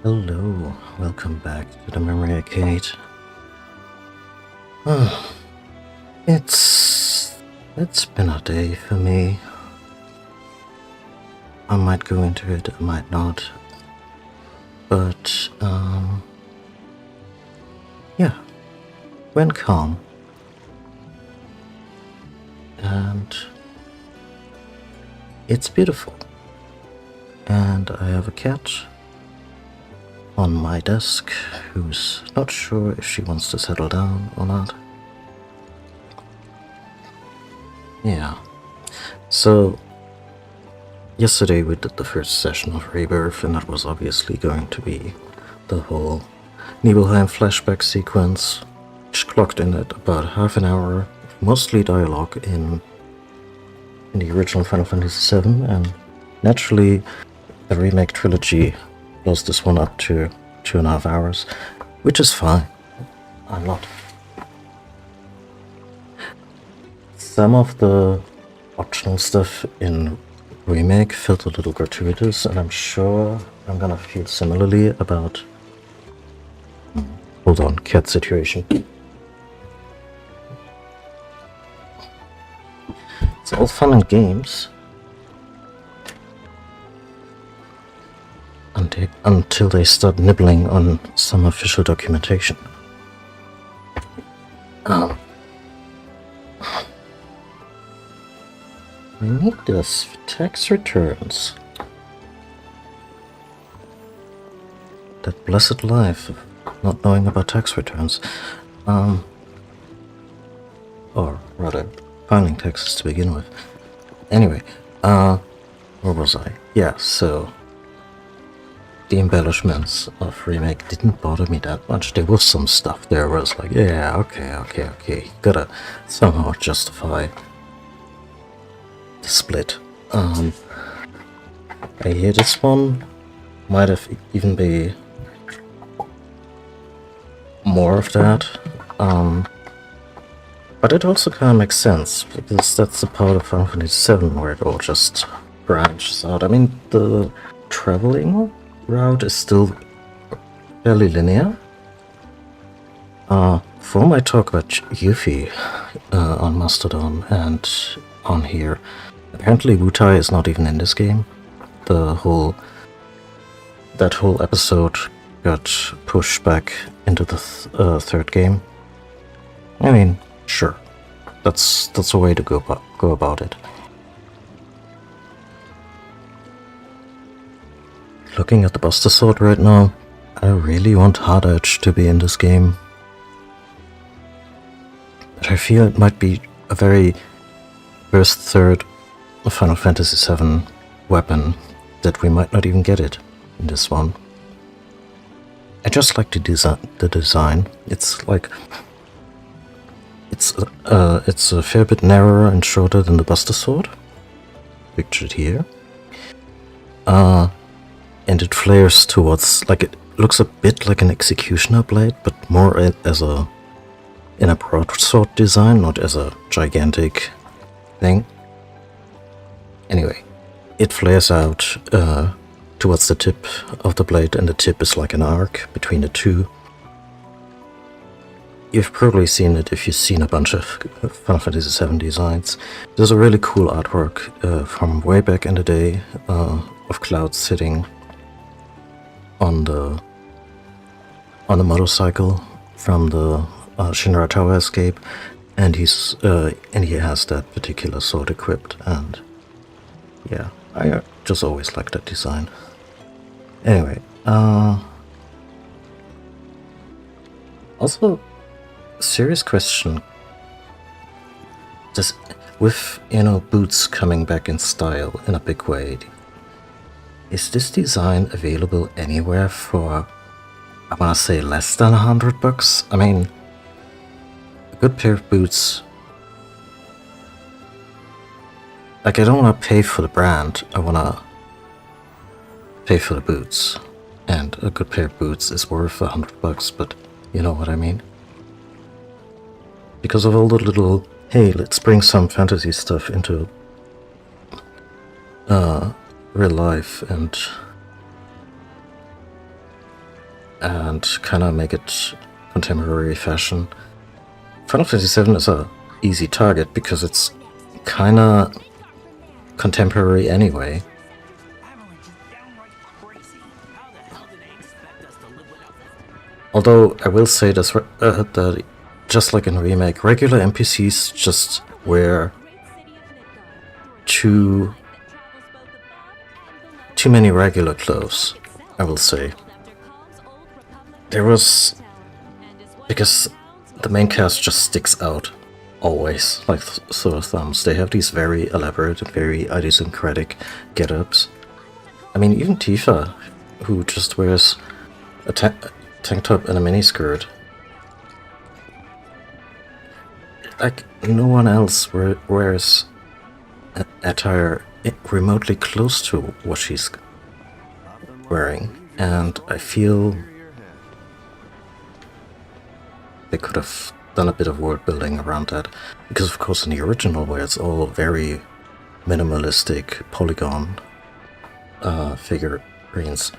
Hello, welcome back to the Memory Arcade. Oh, it's been a day for me. I might go into it, I might not. But yeah, went calm. And it's beautiful. And I have a cat on my desk who's not sure if she wants to settle down or not. Yeah. So yesterday we did the first session of Rebirth, and that was obviously going to be the whole Nibelheim flashback sequence, which clocked in at about half an hour, mostly dialogue in the original Final Fantasy VII, and naturally the remake trilogy blows this one up to 2.5 hours, which is fine. I'm not. Some of the optional stuff in remake felt a little gratuitous, and I'm sure I'm gonna feel similarly about... Hold on, cat situation. It's all fun and games until they start nibbling on some official documentation. I need this for tax returns. That blessed life of not knowing about tax returns. Or rather, filing taxes to begin with. Anyway, where was I? Yeah, so the embellishments of remake didn't bother me that much. There was some stuff there where I was like, yeah, okay. Gotta somehow justify the split. I hear this one might have even be more of that. But it also kind of makes sense, because that's the part of Final Fantasy VII where it all just branches out. I mean, the traveling route is still fairly linear. For my talk about Yuffie on Mastodon and on here, apparently Wutai is not even in this game. That whole episode got pushed back into the third game. I mean, sure, that's a way to go about it. Looking at the Buster Sword right now, I really want Hard Edge to be in this game. But I feel it might be a very first third of Final Fantasy VII weapon that we might not even get it in this one. I just like the design. It's like it's a fair bit narrower and shorter than the Buster Sword, pictured here. And it flares towards, like, it looks a bit like an executioner blade, but more as in a broadsword design, not as a gigantic thing. Anyway, it flares out towards the tip of the blade, and the tip is like an arc between the two. You've probably seen it if you've seen a bunch of Final Fantasy VII designs. There's a really cool artwork from way back in the day of Cloud sitting on the motorcycle from the Shinra Tower escape, and he has that particular sword equipped, and yeah, I just always liked that design. Anyway, also, serious question. With, boots coming back in style in a big way, is this design available anywhere for, I wanna say, less than $100? I mean, a good pair of boots. Like, I don't wanna pay for the brand, I wanna pay for the boots. And a good pair of boots is worth $100, but you know what I mean? Because of all the little, hey, let's bring some fantasy stuff into real life and and kind of make it contemporary fashion. Final Fantasy VII is a easy target because it's kind of contemporary anyway. Although I will say this, that just like in Remake, regular NPCs just wear too many regular clothes, I will say. There was... because the main cast just sticks out, always, like sore thumbs. They have these very elaborate and very idiosyncratic get-ups. I mean, even Tifa, who just wears a tank top and a miniskirt. Like, no one else wears attire remotely close to what she's wearing, and I feel they could have done a bit of world building around that, because of course in the original, where it's all very minimalistic polygon figurines,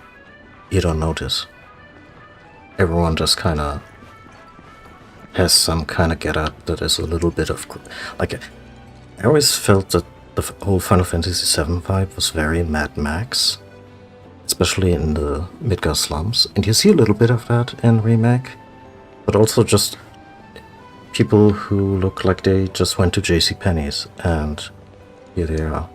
you don't notice. Everyone just kind of has some kind of get-up that is a little bit of... like, I always felt that the whole Final Fantasy VII vibe was very Mad Max, especially in the Midgar slums, and you see a little bit of that in Remake, but also just people who look like they just went to JCPenney's, and here they are.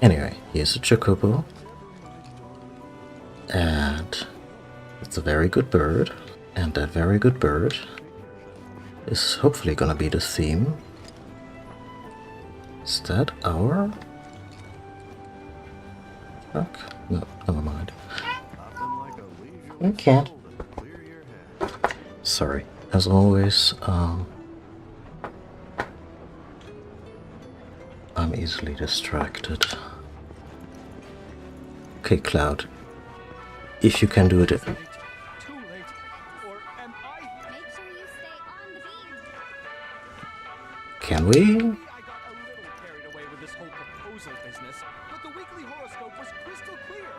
Anyway, here's a chocobo, and it's a very good bird, and that very good bird is hopefully gonna be the theme. Is that our... fuck? No, never mind. I can't. Sorry. As always, I'm easily distracted. Okay, Cloud. If you can do it... Can we? I got a little carried away with this whole proposal business, but the weekly horoscope was crystal clear.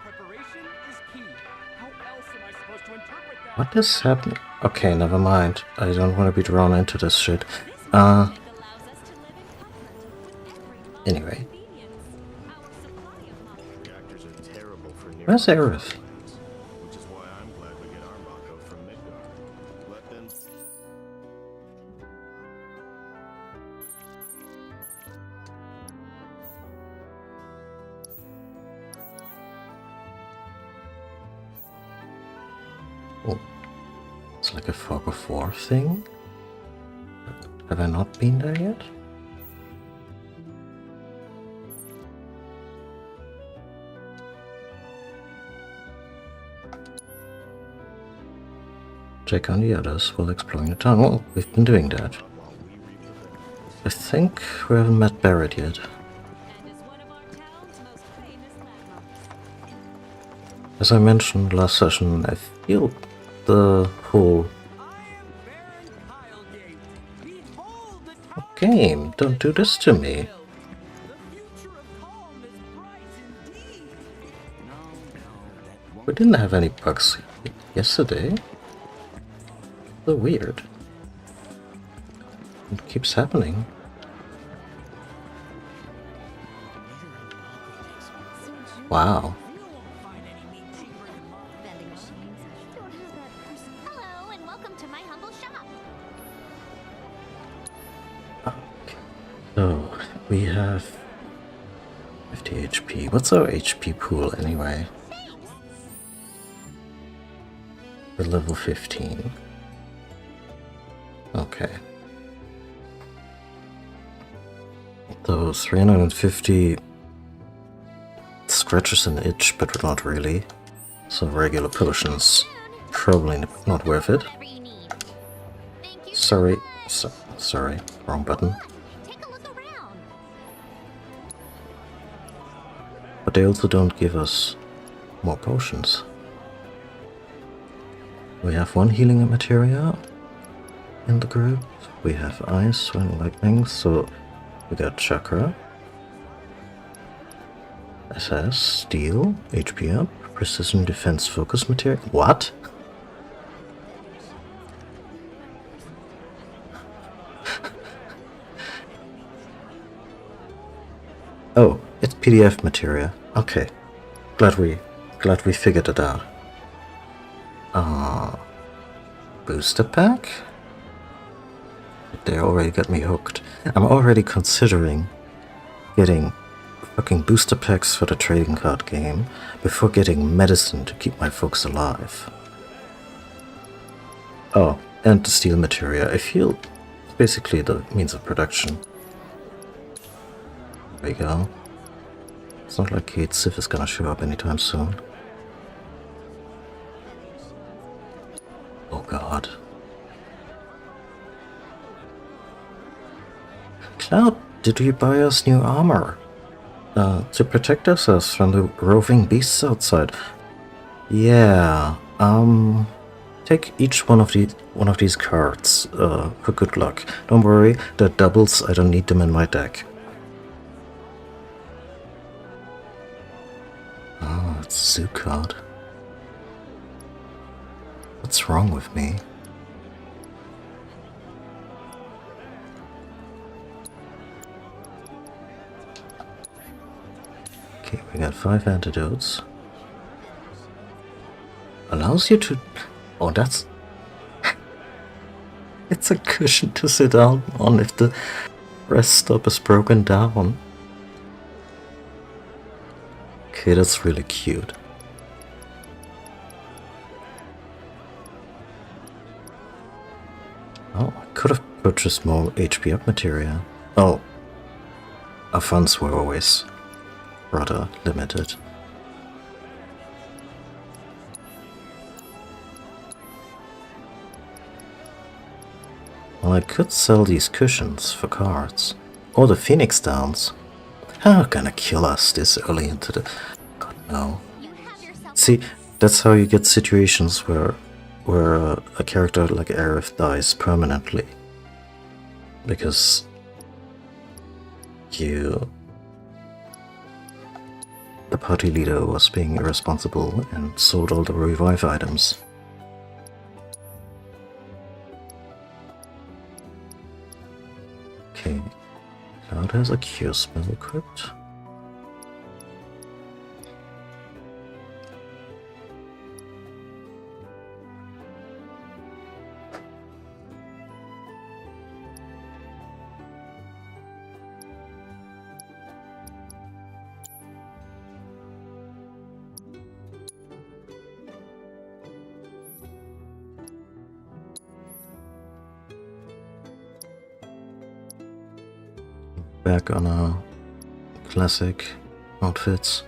Preparation is key. How else am I supposed to interpret that? What is happening? Okay, never mind. I don't want to be drawn into this shit. Anyway. Where's Aerith? Which is why I'm glad we get our Mako from Midgar. Let them... Oh, it's like a fog of war thing? Have I not been there yet? Check on the others while exploring the town. Well, we've been doing that. I think we haven't met Barrett yet. As I mentioned last session, I feel the whole game, don't do this to me. We didn't have any bugs yesterday. So weird. It keeps happening. Wow. Hello and welcome to my humble shop. Okay. So we have 50 HP. What's our HP pool anyway? We're level 15. Okay. So 350 scratches an itch, but not really. So regular potions, probably not worth it. Sorry, sorry, wrong button. Take a look around. But they also don't give us more potions. We have one healing materia in the group. We have ice and lightning, so we got chakra. SS, steel, HP up, precision defense focus material. What? Oh, it's PDF material. Okay. Glad we figured it out. Booster pack? They already got me hooked. I'm already considering getting fucking booster packs for the trading card game before getting medicine to keep my folks alive. Oh, and the steel material. I feel it's basically the means of production. There we go. It's not like Kate Sif is gonna show up anytime soon. Oh god. Cloud, did we buy us new armor? To protect ourselves from the roving beasts outside. Yeah, take each one of these cards, for good luck. Don't worry, they're doubles, I don't need them in my deck. Oh, it's a zoo card. What's wrong with me? Okay, we got 5 antidotes. Allows you to... Oh, that's... It's a cushion to sit down on if the rest stop is broken down. Okay, that's really cute. Oh, I could have purchased more HP up material. Oh, our funds were always rather limited. Well, I could sell these cushions for cards. Or the Phoenix Downs. How gonna kill us this early into the... God, no. See, that's how you get situations where a character like Aerith dies permanently. Because the party leader was being irresponsible and sold all the revive items. Okay, Cloud has a cure spell equipped. Back on our classic outfits.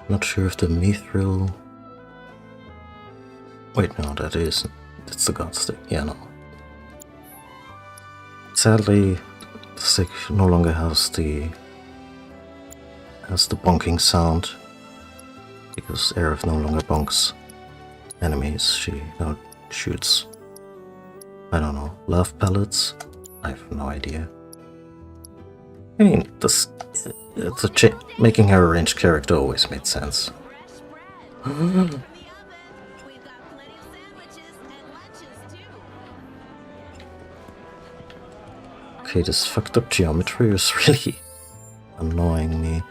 Not sure if the mithril... Wait, no, that isn't. It's the god stick. Yeah, no. Sadly, the stick no longer has the bonking sound because Aerith no longer bonks enemies. She now shoots, I don't know, love pellets? I have no idea. I mean, making her a ranged character always made sense. Okay, this fucked up geometry is really annoying me.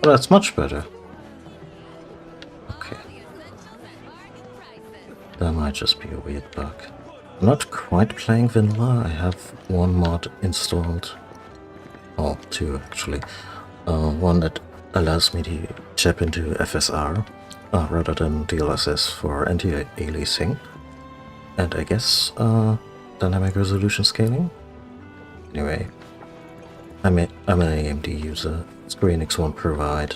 Well, that's much better. Okay. That might just be a weird bug. I'm not quite playing vanilla. I have one mod installed. Oh, two actually. One that allows me to tap into FSR rather than DLSS for anti-aliasing. And I guess dynamic resolution scaling. Anyway, I'm an AMD user. Square Enix won't provide.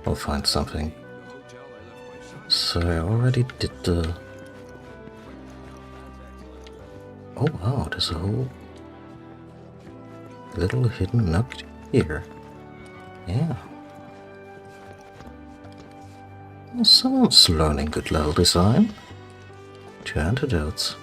I'll find something. So I already did the Oh wow, there's a whole little hidden nook here. Yeah. Well, someone's learning good level design. 2 antidotes.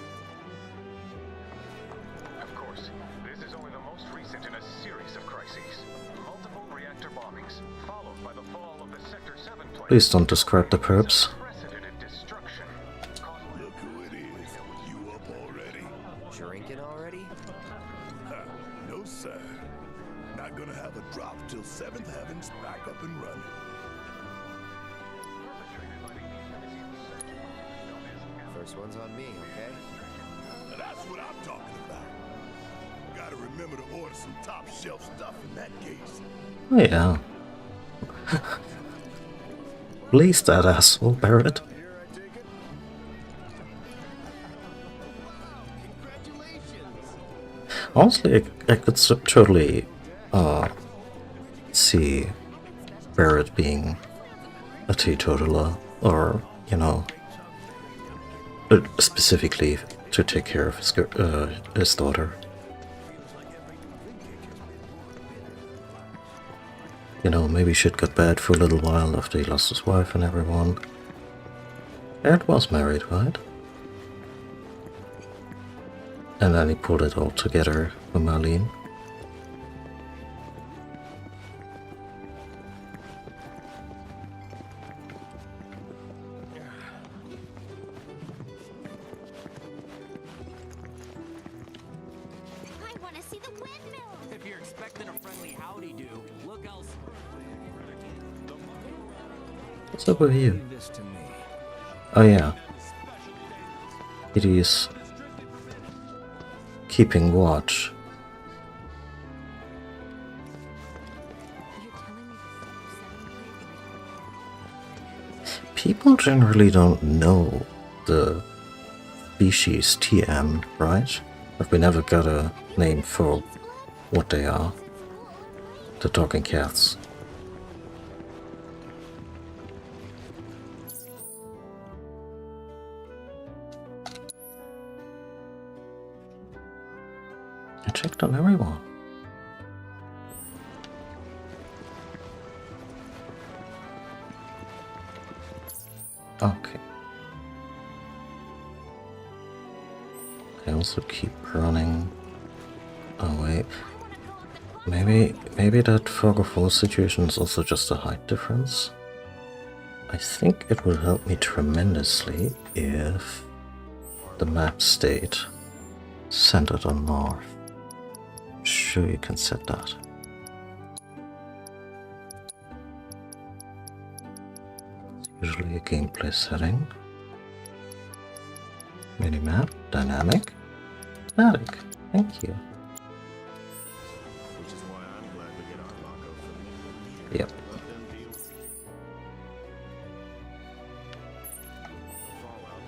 Of course, this is only the most recent in a series of crises. Multiple reactor bombings, followed by the fall of the Sector 7 plane. Please don't describe the perps. Unprecedented destruction. Look who it is. You up already? Drinking already? Ha, no, sir. Not gonna have a drop till 7th Heaven's back up and running. First one's on me, okay? Now that's what I'm talking about. Gotta remember to order some top shelf stuff in that case. Oh yeah. Release that asshole, Barrett. Honestly, I could totally see Barrett being a teetotaler, or, you know, specifically to take care of his daughter. You know, maybe shit got bad for a little while after he lost his wife and everyone. Barrett was married, right? And then he pulled it all together with Marlene. I want to see the windmill. If you're expecting a friendly howdy-do, look elsewhere. What's up with you? Leave this to me. Oh yeah. It is keeping watch. You're telling me the Sector 7 People generally don't know the species TM, right? But we never got a name for what they are. The talking cats. I checked on everyone. Okay. I also keep running. Oh wait. Maybe that fog of war situation is also just a height difference. I think it will help me tremendously if the map stayed centered on north. Sure, you can set that. It's usually a gameplay setting. Minimap, dynamic, static. Thank you. Which is why I'm glad we get our Mako from Yep. Let them deal with Fallout.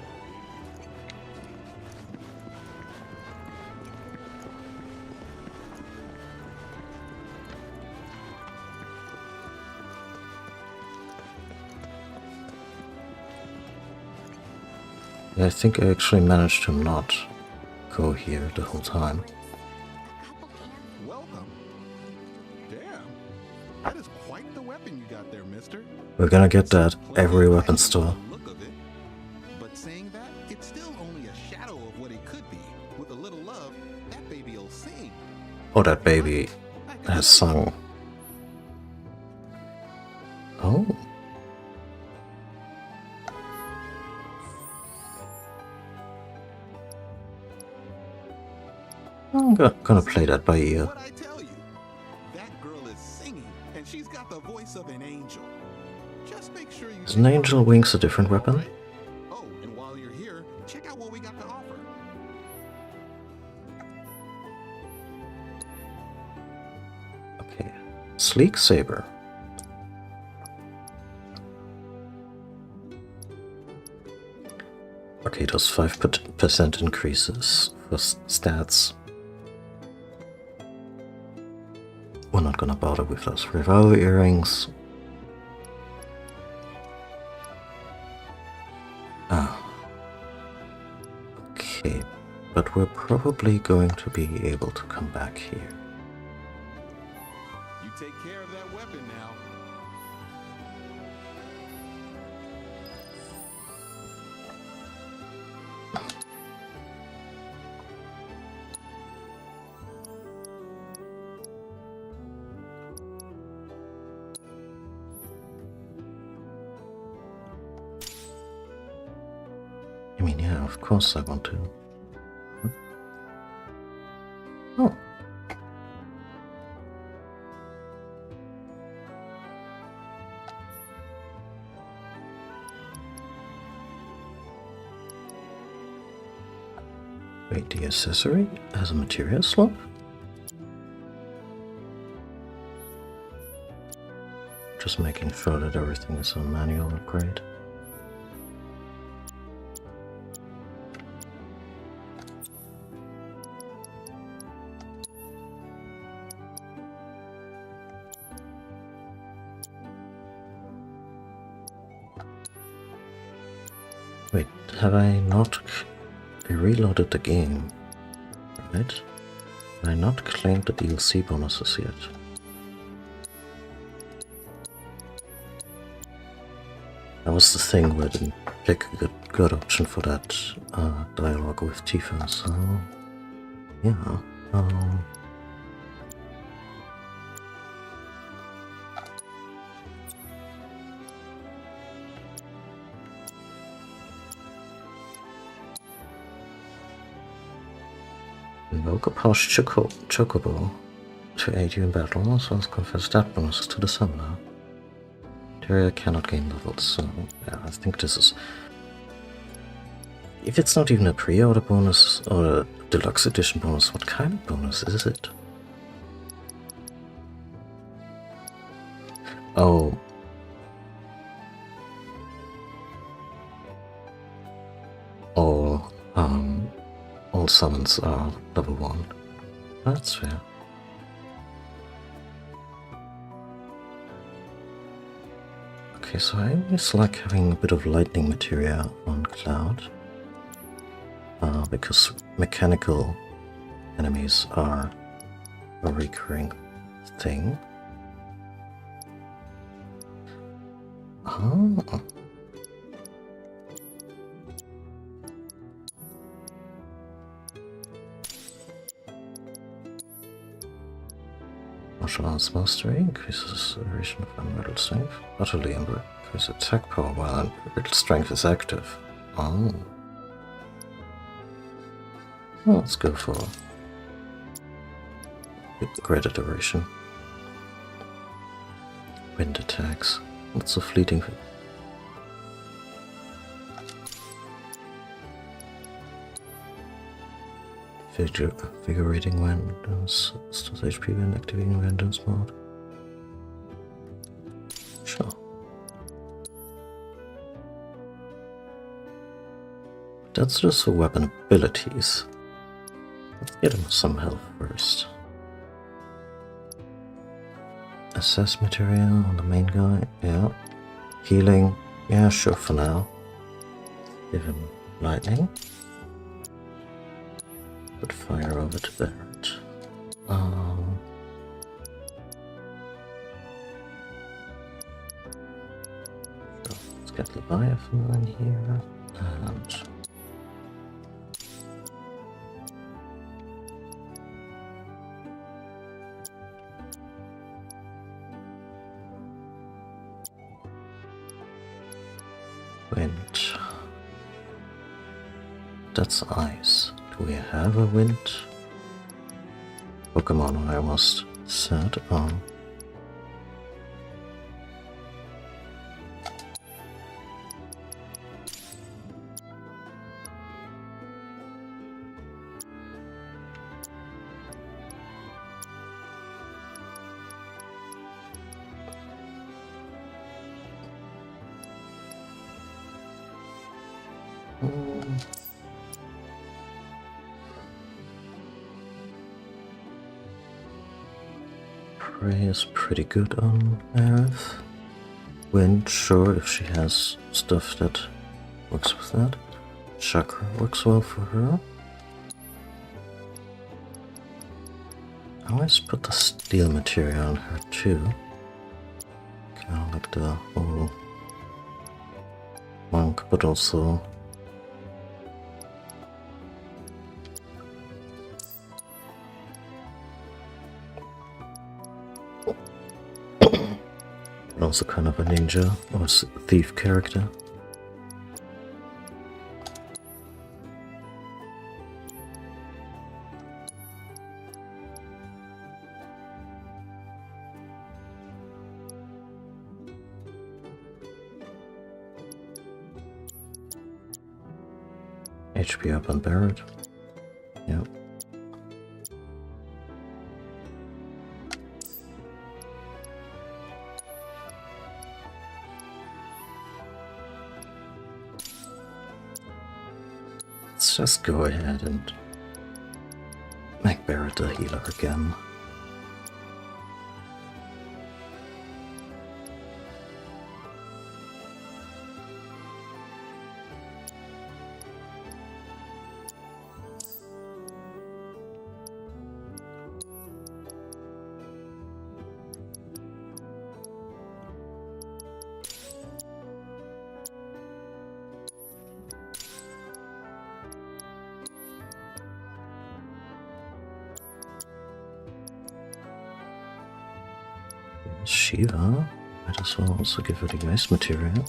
I think I actually managed to not go here the whole time. a couple cans. Welcome. Damn. That is quite the weapon you got there, mister. We're gonna get that every weapon store. Look of it. But saying that, it's still only a shadow of what it could be. With a little love, that baby'll sing. Oh, that baby has sung. Oh. I'm gonna play that by ear. What I tell you, that girl is singing, and she's got the voice of an angel. Just make sure you. Is an angel wings a different weapon? Oh, and while you're here, check out what we got to offer. Okay. Sleek Saber. Okay, those 5% increases for stats. We're not gonna bother with those revolver earrings. Ah. Okay, but we're probably going to be able to come back here. You take care of that weapon now. I mean, yeah, of course I want to. Oh. Wait, the accessory has a material slot? Just making sure that everything is on manual upgrade. Wait, have I not reloaded the game? Right? Have I not claimed the DLC bonuses yet? That was the thing where I didn't pick a good option for that dialogue with Tifa, so yeah. Invoke a posh chocobo to aid you in battle, as well as confer stat bonuses to the summoner. Area cannot gain levels, so yeah, I think this is... If it's not even a pre-order bonus or a deluxe edition bonus, what kind of bonus is it? Oh. All summons are level 1. That's fair. Okay, so I always like having a bit of lightning materia on Cloud, because mechanical enemies are a recurring thing. Oh. Martial Arts Mastery increases the duration of unriddled strength. Utterly increases attack power while unriddled strength is active. Oh. Well, let's go for greater duration. Wind attacks. What's so fleeting? Vigorating Vengeance, stores HP when activating Vengeance mode. Sure. That's just for weapon abilities. Let's get him some health first. Assess material on the main guy, yeah. Healing, yeah, sure for now. Give him lightning. Put fire over to Barrett. So let's get Leviathan in here, and wind. That's ice. Do we have a wind Pokemon I must set on? Prey is pretty good on Aerith. Wind, sure, if she has stuff that works with that. Chakra works well for her. I always put the steel material on her too. Kind of like the whole monk, but also also kind of a ninja or thief character. HP up on Barrett. Yep. Let's just go ahead and make Barrett a healer again. Shiva, might as well also give her the ice material.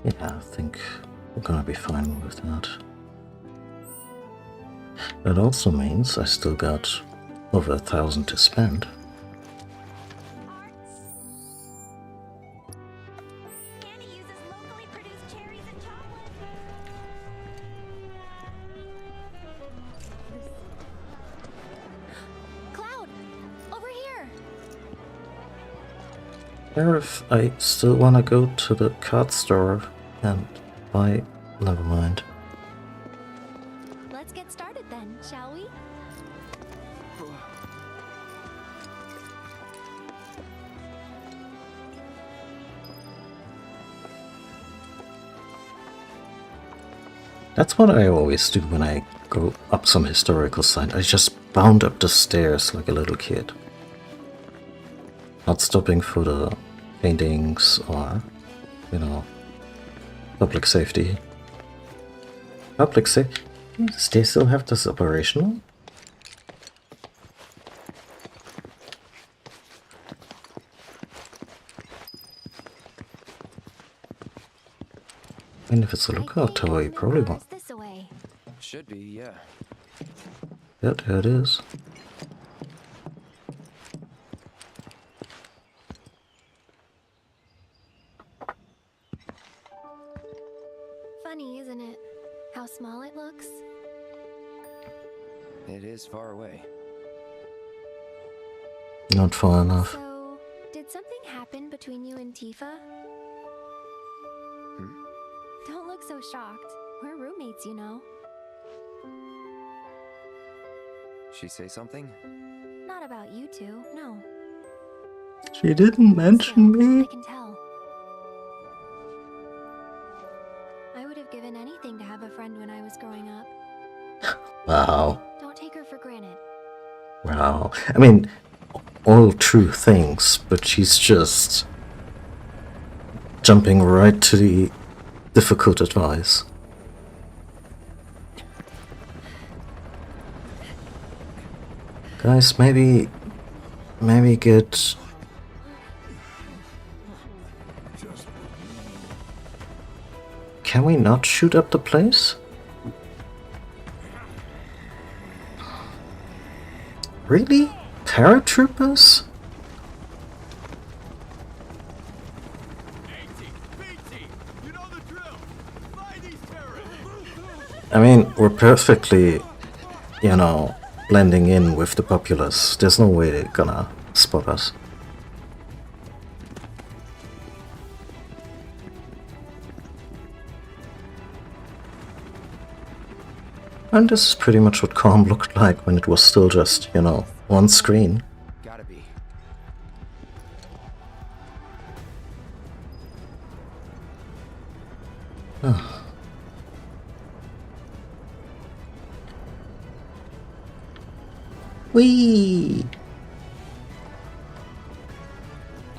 Yeah, I think we're gonna be fine with that. That also means I still got over 1,000 to spend. Candy uses locally produced cherries and chocolate. Cloud, over here. Or if I still wanna go to the card store and buy. Never mind. Let's get started then, shall we? That's what I always do when I go up some historical site. I just bound up the stairs like a little kid. Not stopping for the paintings or, you know, public safety. Public safety? They still have this operational? I mean, if it's a lookout tower, you probably won't. This away. Should be, yeah. Yeah, there it is. Funny, isn't it? How small it looks. It is far away. Not far enough. So, did something happen between you and Tifa? Don't look so shocked. We're roommates, you know. She say something? Not about you two, no. She didn't mention Still, me. I can tell. I would have given anything to have a friend when I was growing up. Wow. Don't take her for granted. Wow. I mean, all true things, but she's just jumping right to the difficult advice. Guys, maybe get... Can we not shoot up the place? Really? Paratroopers? I mean, we're perfectly, you know, blending in with the populace. There's no way they're gonna spot us. And this is pretty much what Calm looked like when it was still just, you know, one screen. Gotta be. Whee!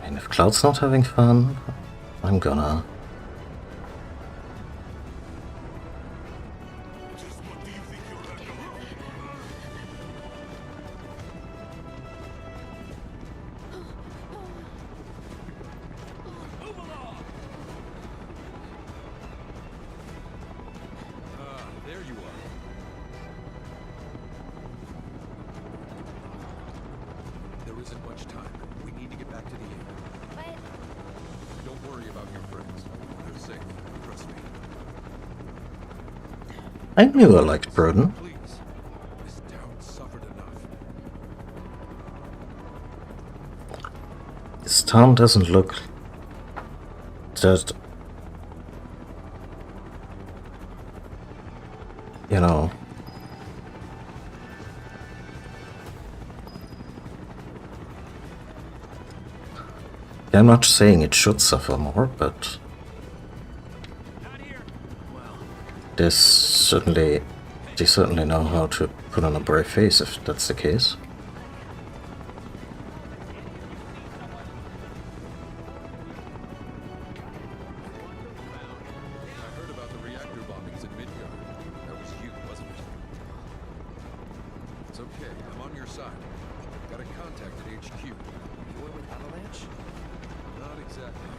And if Cloud's not having fun, I'm gonna. Just what do you think you're at? Move along! There you are. There isn't much time. We need to get back to the inn. But Don't worry about your friends. They're safe. Trust me. I knew I liked Broden. Please. This town suffered enough. This town doesn't look just, you know, I'm not saying it should suffer more, but they certainly know how to put on a brave face if that's the case. I heard about the reactor bombings in Midgard. That was you, wasn't it? It's okay. I'm on your side. Got a contact at HQ. You went with Avalanche? Not exactly.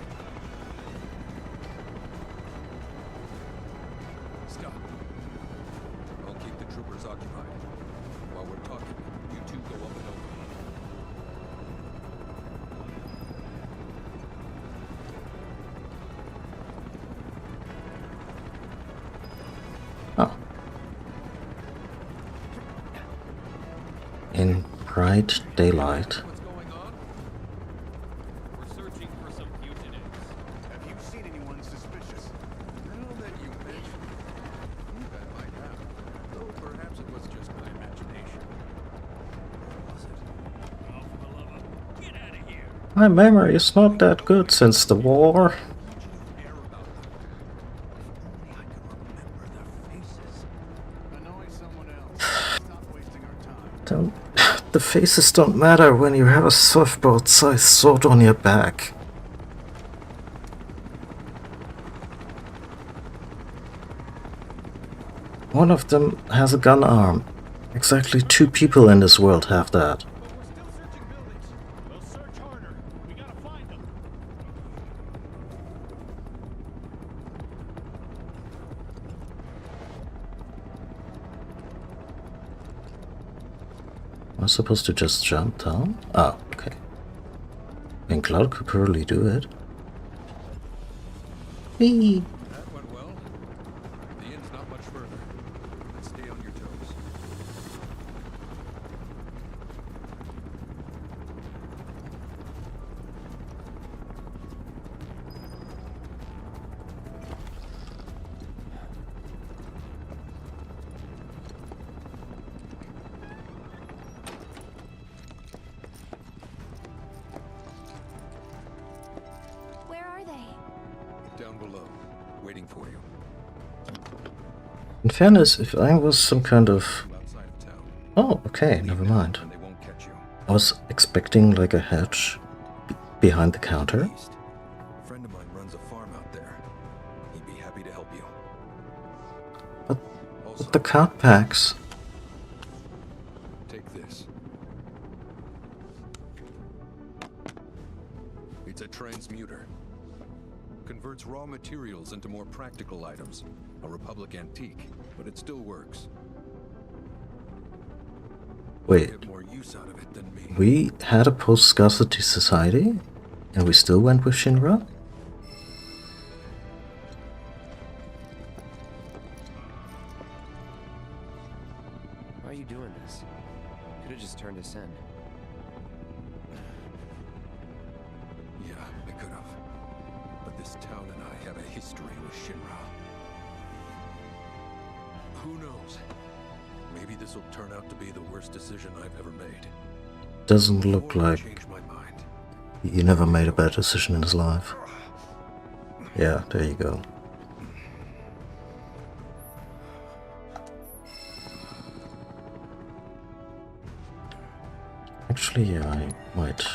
Stop. I'll keep the troopers occupied. While we're talking, you two go up and over. Oh. In bright daylight. What's going on? We're searching for some fugitives. Have you seen anyone suspicious? Now that you mention it, I think I might have. Though perhaps it was just my imagination. Or was it? Oh, for the love of... Get out of here! My memory is not that good since the war. Air about them. If only I could remember their faces. Annoy someone else. Stop wasting our time. Don't, the faces don't matter when you have a surfboard-sized sword on your back. One of them has a gun arm. Exactly 2 people in this world have that. But we're still searching buildings. We'll search harder. We gotta find them. Am I supposed to just jump down? Ah, okay. I mean, Cloud could probably do it. Whee! That went well. The inn's not much further. Let's stay on your toes. where are they? Down below, waiting for you. In fairness, if I was some kind of... Outside of town. Oh, okay, never mind. And they won't catch you. I was expecting like a hedge behind the counter. East. A friend of mine runs a farm out there. He'd be happy to help you. But Also, the card packs... take this. It's a transmuter. Converts raw materials into more practical items. A Republic antique, but it still works. Wait, Get more use out of it than me. we had a post-scarcity society? And we still went with Shinra? Why are you doing this? Could have just turned us in. Yeah, I could have. But this town and I have a history with Shinra. Who knows? Maybe this will turn out to be the worst decision I've ever made. Doesn't look Or I'll like change my mind. he never made a bad decision in his life. Yeah, there you go. Actually, yeah, I might.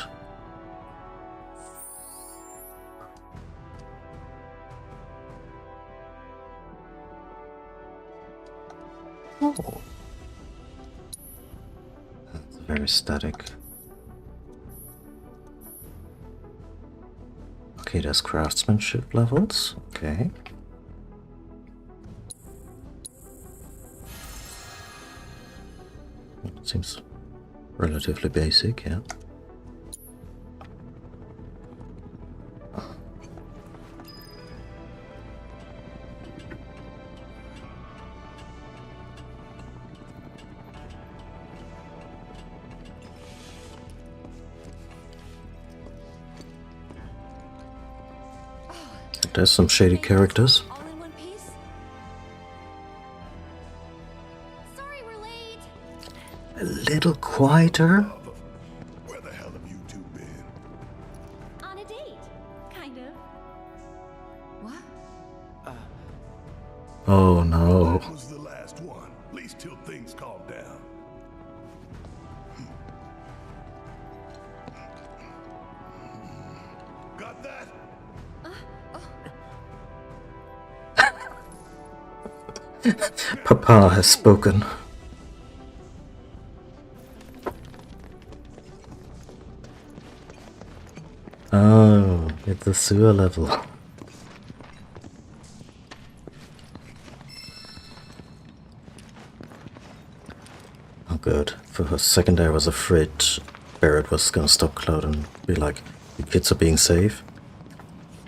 Oh. That's very static. Okay, there's craftsmanship levels. Okay. Seems relatively basic, yeah. There's some shady characters. All in one piece? Sorry we're late. A little quieter. Where the hell have you two been? On a date. Kind of. What? Oh no. That was the last one. At least till things calm down. Got that? Papa has spoken. Oh, it's the sewer level. Oh good. For a second I was afraid Barrett was gonna stop Cloud and be like, you kids are being safe.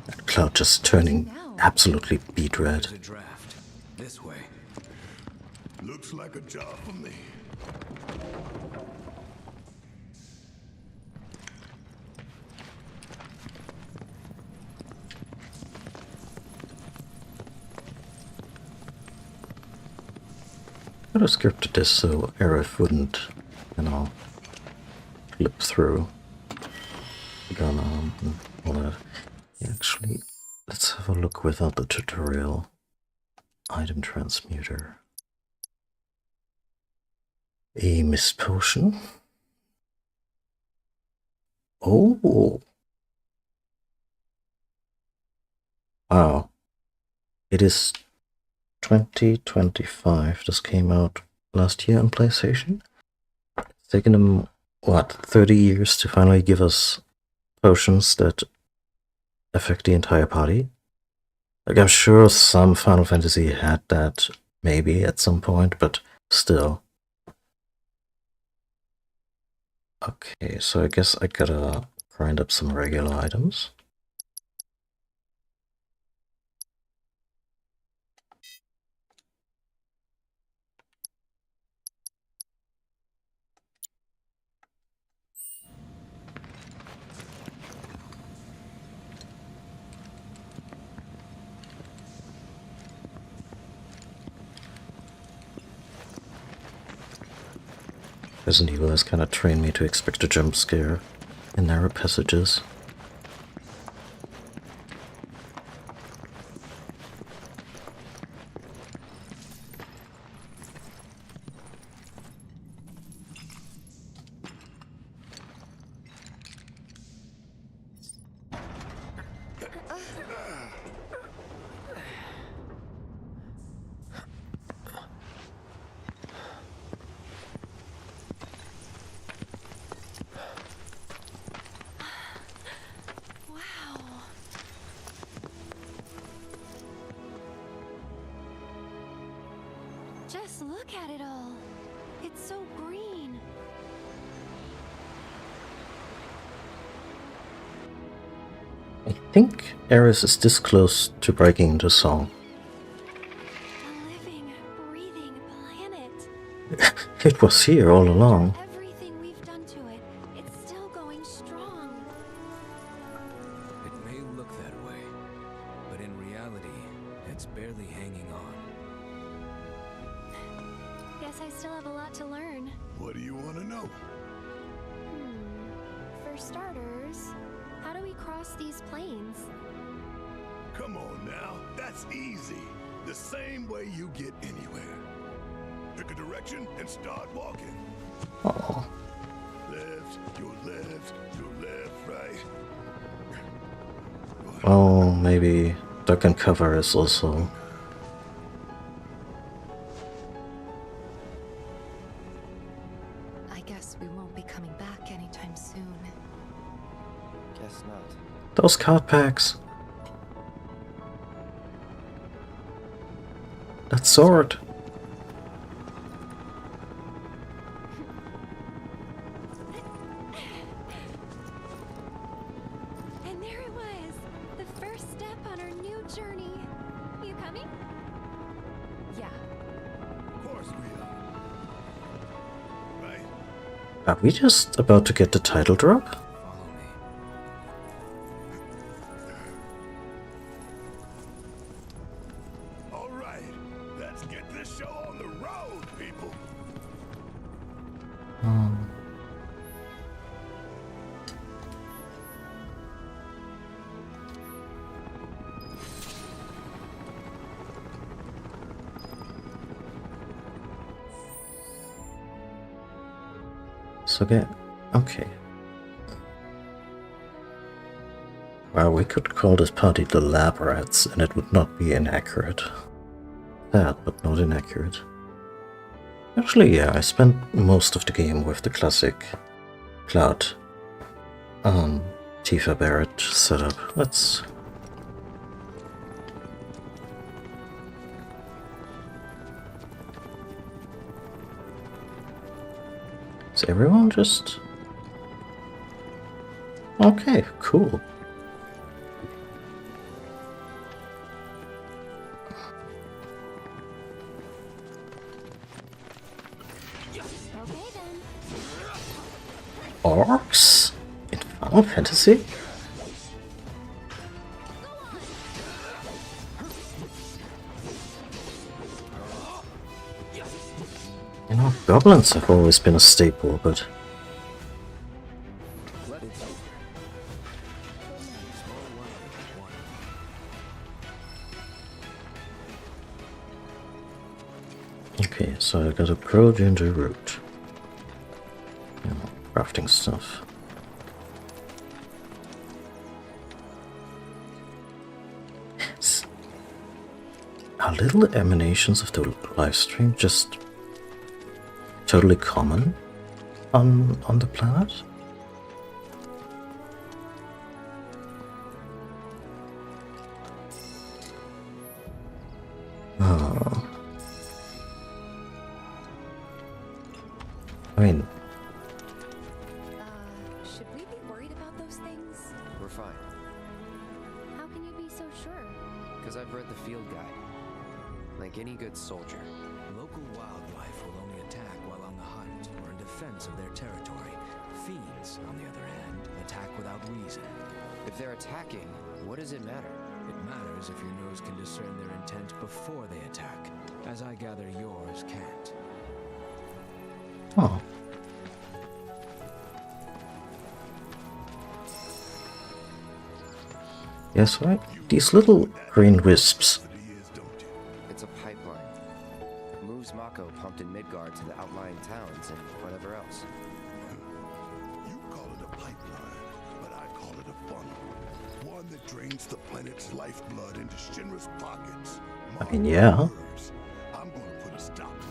And Cloud just turning absolutely beet red. There's a draft. This way. Looks like a job for me. Could have scripted this so Aerith wouldn't, you know, flip through the gun arm and all that. Yeah, actually, let's have a look without the tutorial. Item transmuter. A mist potion. Oh! Wow. It is 2025. This came out last year on PlayStation. It's taken them, what, 30 years to finally give us potions that affect the entire party? Like, I'm sure some Final Fantasy had that, maybe, at some point, but still. Okay, so I guess I gotta grind up some regular items. Resident Evil has kind of trained me to expect a jump scare in narrow passages. Wow. Just look at it all. It's so green. I think Aerith is this close to breaking into song. A living, breathing planet. It was here all along. Everything we've done to it, it's still going strong. It may look that way, but in reality, it's barely hanging on. Guess I still have a lot to learn. What do you want to know? For starters, how do we cross these plains? Come on now, that's easy. The same way you get anywhere. Pick a direction and start walking. Oh, Let's You'll live, right? Oh, maybe duck and cover is also. I guess we won't be coming back anytime soon. Guess not. Those card packs. That sword. And there it was, the first step on our new journey. You coming? Yeah. Of course we are. Right? Are we just about to get the title drop? Follow me. All right. Let's get this show on the road, people. So get okay. Well, we could call this party the Lab Rats, and it would not be inaccurate. Bad, but not inaccurate. Actually, yeah, I spent most of the game with the classic Cloud Tifa Barrett setup. Let's. Is everyone just. Okay, cool. Okay then. Orcs? In Final Fantasy? You know, goblins have always been a staple, but... Okay, so I got a Pro Ginger Root. You know, crafting stuff. Are little emanations of the live stream just totally common on the planet? Oh. I mean, Should we be worried about those things? We're fine, How can you be so sure? because I've read the field guide. Like any good soldier. Local wildlife will only attack while on the hunt or in defense of their territory. Fiends, on the other hand, attack without reason. If they're attacking, what does it matter? It matters if your nose can discern their intent before they attack, as I gather yours can't. oh. Yes, right? These little green wisps. For the years, don't you? It's a pipeline. Moves Mako pumped in Midgard to the outlying towns and whatever else. You call it a pipeline, but I call it a funnel. One that drains the planet's lifeblood into Shinra's pockets. I mean, yeah. Words. I'm gonna put a stop to that.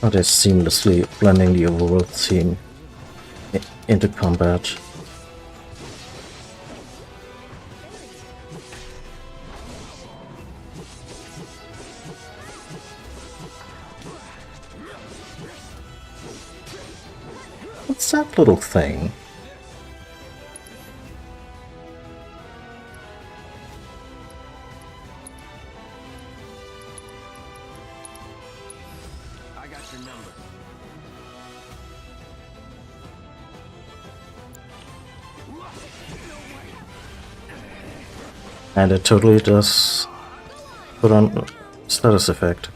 That is seamlessly blending the overworld theme into combat. What's that little thing? I got your number. And it totally does put on status effect.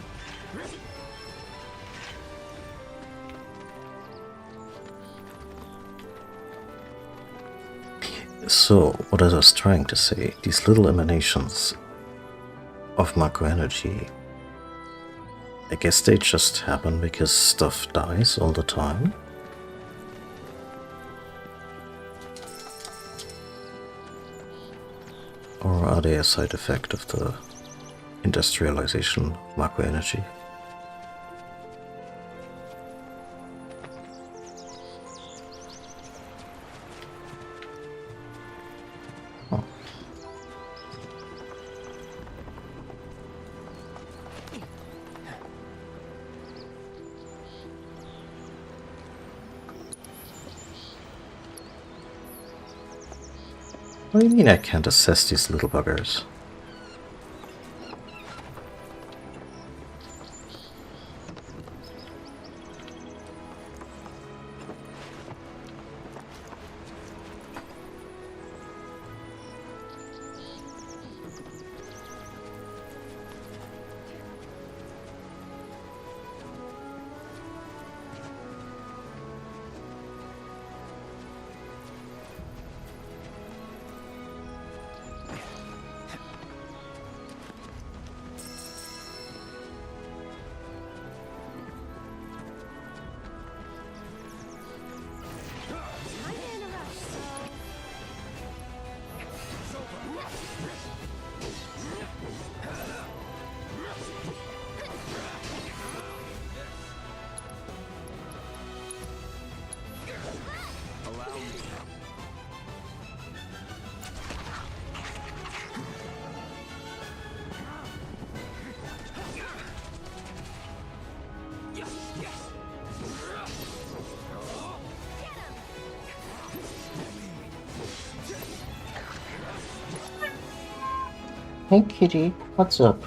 So, what I was trying to say, these little emanations of Mako energy I guess they just happen because stuff dies all the time. Or are they a side effect of the industrialization of macro energy? Oh. What do you mean I can't assess these little buggers? Hey kitty, what's up?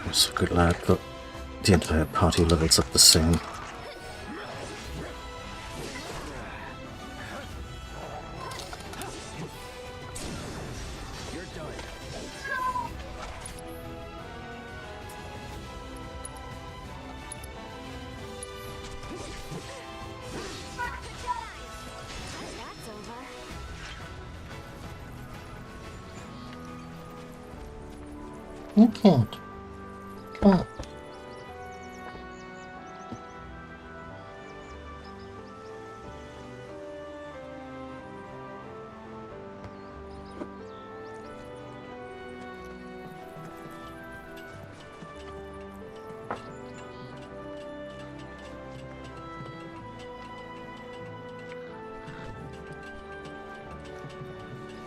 I'm so good lad, but the entire party levels up the same. You can't. Come on.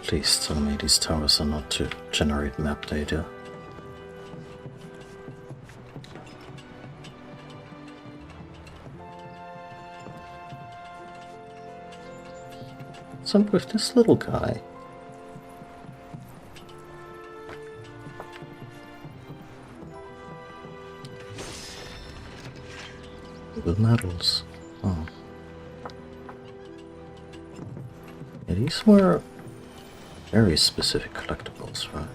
Please tell me these towers are not to generate map data. What's up with this little guy? Little medals. Oh. Yeah, these were very specific collectibles, right?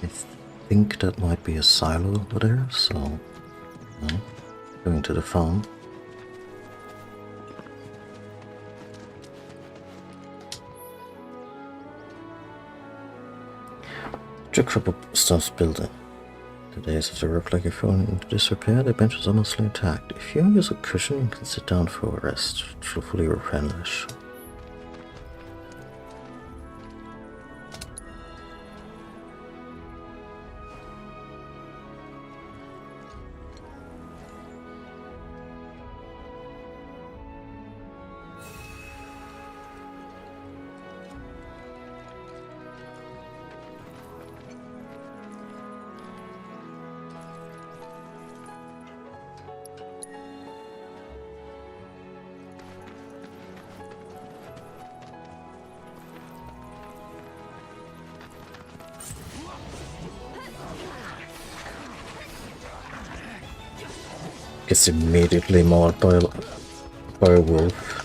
I think that might be a silo over there, so going to the phone. Chocobos stops building. The days of the rope like you're falling into disrepair, the bench is almost intact. If you use a cushion, you can sit down for a rest, which will fully replenish. Gets immediately mauled by a wolf.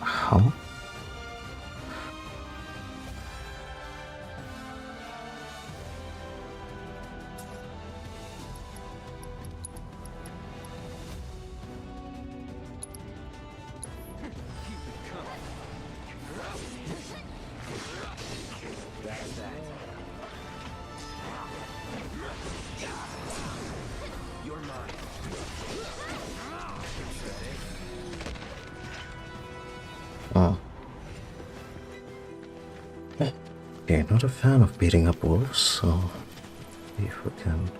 How? Oh. Okay, not a fan of beating up wolves, so see if we can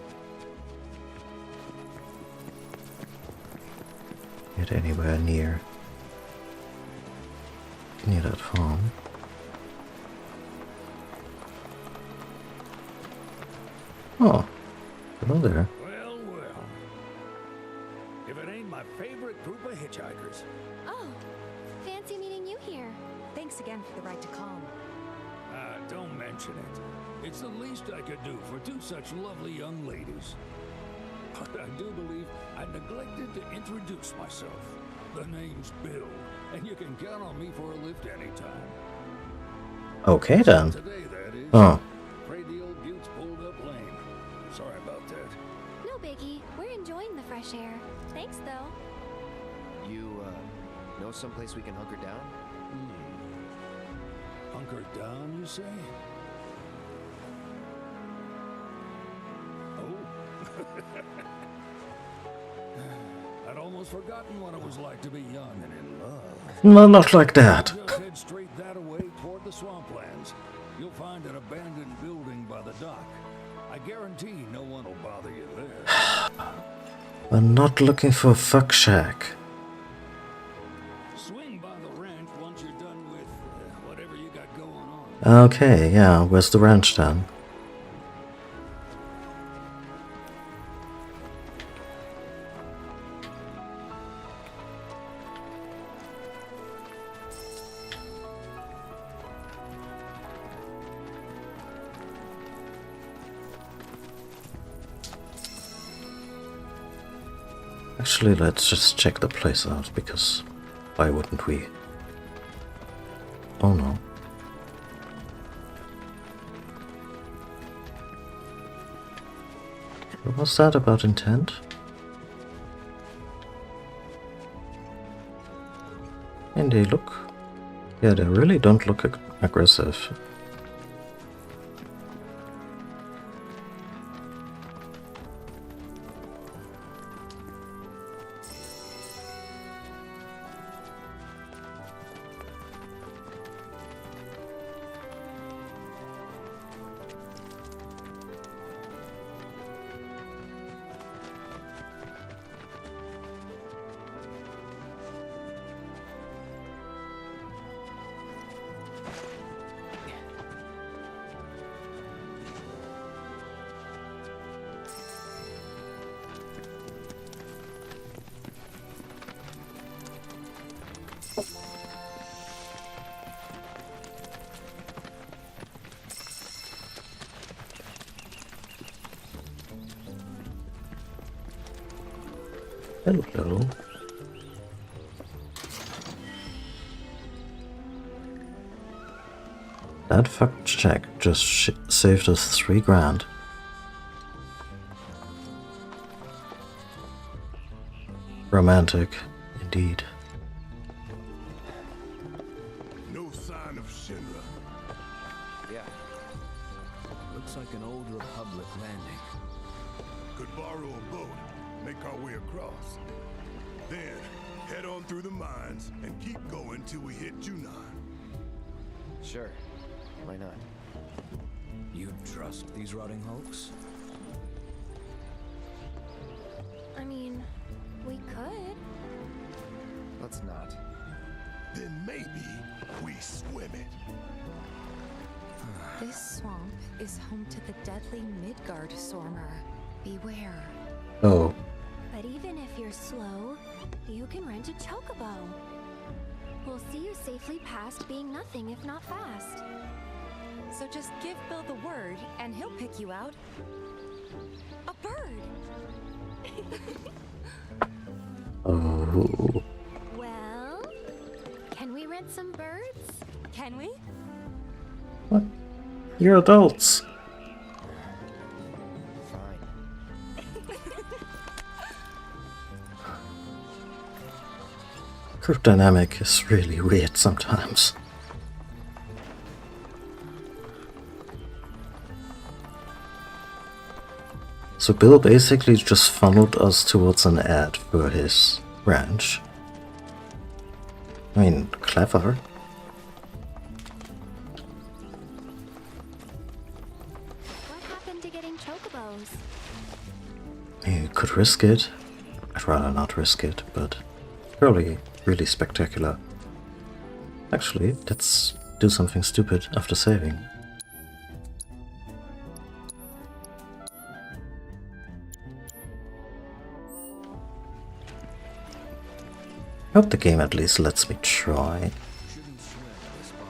get anywhere near that farm. Oh, hello there. Well, well. If it ain't my favorite group of hitchhikers. Oh, fancy meeting you here. Thanks again for the ride to Calm. Don't mention it. It's the least I could do for two such lovely young ladies. But I do believe I neglected to introduce myself. The name's Bill, and you can count on me for a lift anytime. Okay then. Today, that is. Oh. Afraid the old bute's pulled up lame. Sorry about that. No biggie. We're enjoying the fresh air. Thanks, though. You, know someplace we can hunker down? Hunker down, you say? Oh. I'd almost forgotten what it was like to be young and in love. No, not like that. Just head straight that way toward the swamplands. You'll find an abandoned building by the dock. I guarantee no one will bother you there. We're not looking for a fuck shack. Swing by the ranch once you're done with whatever you got going on. Okay, yeah, where's the ranch then? Actually, let's just check the place out, because why wouldn't we? Oh no. What was that about intent? And they look... yeah, they really don't look aggressive. Hello. That fact check just saved us 3 grand. Romantic, indeed. No sign of Shinra. Yeah. Looks like an old Republic landing. Could borrow a boat, make our way across. Then head on through the mines and keep going till we hit Junon. Sure. Why not? You trust these rotting hulks? I mean, we could. Let's not. Then maybe we swim it. This swamp is home to the deadly Midgard Sormer. Beware. Oh, But even if you're slow, you can rent a chocobo. We'll see you safely past being nothing if not fast. So just give Bill the word, and he'll pick you out. A bird! oh. Well, can we rent some birds? Can we? What? You're adults. Fine. Group dynamic is really weird sometimes. So Bill basically just funneled us towards an ad for his ranch. I mean, clever. What happened to getting chocobos? You could risk it. I'd rather not risk it, but probably really spectacular. Actually, let's do something stupid after saving. I hope the game at least lets me try. Shouldn't swim this far.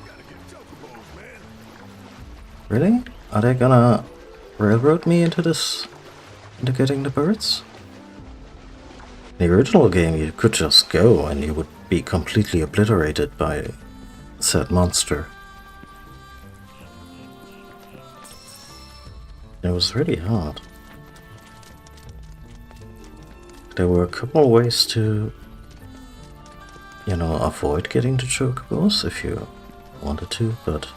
Gotta get chocobos, man. Really? Are they gonna railroad me into this? Into getting the birds? In the original game you could just go and you would be completely obliterated by said monster. It was really hard. There were a couple of ways to, you know, avoid getting the chocobos if you wanted to, but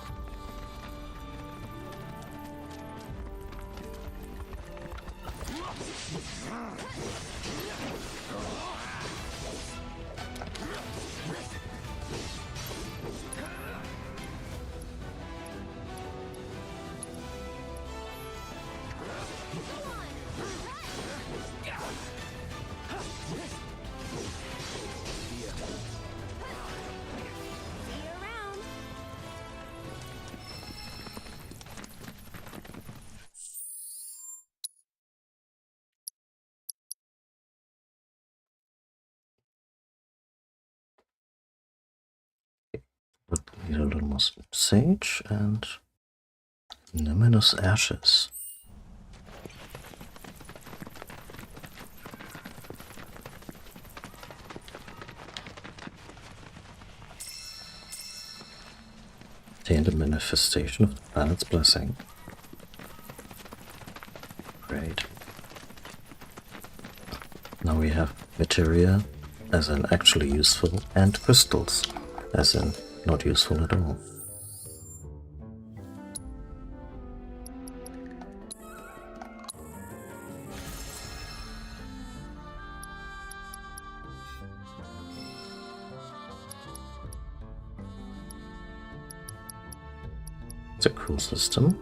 See you around. would need a little more sage and numinous ashes. Obtain the manifestation of the planet's blessing. Great. Now we have materia, as in actually useful, and crystals, as in not useful at all. It's a cool system.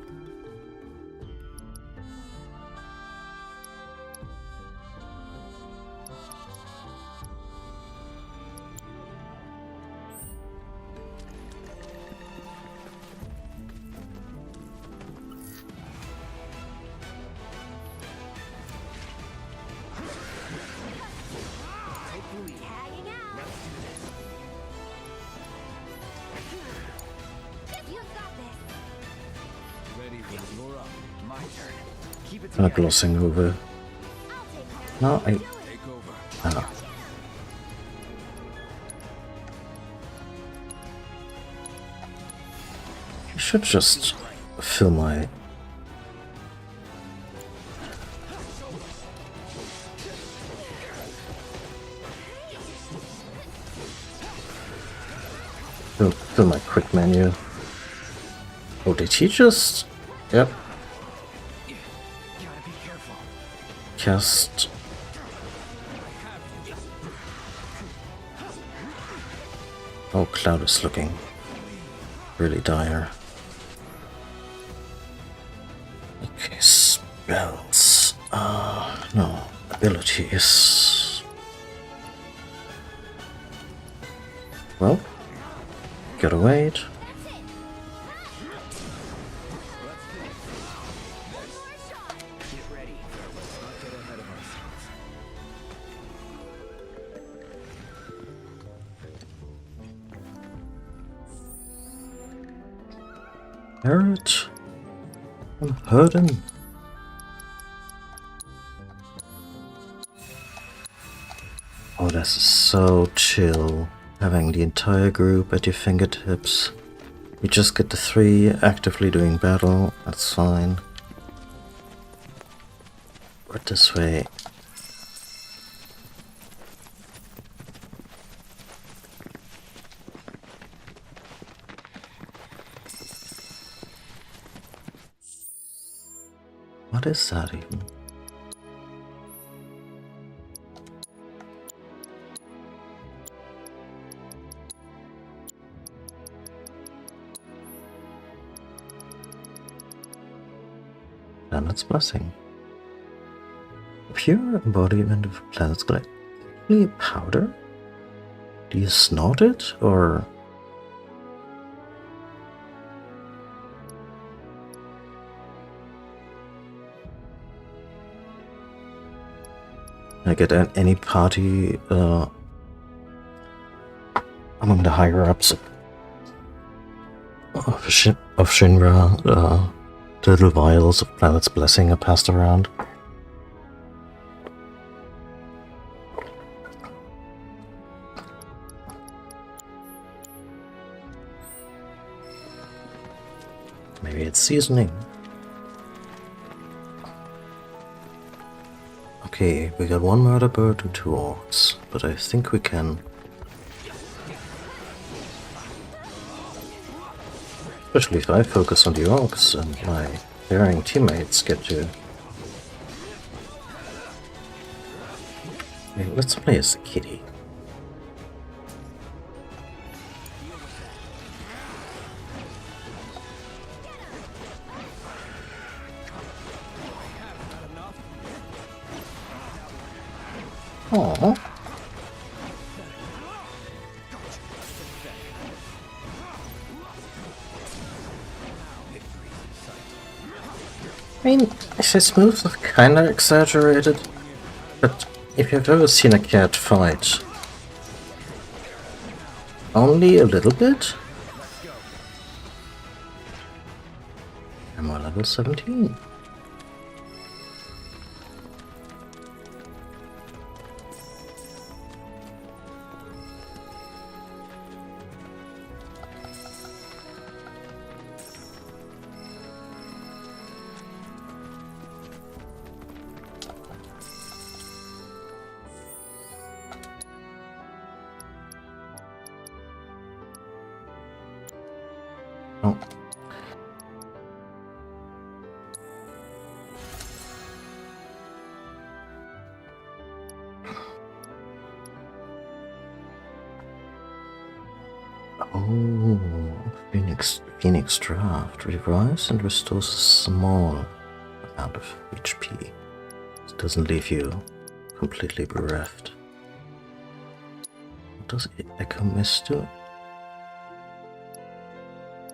Tagging out. ready when you're up. My turn. Keep it Not together. glossing over. No, I. Take over. Ah. I should just fill my. Fill my quick menu. Oh, did he just? Yep. Gotta be careful. Cast. Oh, Cloud is looking really dire. Okay, spells. No, abilities. Well, gotta wait. Get ready. Let's not get ahead of ourselves. Barrett. I'm hurting. Oh, this is so chill. Having the entire group at your fingertips. You just get the 3 actively doing battle, that's fine. But this way. What is that even? Planet's Blessing. A pure embodiment of Planet's Blessing. Really powder? Do you snort it, or...? I get any party among the higher-ups of Shinra, the little vials of Planet's Blessing are passed around. Maybe it's seasoning. Okay, we got 1 murder bird and 2 orcs, but I think we can... Especially if I focus on the orcs and my daring teammates get to... Okay, let's play as the kitty. Aww. I mean, his moves are kinda exaggerated, but if you've ever seen a cat fight, only a little bit? I'm on level 17. Oh. Oh, Phoenix Draft revives and restores a small amount of HP. It doesn't leave you completely bereft. What does Echo Mist do?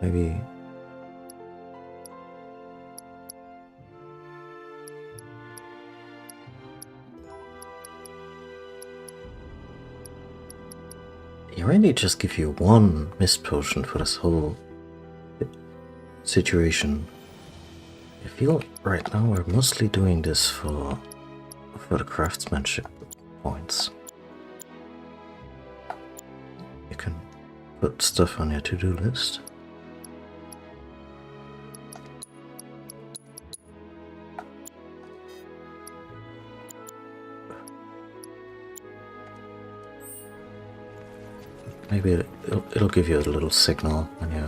Maybe... They really just give you 1 mist potion for this whole situation. I feel right now we're mostly doing this for the craftsmanship points. You can put stuff on your to-do list. Maybe it'll give you a little signal when you...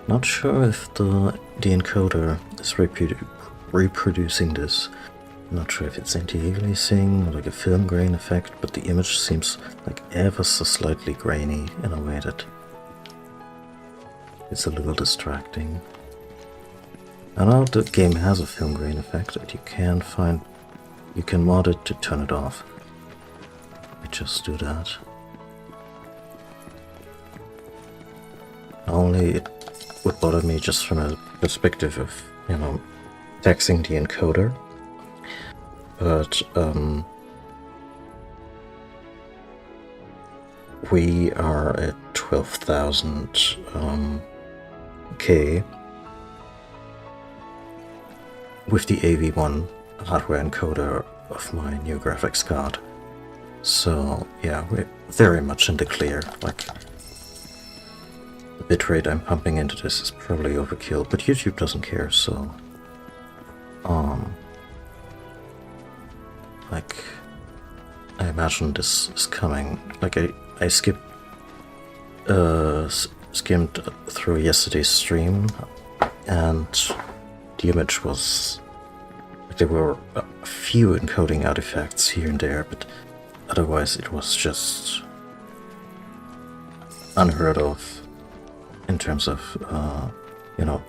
Not sure if the encoder is reproducing this. I'm not sure if it's anti-aliasing or like a film grain effect, but the image seems like ever so slightly grainy in a way that it's a little distracting. I know the game has a film grain effect that you can mod it to turn it off. I just do that. Only it would bother me just from a perspective of, you know, taxing the encoder. But we are at 12,000 K with the AV1 hardware encoder of my new graphics card. So yeah, we're very much in the clear. Like, the bitrate I'm pumping into this is probably overkill, but YouTube doesn't care, so like, I imagine this is coming. Like, I skimmed through yesterday's stream, and the image was like, there were a few encoding artifacts here and there, but otherwise it was just unheard of in terms of you know,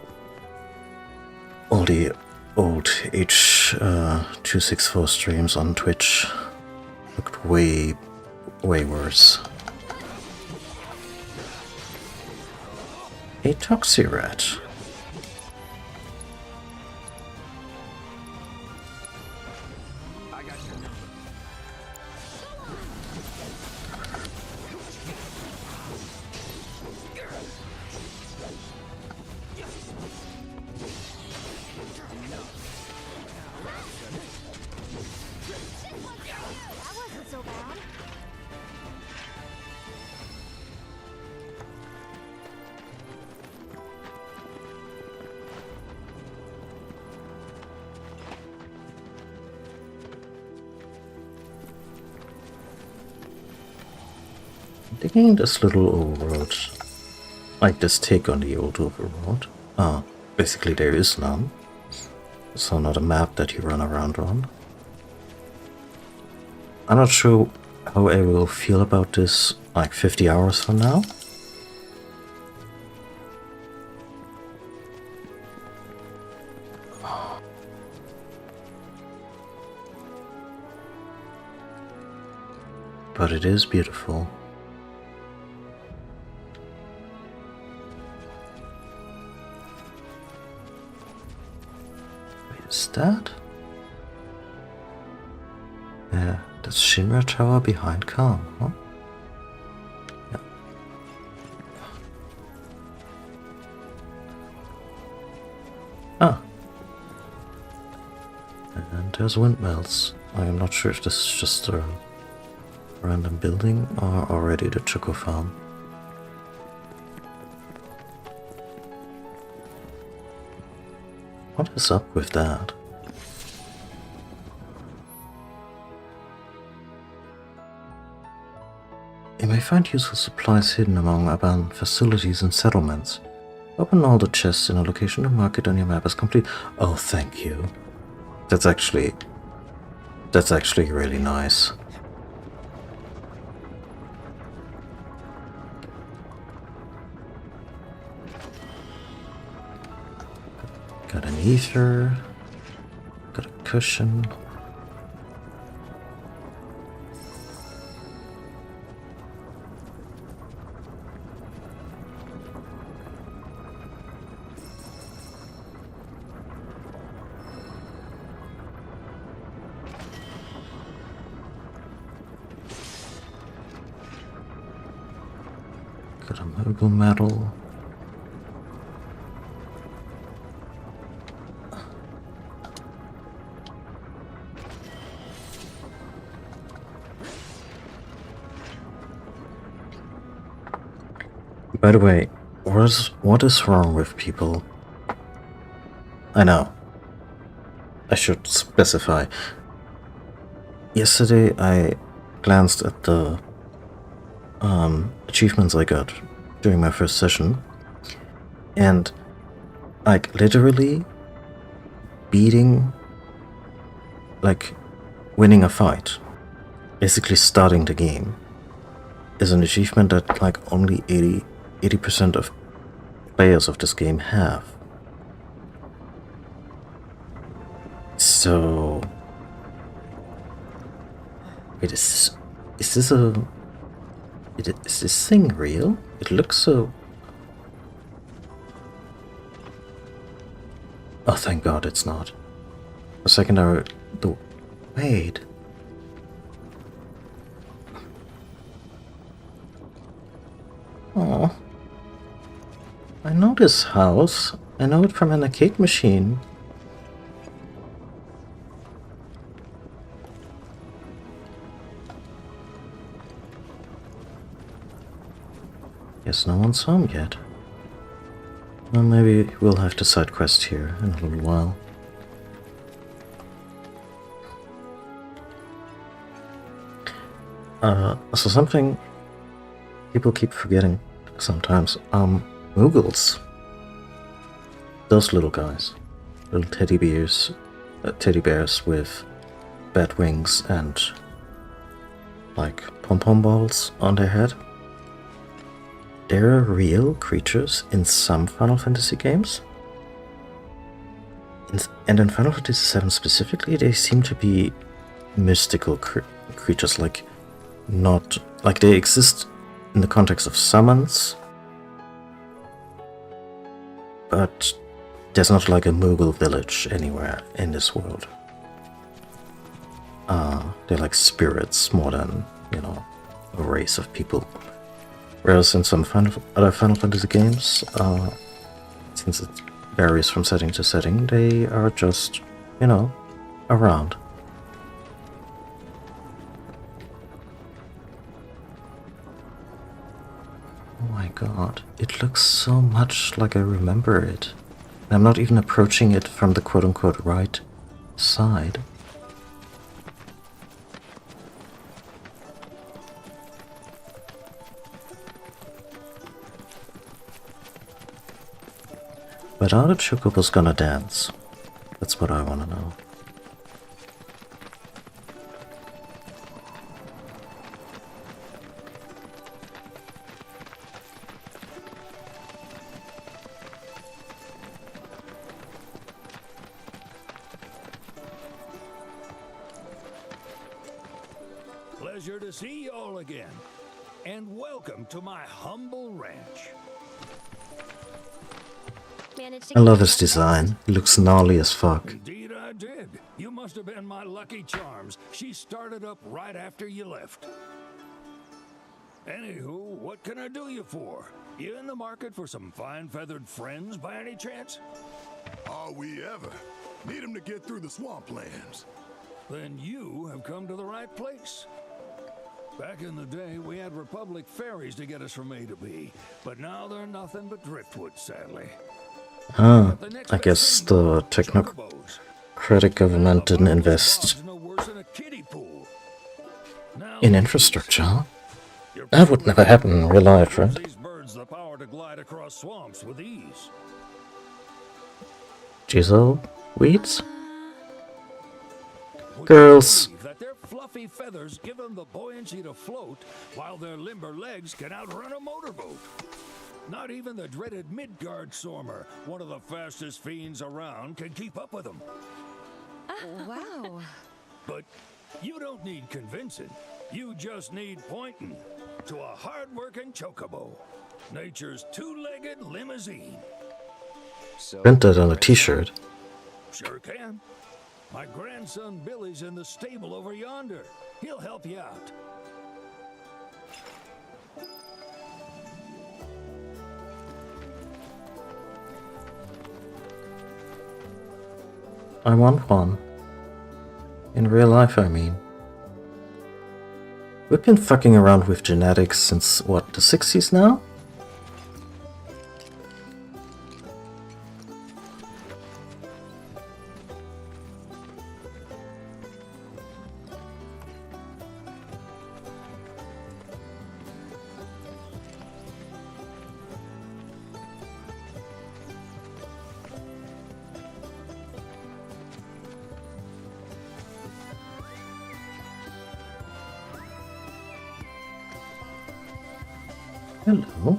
all the old H.264 streams on Twitch looked way worse. A Toxirat. Digging this little overworld, like this take on the old overworld. Basically there is none. So not a map that you run around on. I'm not sure how I will feel about this like 50 hours from now. But it is beautiful. Is that? Yeah, that's Shinra Tower behind Calm, huh? Yeah. Ah. And there's windmills. I am not sure if this is just a random building or already the Choco Farm. What is up with that? You may find useful supplies hidden among abandoned facilities and settlements. Open all the chests in a location to mark it on your map as complete. Oh, thank you. That's actually really nice. Got an ether, got a cushion. Got a mogul medal. By the way, what is wrong with people? I know. I should specify. Yesterday I glanced at the achievements I got during my first session, and like literally beating, like winning a fight, basically starting the game, is an achievement that like only 80% of players of this game have. So wait, is this is this thing real? It looks so... Oh, thank God it's not. For a second wait. Oh. I know this house. I know it from an arcade machine. Guess no one's home yet. Well, maybe we'll have to side quest here in a little while. So something people keep forgetting sometimes. Moogles. Those little guys. Little teddy bears with bat wings and like pom-pom balls on their head. There are real creatures in some Final Fantasy games. And in Final Fantasy VII specifically, they seem to be mystical creatures, like not... like they exist in the context of summons, but there's not like a Moogle village anywhere in this world. They're like spirits more than, you know, a race of people. Whereas in some other Final Fantasy games, since it varies from setting to setting, they are just, you know, around. Oh my god, it looks so much like I remember it. And I'm not even approaching it from the quote-unquote right side. But are the chocobos gonna dance? That's what I wanna know. Pleasure to see you all again, and welcome to my humble ranch. I love his design. He looks gnarly as fuck. Indeed I did. You must have been my lucky charms. She started up right after you left. Anywho, what can I do you for? You in the market for some fine feathered friends by any chance? Are we ever? Need them to get through the swamplands. Then you have come to the right place. Back in the day, we had Republic ferries to get us from A to B, but now they're nothing but driftwood, sadly. Ah, I guess the technocratic government didn't invest in infrastructure. That would never happen in real life, right? These birds the power to glide across swamps with ease. Jizzle weeds? Girls. That their fluffy feathers give them the buoyancy to float, while their limber legs can outrun a motorboat. Not even the dreaded Midgard Stormer, one of the fastest fiends around, can keep up with them. Wow. But you don't need convincing. You just need pointing to a hard-working chocobo. Nature's two-legged limousine. So, Print that on a t-shirt. Sure can. My grandson Billy's in the stable over yonder. He'll help you out. I want one. In real life, I mean. We've been fucking around with genetics since, what, the 60s now? Hello.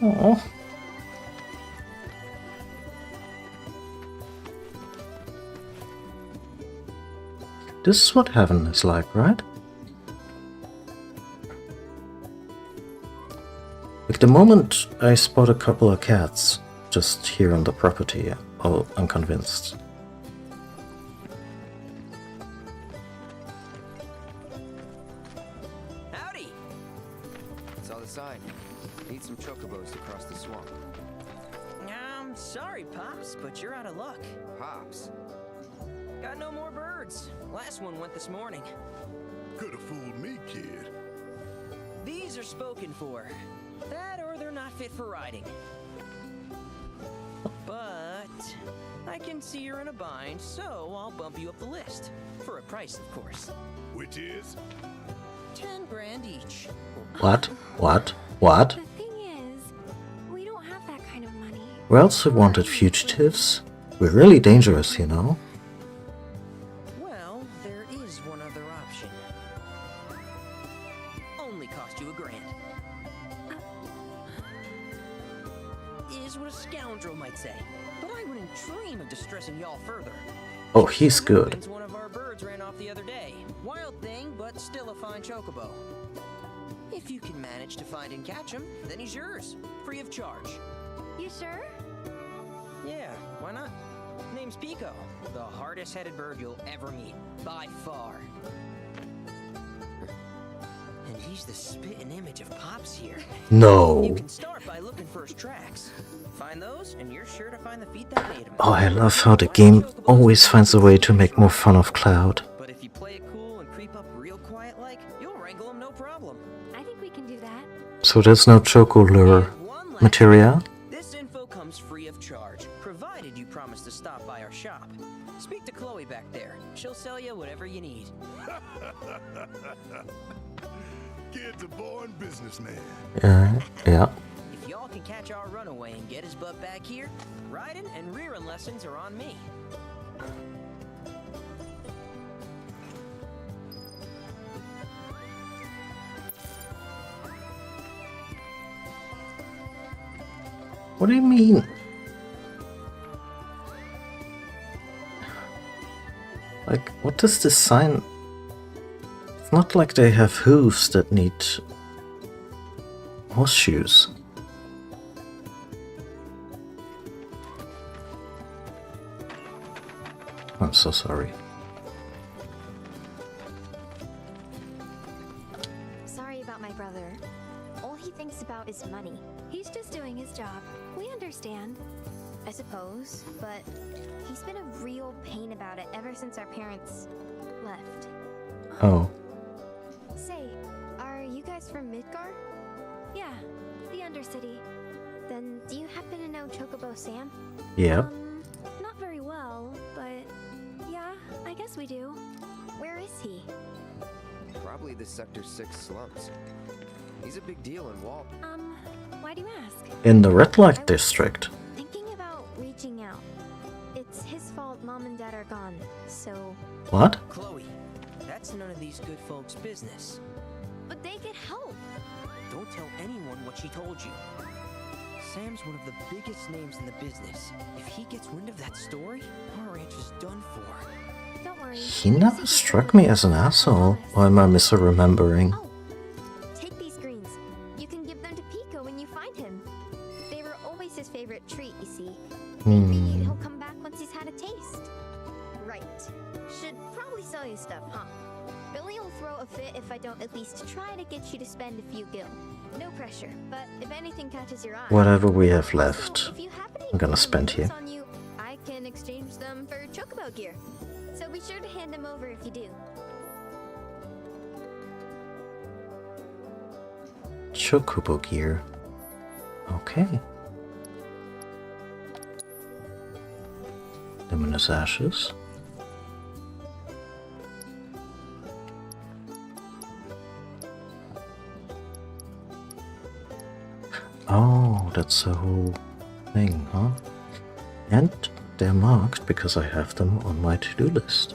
Oh. This is what heaven is like, right? Like the moment I spot a couple of cats just here on the property, I'm convinced. Sign. Need some chocobos to cross the swamp. Sorry, Pops, but you're out of luck. Pops? Got no more birds. Last one went this morning. Could have fooled me, kid. These are spoken for. That or they're not fit for riding. But I can see you're in a bind, so I'll bump you up the list. For a price, of course. Which is? 10 grand each. What? What? What? The thing is, we don't have that kind of money. We also wanted fugitives. We're really dangerous, you know. Well, there is one other option. Only cost you $1 grand. Is what a scoundrel might say. But I wouldn't dream of distressing y'all further. Oh, he's good. One of our birds ran off the other day. Wild thing, but still a fine chocobo. If you can manage to find and catch him, then he's yours, free of charge. You sure? Yeah, why not? Name's Pico, the hardest-headed bird you'll ever meet, by far. And he's the spitting image of Pops here. No. You can start by looking for his tracks. Find those, and you're sure to find the feet that made him. Oh, I love how the game always finds a way to make more fun of Cloud. But if you play it cool and creep up real quiet-like, you'll wrangle him no problem. I think we can do that. So there's no choco lure materia? This info comes free of charge, provided you promise to stop by our shop. Speak to Chloe back there. She'll sell you whatever you need. Kid's a born businessman. Yeah. If y'all can catch our runaway and get his butt back here, riding and rearing lessons are on me. What do you mean? Like, what does this sign? It's not like they have hooves that need horseshoes. I'm so sorry. Sorry about my brother. All he thinks about is money. He's just doing his job. We understand. I suppose, but he's been a real pain about it ever since our parents left. Oh. Say, are you guys from Midgard? Yeah, the Undercity. Then do you happen to know Chocobo Sam? Yep. Not very well, but yeah, I guess we do. Where is he? Probably the Sector 6 slums. He's a big deal in Walt. Why do you ask? In the red light district. Thinking about reaching out. It's his fault Mom and Dad are gone, so... What? Chloe, that's none of these good folks' business. But they get help. Don't tell anyone what she told you. Sam's one of the biggest names in the business. If he gets wind of that story, our ranch is done for. Don't worry. He never struck me as an asshole. Or am I misremembering? Oh, take these greens. You can give them to Pico when you find him. They were always his favorite treat, you see. Maybe he'll come back once he's had a taste. Right. Should probably sell you stuff, huh? Billy will throw a fit if I don't at least try to get you to spend a few gil. No pressure, but if anything catches your eye... Whatever we have left, So, if you happen to I'm gonna get spend here. on you, can exchange them for chocobo gear. So be sure to hand them over if you do. Chocobo gear. Okay. Luminous ashes. Oh, that's the whole thing, huh? And they're marked because I have them on my to-do list.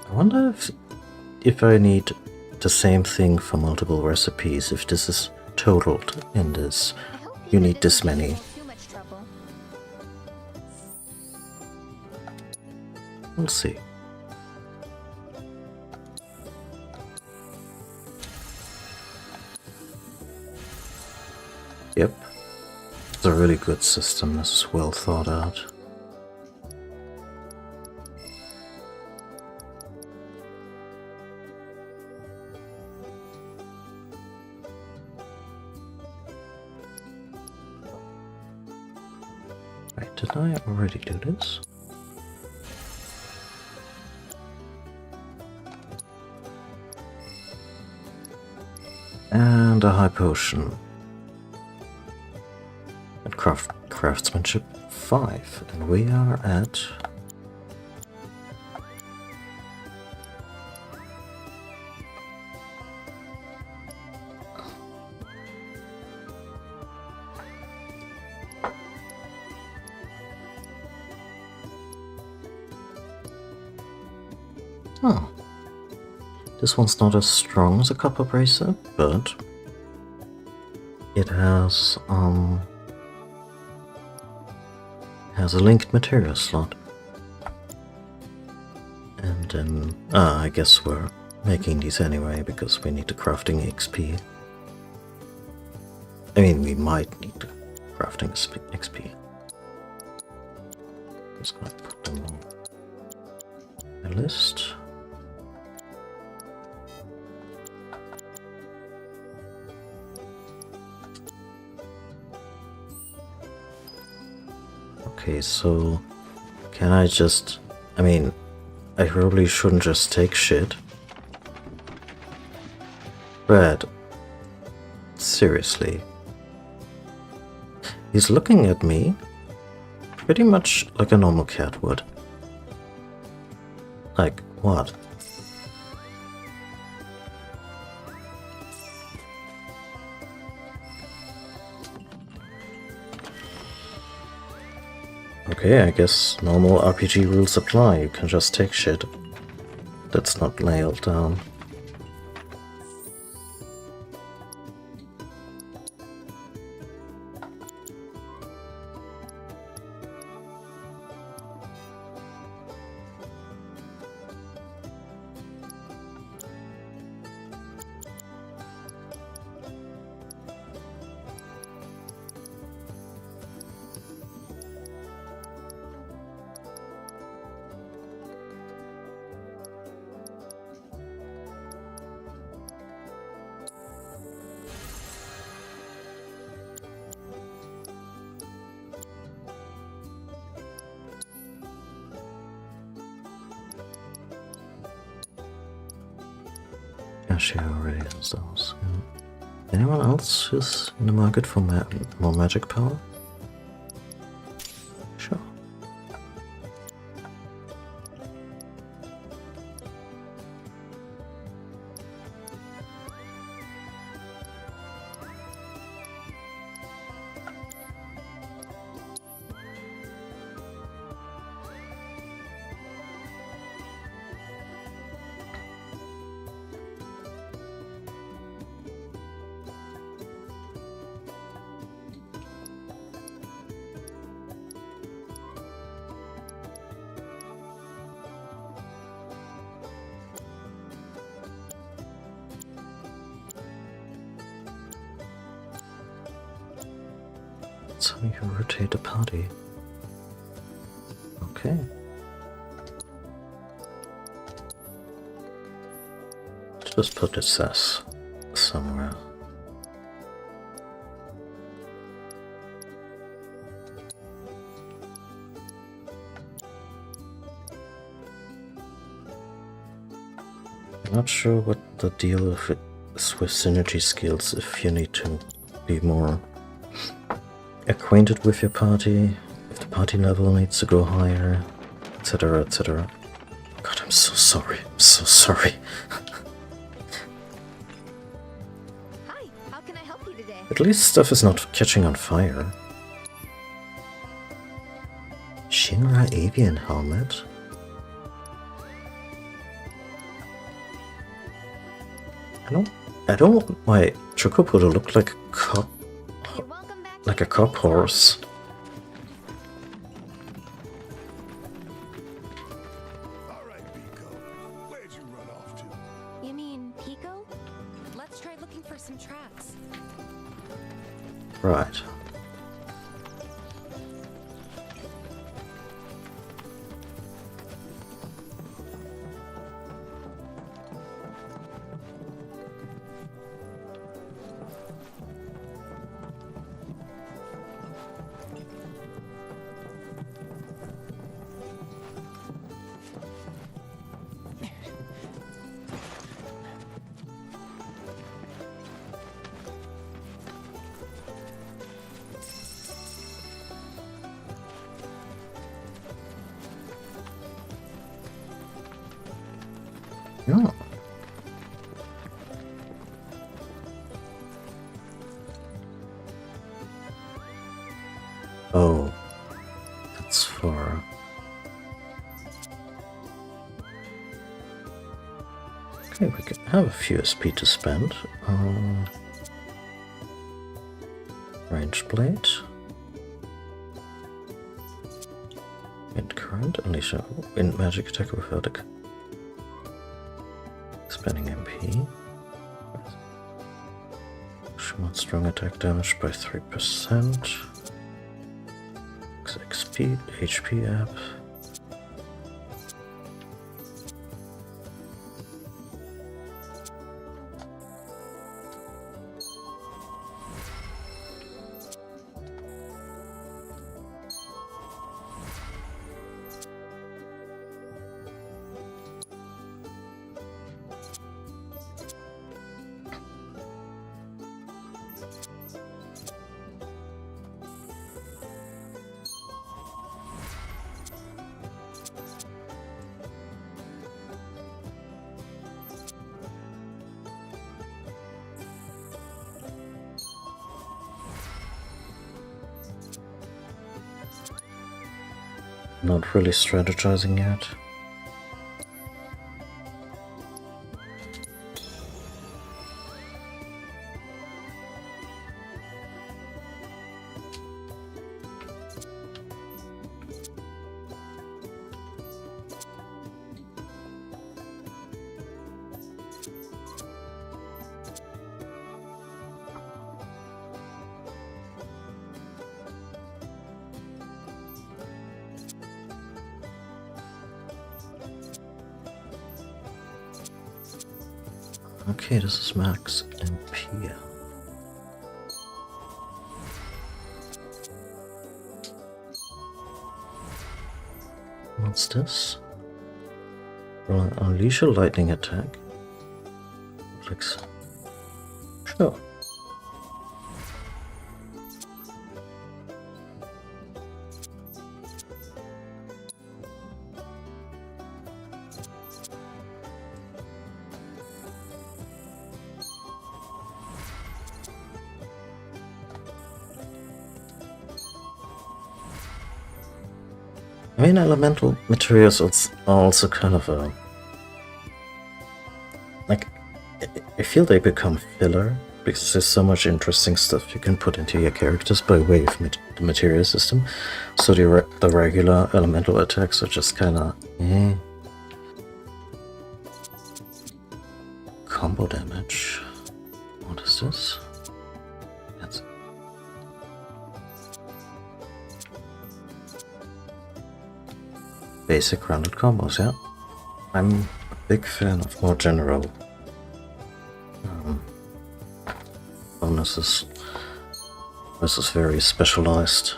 I wonder if I need the same thing for multiple recipes, if this is totaled in this. You need this many. Too much trouble. We'll see. Yep. It's a really good system. This is well thought out. Right, did I already do this? And a high potion. And craftsmanship 5. And we are at... Oh. This one's not as strong as a copper bracer, but it has a linked material slot. And then I guess we're making these anyway because we need the crafting XP. I mean, we might need the crafting XP. Just gonna put them on the list. Okay, so can I just... I mean, I probably shouldn't just take shit. Brad, seriously. He's looking at me pretty much like a normal cat would. Like, what? Okay, I guess normal RPG rules apply. You can just take shit that's not nailed down. She already has those. Yeah. Anyone else who's in the market for more magic power? Sure. That's how you rotate the party. Okay. Just put this as somewhere. Not sure what the deal of it is with synergy skills, if you need to be more acquainted with your party, if the party level needs to go higher, etc, etc. God, I'm so sorry. I'm so sorry. Hi, how can I help you today? At least stuff is not catching on fire. Shinra avian helmet? I don't want my chocobo to look like a cop, like a cop horse. Alright, Pico. Where'd you run off to? You mean Pico? Let's try looking for some tracks. Right. Yeah. Oh, that's far. Okay, we could have a few SP to spend. Range blade. Wind current, unleash a wind magic attack without expanding MP. Shimon strong attack damage by 3%. XP, HP app. Not really strategizing yet. Okay, this is max MP. What's this? Well, unleash a lightning attack. Clicks. Sure. I mean, elemental materials are also kind of a... like, I feel they become filler, because there's so much interesting stuff you can put into your characters by way of the material system. So the regular elemental attacks are just kind of... Combo damage. What is this? That's... basic grounded combos, yeah. I'm a big fan of more general bonuses versus very specialized.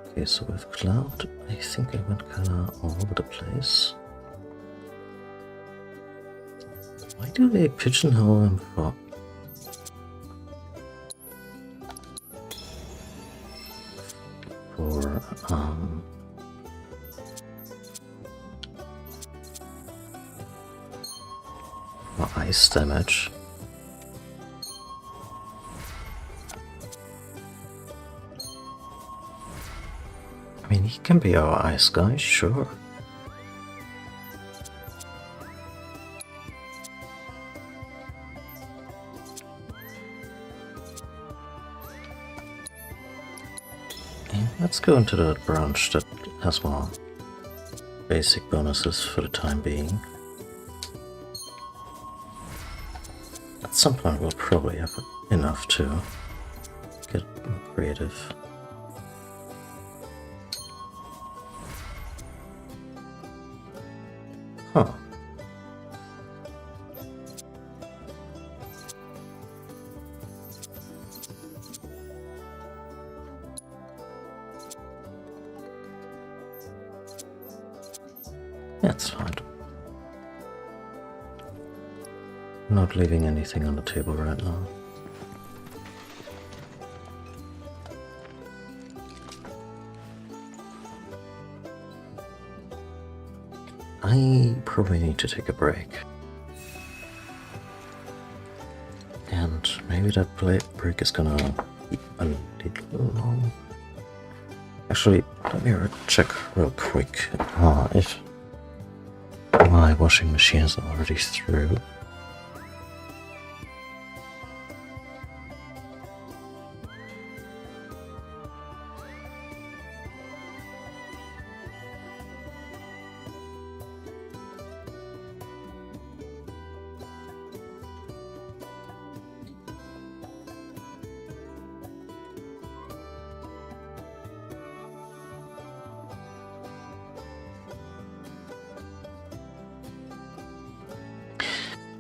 Okay, so with Cloud, I think I went kinda all over the place. Why do they pigeonhole him for? For ice damage? I mean, he can be our ice guy, sure. Let's go into the branch that has more basic bonuses for the time being. At some point we'll probably have enough to get creative. Huh. That's fine. Not leaving anything on the table right now. I probably need to take a break. And maybe that break is gonna be a little long. Actually, let me check real quick if my washing machine is already through.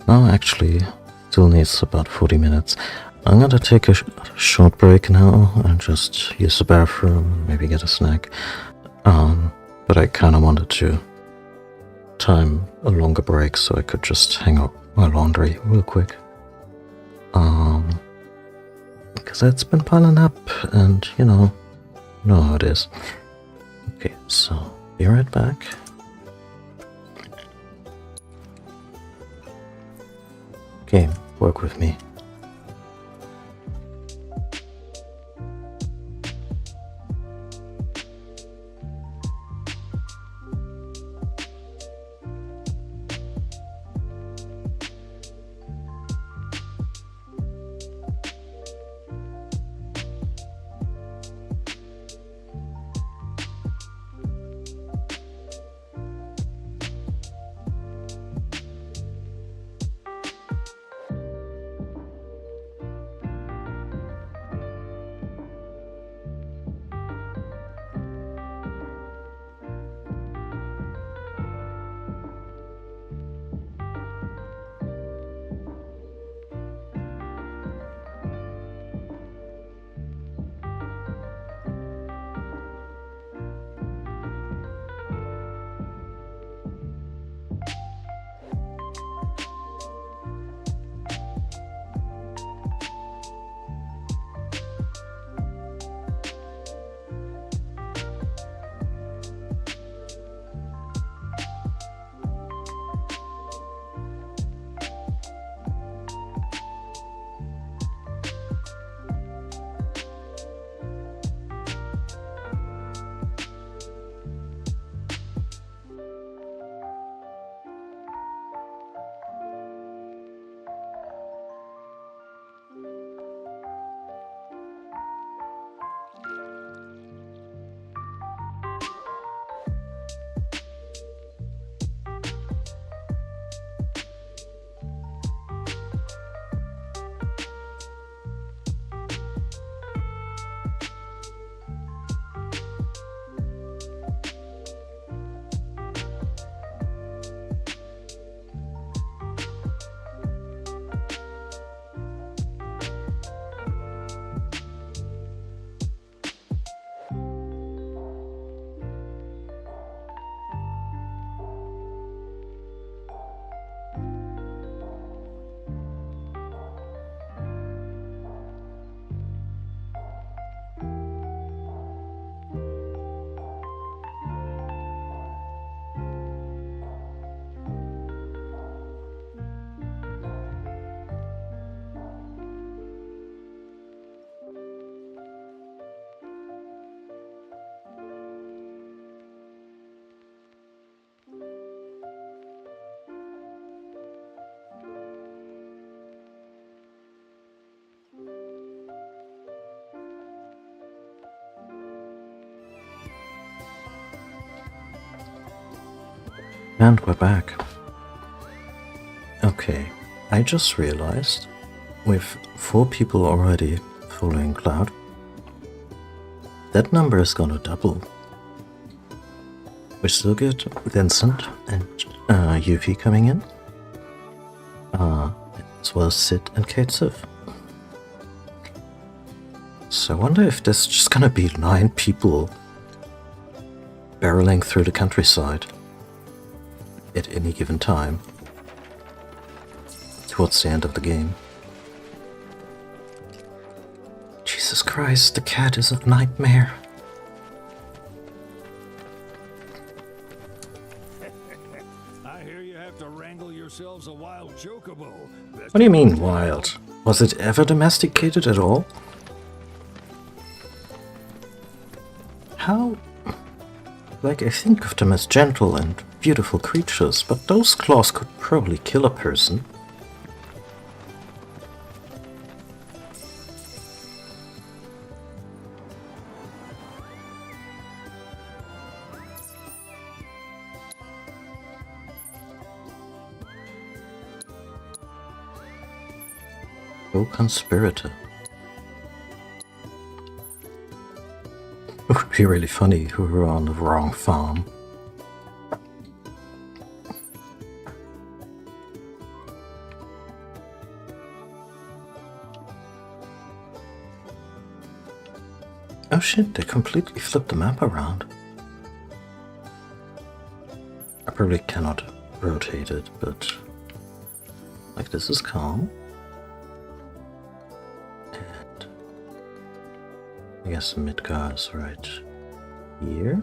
No, actually, still needs about 40 minutes. I'm gonna take a short break now and just use the bathroom, maybe get a snack. But I kinda wanted to time a longer break so I could just hang out my laundry real quick. Because it's been piling up and, you know how it is. Okay, so be right back. Game, work with me. And we're back. Okay, I just realized with 4 people already following Cloud, that number is gonna double. We still get Vincent and Yuffie coming in, as well as Sid and Kate Sif. So I wonder if there's just gonna be 9 people barreling through the countryside at any given time towards the end of the game. Jesus Christ, the cat is a nightmare. I hear you have to wrangle yourselves a wild chocobo. What do you mean wild? Was it ever domesticated at all? How? Like, I think of them as gentle and beautiful creatures, but those claws could probably kill a person. Go conspirator. It would be really funny if we were on the wrong farm. Oh shit, they completely flipped the map around. I probably cannot rotate it, but like this is calm. And I guess Midgar is right here.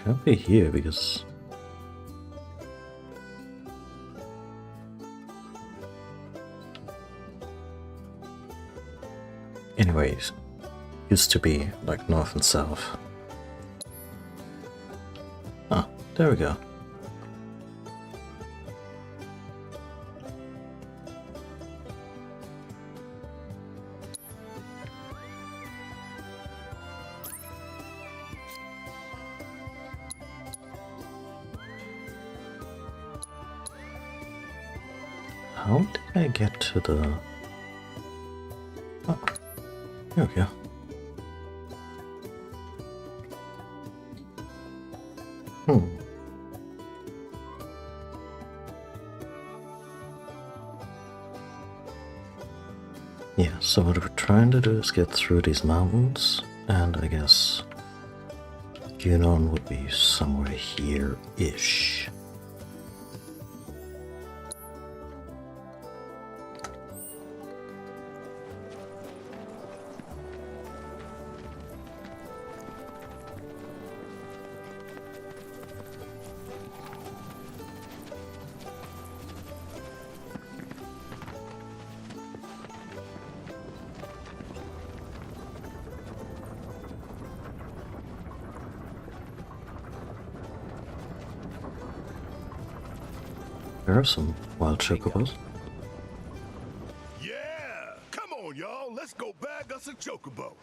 Can't be here because anyways, used to be like north and south. Ah, there we go. How did I get to the... Oh, there we go. Yeah, so what we're trying to do is get through these mountains, and I guess Yunon would be somewhere here-ish. There are some wild chocobos. Yeah! Come on, y'all. Let's go bag us a chocobo.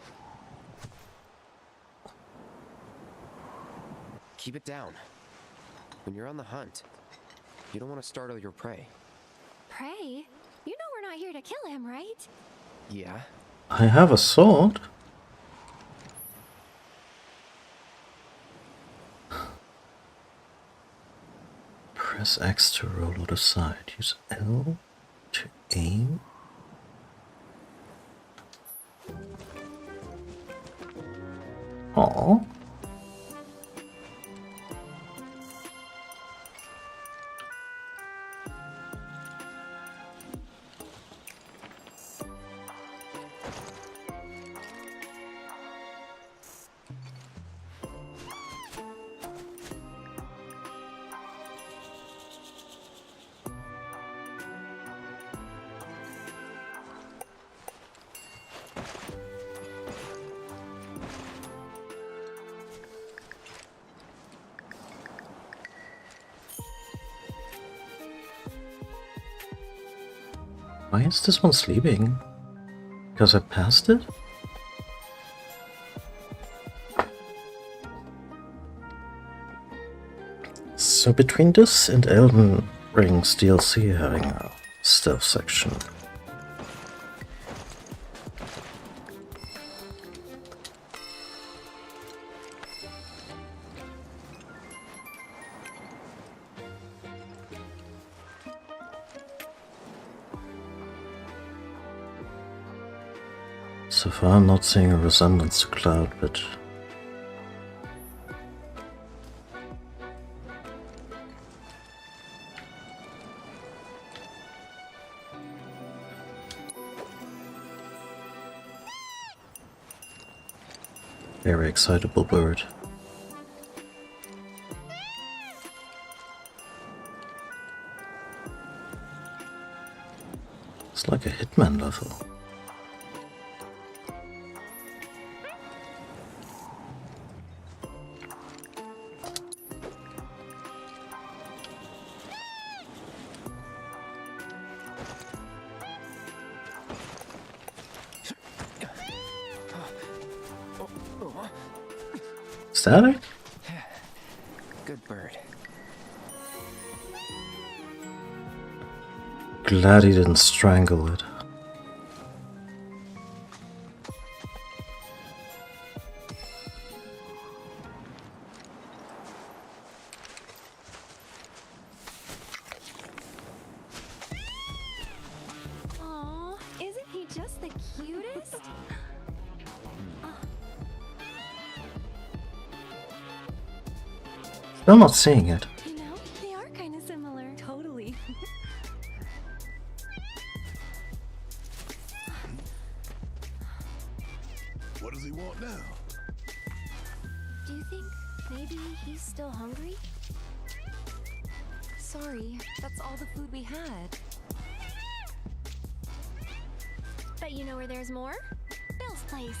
Keep it down. When you're on the hunt, you don't want to startle your prey. Prey? You know we're not here to kill him, right? Yeah? I have a sword. Press X to roll out of sight. Use L to aim. Aww. Why is this one sleeping? Because I passed it? So between this and Elden Ring's DLC having a stealth section, so far I'm not seeing a resemblance to Cloud, but very excitable bird. It's like a Hitman level. Is that it? Good bird. Glad he didn't strangle it. Aw, isn't he just the cutest? Still not seeing it. You know, they are kind of similar. Totally. What does he want now? Do you think maybe he's still hungry? Sorry, that's all the food we had. Bet you know where there's more? Bill's place.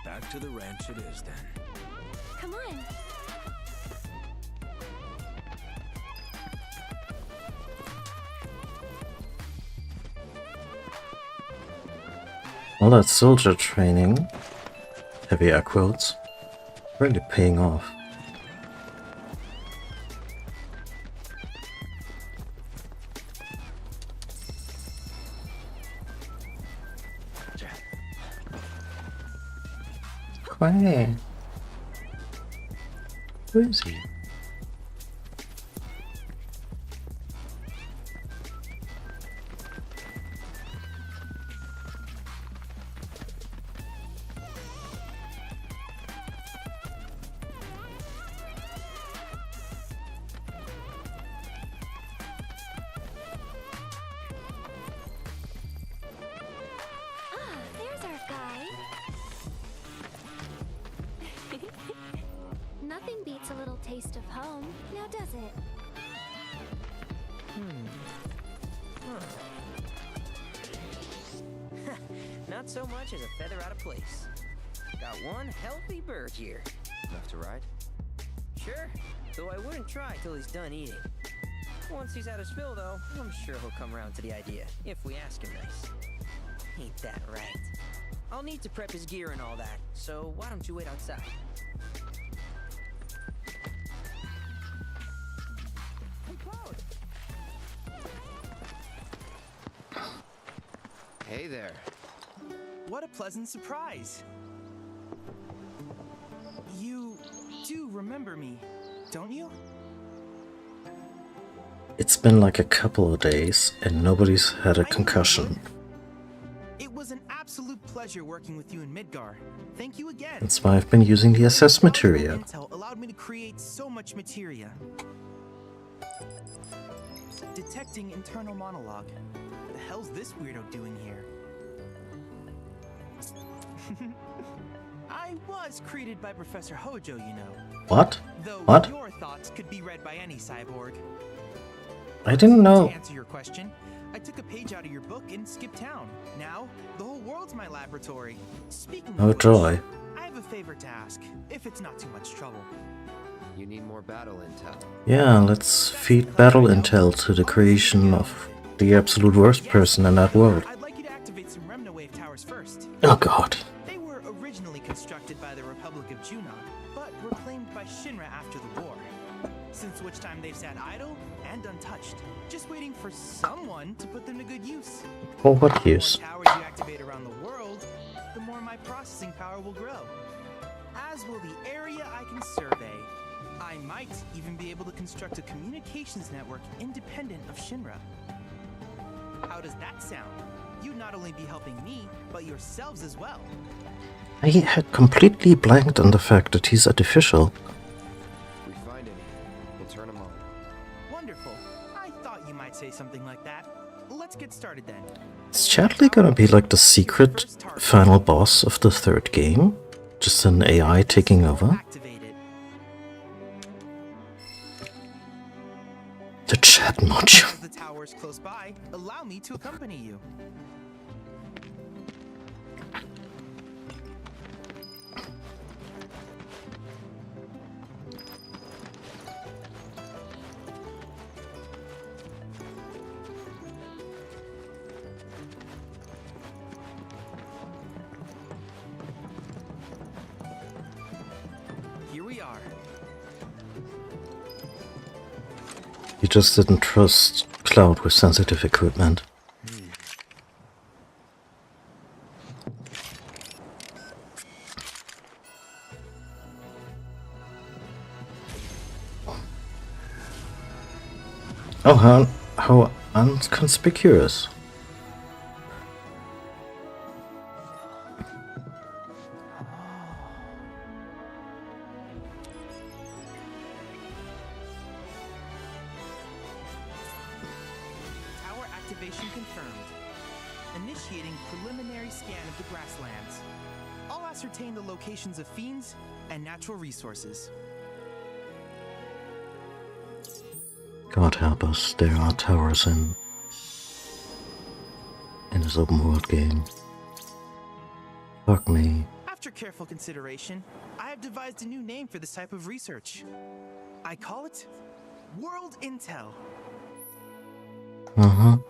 Back to the ranch it is then. Come on. All that soldier training, heavy air quotes, really paying off. Quiet. Who is he? There's our guy. Nothing beats a little taste of home, now does it? Not so much as a feather out of place. Got one healthy bird here. Enough to ride? Sure, though I wouldn't try till he's done eating. Once he's had his fill, though, I'm sure he'll come around to the idea, if we ask him nice. Ain't that right? I'll need to prep his gear and all that, so why don't you wait outside? Hey, Cloud! Hey there. What a pleasant surprise. You do remember me, don't you? It's been like a couple of days and nobody's had a concussion. It was an absolute pleasure working with you in Midgar. Thank you again. That's why I've been using the SS materia. Intel allowed me to create so much materia. Detecting internal monologue. The hell's this weirdo doing here? I was created by Professor Hojo, you know. What? Though What? your thoughts could be read by any cyborg. I didn't know. To answer your question, I took a page out of your book and skipped town. Now, the whole world's my laboratory. Speaking of Oh which, joy. I have a favor to ask, if it's not too much trouble. You need more battle intel. Yeah, let's feed battle intel to the creation of the absolute worst person in that world. I'd like you to activate some Remna wave towers first. Oh god. They were originally constructed by by the Republic of Junon, but were claimed by Shinra after the war. Since which time they've sat idle and untouched, just waiting for someone to put them to good use. For what use? The more towers you activate around the world, the more my processing power will grow. As will the area I can survey. I might even be able to construct a communications network independent of Shinra. How does that sound? You'd not only be helping me, but yourselves as well. I had completely blanked on the fact that he's artificial. We find any, we'll turn him on. Wonderful. I thought you might say something like that. Let's get started then. Is Chadley gonna be like the secret final boss of the third game? Just an AI taking over? The chat module. The tower is close by. Allow me to accompany you. Here we are. You just didn't trust Cloud with sensitive equipment. Oh, how inconspicuous. Tower activation confirmed. Initiating preliminary scan of the grasslands. I'll ascertain the locations of fiends and natural resources. God help us, there are towers in this open world game. Fuck me. After careful consideration, I have devised a new name for this type of research. I call it World Intel.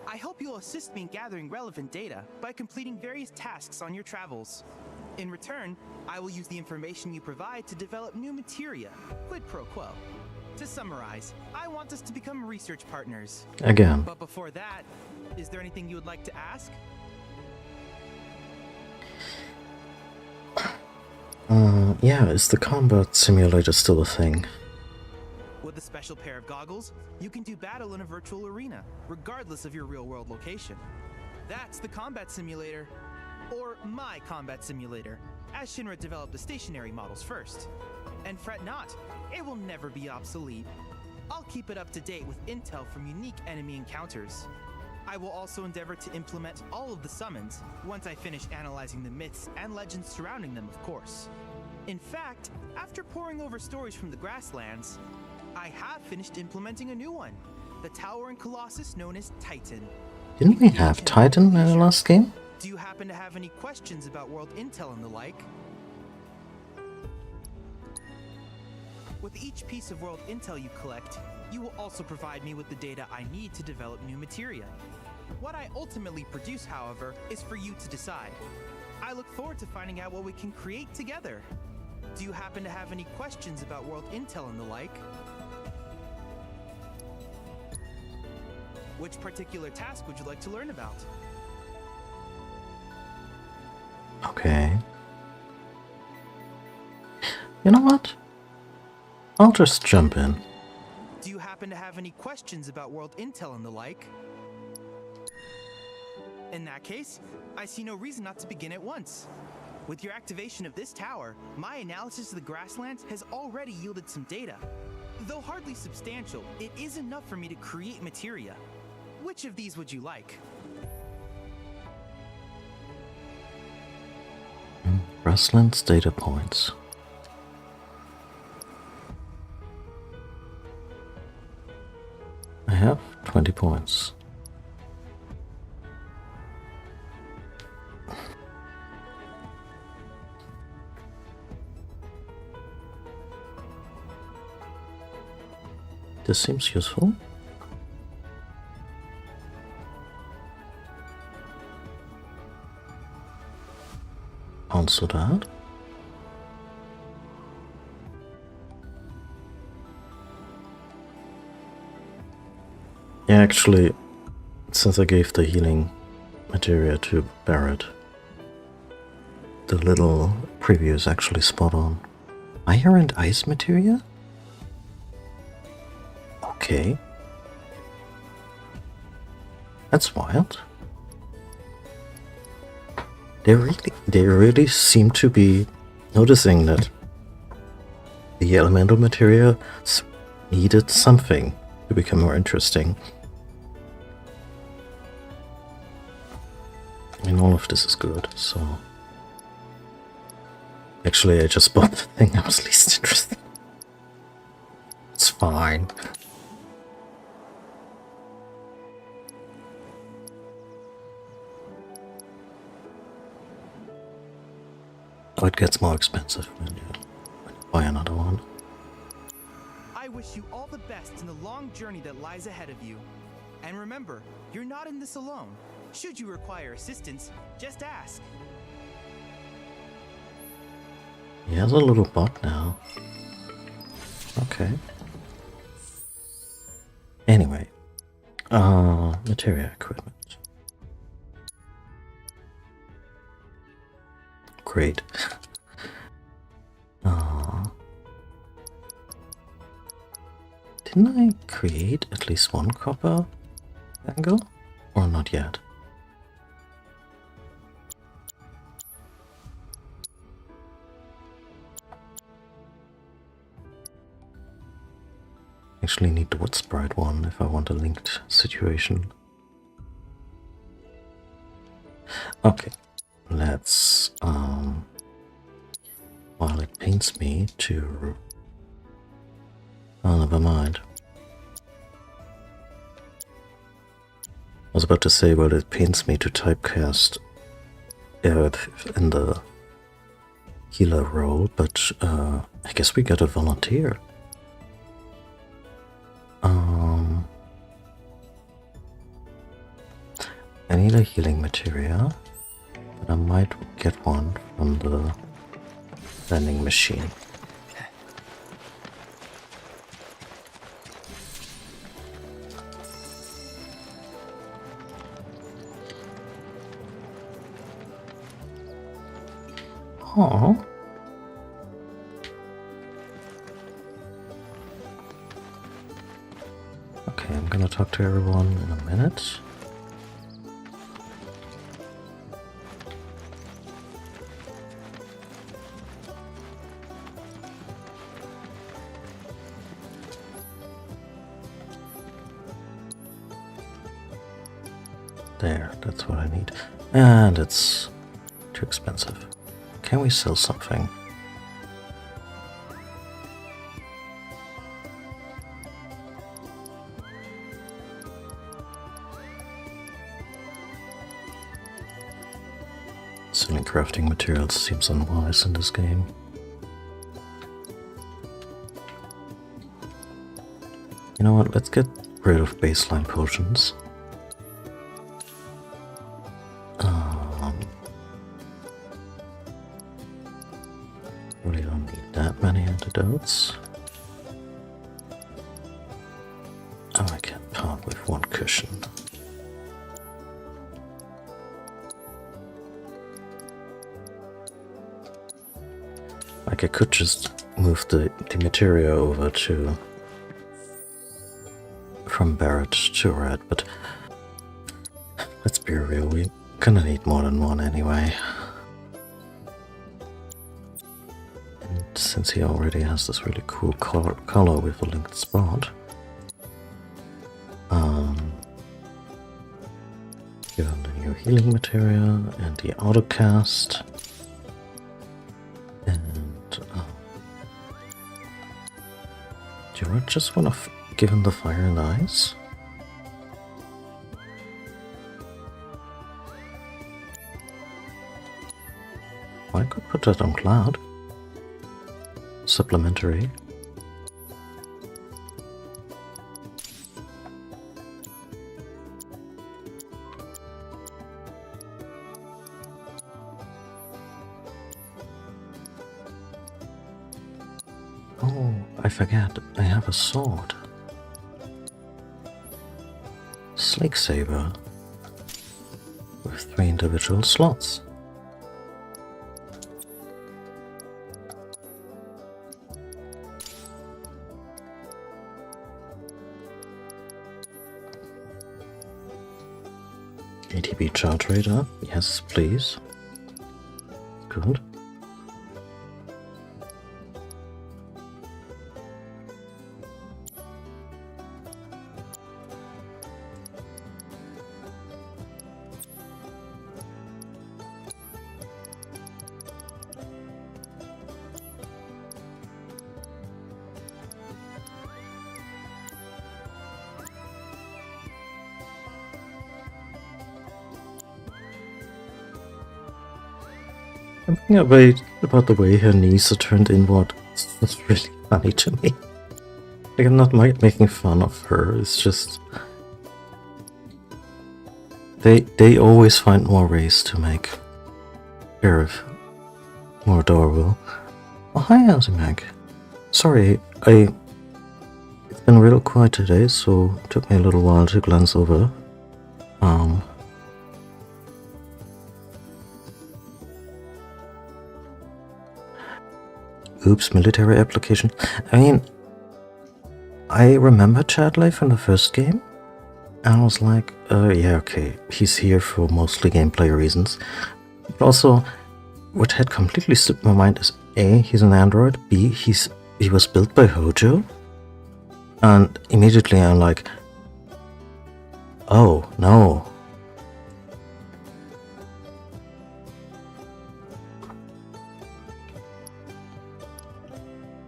I hope you'll assist me in gathering relevant data by completing various tasks on your travels. In return, I will use the information you provide to develop new materia, quid pro quo. To summarize, I want us to become research partners. Again. But before that, is there anything you would like to ask? Yeah, is the combat simulator still a thing? With a special pair of goggles, you can do battle in a virtual arena, regardless of your real-world location. That's the combat simulator. Or my combat simulator, as Shinra developed the stationary models first. And fret not, it will never be obsolete. I'll keep it up to date with intel from unique enemy encounters. I will also endeavor to implement all of the summons, once I finish analyzing the myths and legends surrounding them, of course. In fact, after poring over stories from the grasslands, I have finished implementing a new one, the towering colossus known as Titan. Didn't we have Titan in the last game? Do you happen to have any questions about world intel and the like? With each piece of world intel you collect, you will also provide me with the data I need to develop new materia. What I ultimately produce, however, is for you to decide. I look forward to finding out what we can create together. Do you happen to have any questions about world intel and the like? Which particular task would you like to learn about? Okay. You know what? I'll just jump in. Do you happen to have any questions about world intel and the like? In that case, I see no reason not to begin at once. With your activation of this tower, my analysis of the grasslands has already yielded some data. Though hardly substantial, it is enough for me to create materia. Which of these would you like? Grasslands data points. I have 20 points. This seems useful. Also that. Yeah, actually, since I gave the healing materia to Barrett, the little preview is actually spot on. Fire and ice materia? Okay. That's wild. They really seem to be noticing that the elemental materia needed something to become more interesting. And all of this is good, so... Actually, I just bought the thing I was least interested in. It's fine. Oh, it gets more expensive when you buy another one. I wish you all the best in the long journey that lies ahead of you. And remember, you're not in this alone. Should you require assistance, just ask. He has a little bot now. Okay. Anyway. Materia equipment. Great. Didn't I create at least one copper angle? Or not yet? Actually need the wood sprite one if I want a linked situation. Okay, let's while it pains me to... Oh, never mind. I was about to say, well, it pains me to typecast in the healer role, but I guess we got a volunteer. I need a healing materia, but I might get one from the vending machine. Oh. Okay, I'm gonna talk to everyone in a minute. There, that's what I need. And it's too expensive. Can we sell something? Selling crafting materials seems unwise in this game. You know what, let's get rid of baseline potions. Really don't need that many antidotes. Oh, I can't part with one cushion. Like I could just move the materia over to... from Barrett to Red, but let's be real, we're gonna need more than one anyway. And since he already has this really cool color with a linked spot, give him the new healing materia and the autocast. And do you just want to give him the fire and ice? I could put that on Cloud. Supplementary. Oh, I forget, I have a sword. Snake Saber with 3 individual slots. ATB charge rate up, yes please. Good. Something about the way her knees are turned inward is really funny to me. Like, I'm not making fun of her, it's just... They always find more ways to make Gareth more adorable. Oh, hi, Azimak. Sorry, it's been real quiet today, so it took me a little while to glance over. Oops, military application. I mean, I remember Chadley from the first game, and I was like, yeah, okay, he's here for mostly gameplay reasons. But also, what had completely slipped my mind is A, he's an android, B, he was built by Hojo, and immediately I'm like, oh, no.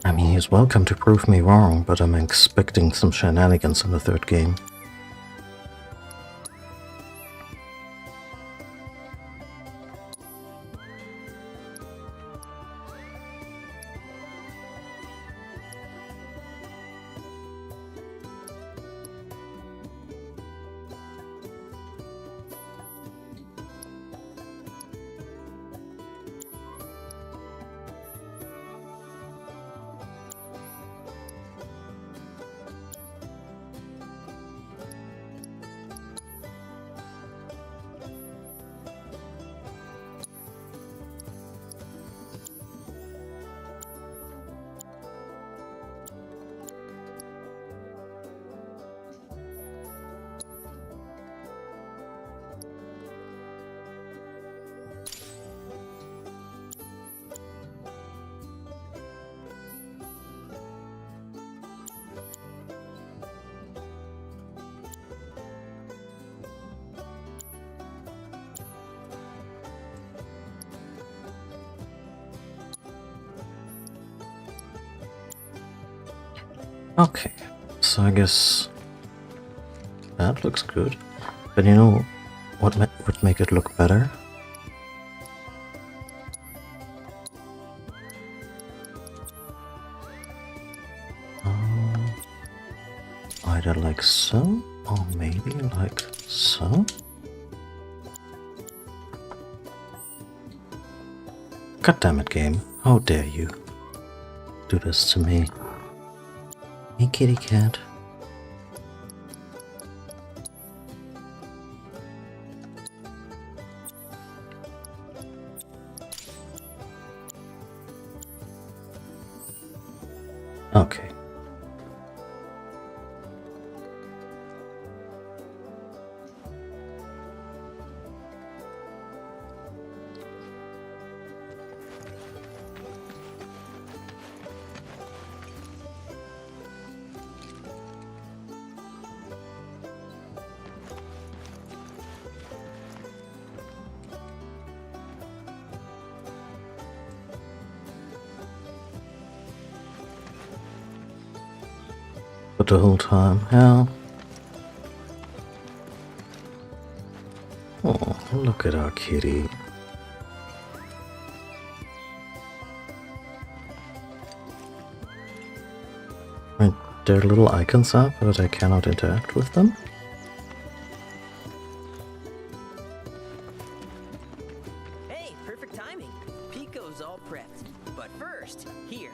I mean, he's welcome to prove me wrong, but I'm expecting some shenanigans in the third game. Okay, so I guess that looks good. But you know what would make it look better? Either like so, or maybe like so. God damn it, game! How dare you do this to me? Hey, kitty cat. Okay. But the whole time, hell. Oh, look at our kitty. Right, there are little icons up, but I cannot interact with them. Hey, perfect timing. Pico's all prepped. But first, here.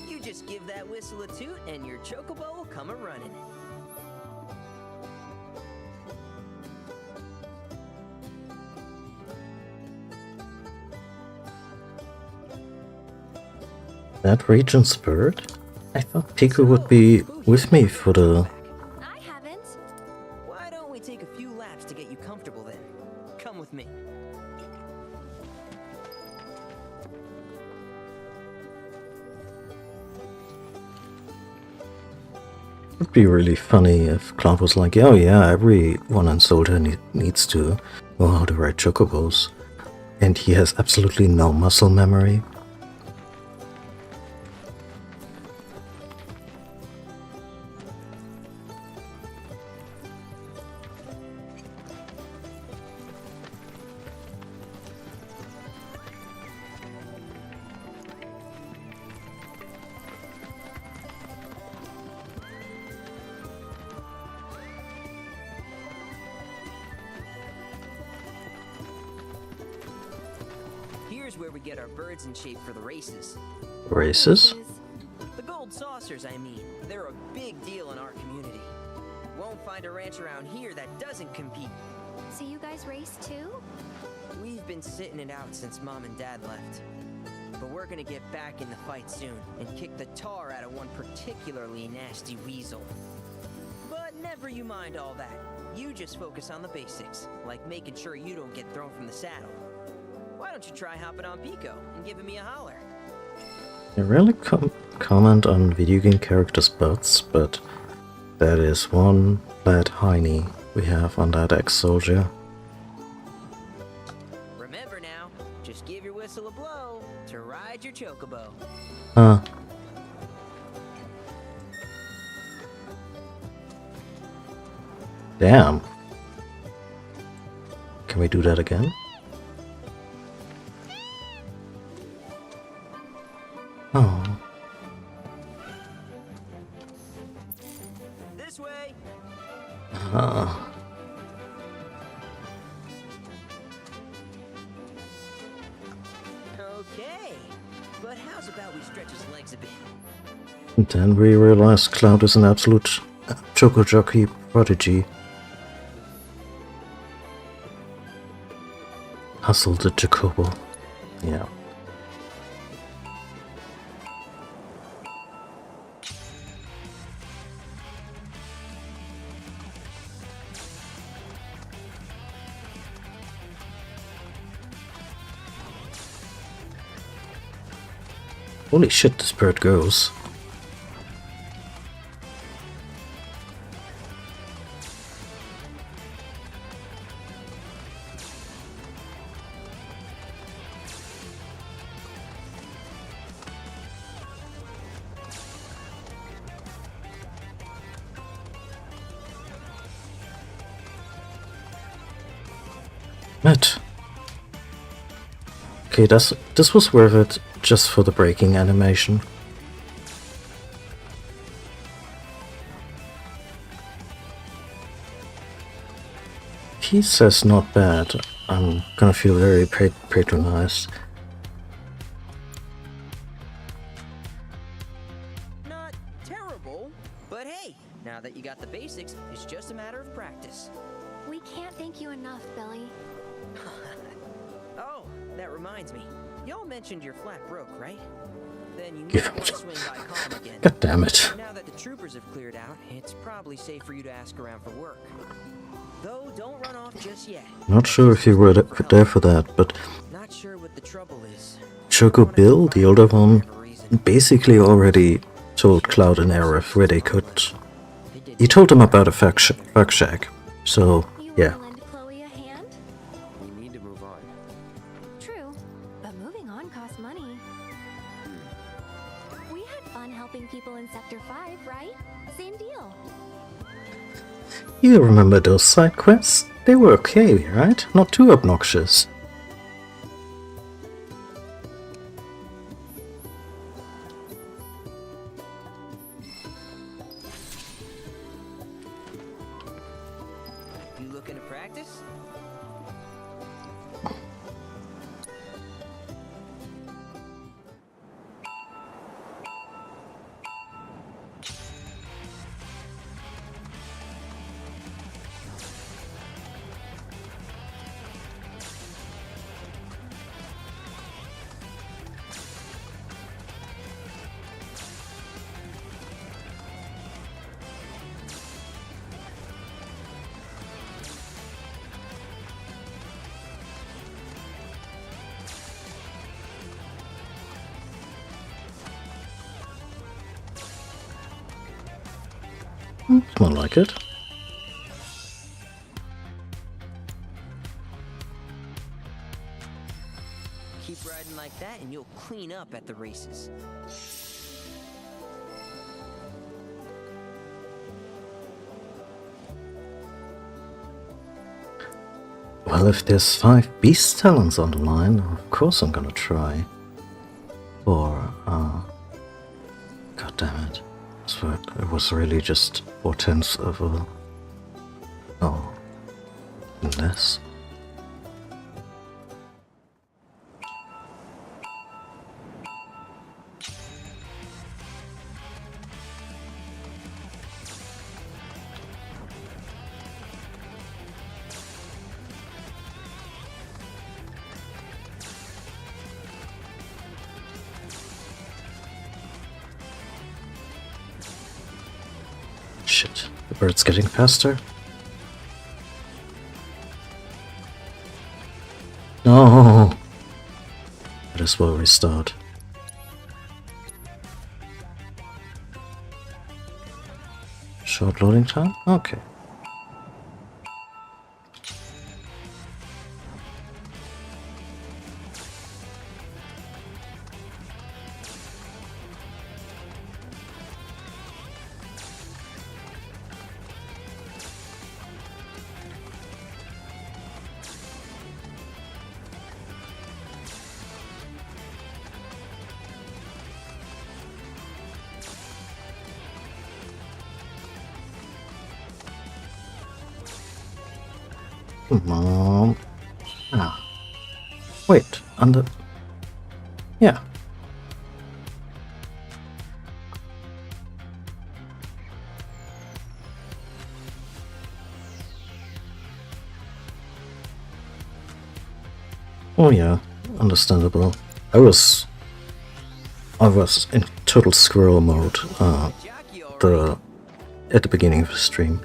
You just give that whistle a toot and your chocobo will come a-running. That region's bird? I thought Pico would be with me for the... I haven't. Why don't we take a few laps to get you comfortable then? Come with me. It'd be really funny if Cloud was like, oh yeah, everyone in Soldier needs to know how to ride chocobos. And he has absolutely no muscle memory. Here's where we get our birds in shape for the races. Races? The gold saucers, I mean. They're a big deal in our community. Won't find a ranch around here that doesn't compete. So you guys race too? We've been sitting it out since Mom and Dad left. But we're gonna get back in the fight soon and kick the tar out of one particularly nasty weasel. But never you mind all that. You just focus on the basics, like making sure you don't get thrown from the saddle. Why don't you try hopping on Pico and giving me a holler? I rarely comment on video game characters' butts, but that is one bad hiney we have on that ex-soldier. Remember now, just give your whistle a blow to ride your chocobo. Huh. Damn. Can we do that again? Oh. This way. Okay, but how's about we stretch his legs a bit? And then we realize Cloud is an absolute choco jockey prodigy. Hustle the chocobo. Yeah. Holy shit, this bird goes. Matt. Okay, this was worth it just for the breaking animation. He says not bad. I'm gonna feel very patronized. Not terrible, but hey, now that you got the basics, it's just a matter of practice. We can't thank you enough, Billy. Oh, that reminds me. Y'all mentioned your flat broke, right? Then you Give might him want to swing by Calm again. God damn it. Now that the troopers have cleared out, it's probably safe for you to ask around for work. Though don't run off just yet. Not sure if you were there for that, but Not sure what the trouble is. Choco Bill, the older one, basically already told Cloud and Aerith where they could. He told them about a fuck shack. So, yeah. Lend Chloe a hand? We need to move on. True, but moving on costs money. We had fun helping people in Sector 5, right? Same deal. You remember those side quests? They were okay, right? Not too obnoxious. You looking to practice? It's more like it. Keep riding like that and you'll clean up at the races. Well, if there's 5 beast talents on the line, of course I'm gonna try. Or, god damn it. So it was really just 4/10 of a... Oh. Less. Shit, the bird's getting faster. No! Might as well restart. Short loading time? Okay. Come on. Ah. Wait, under... Yeah. Oh yeah, understandable. I was in total squirrel mode at the beginning of the stream.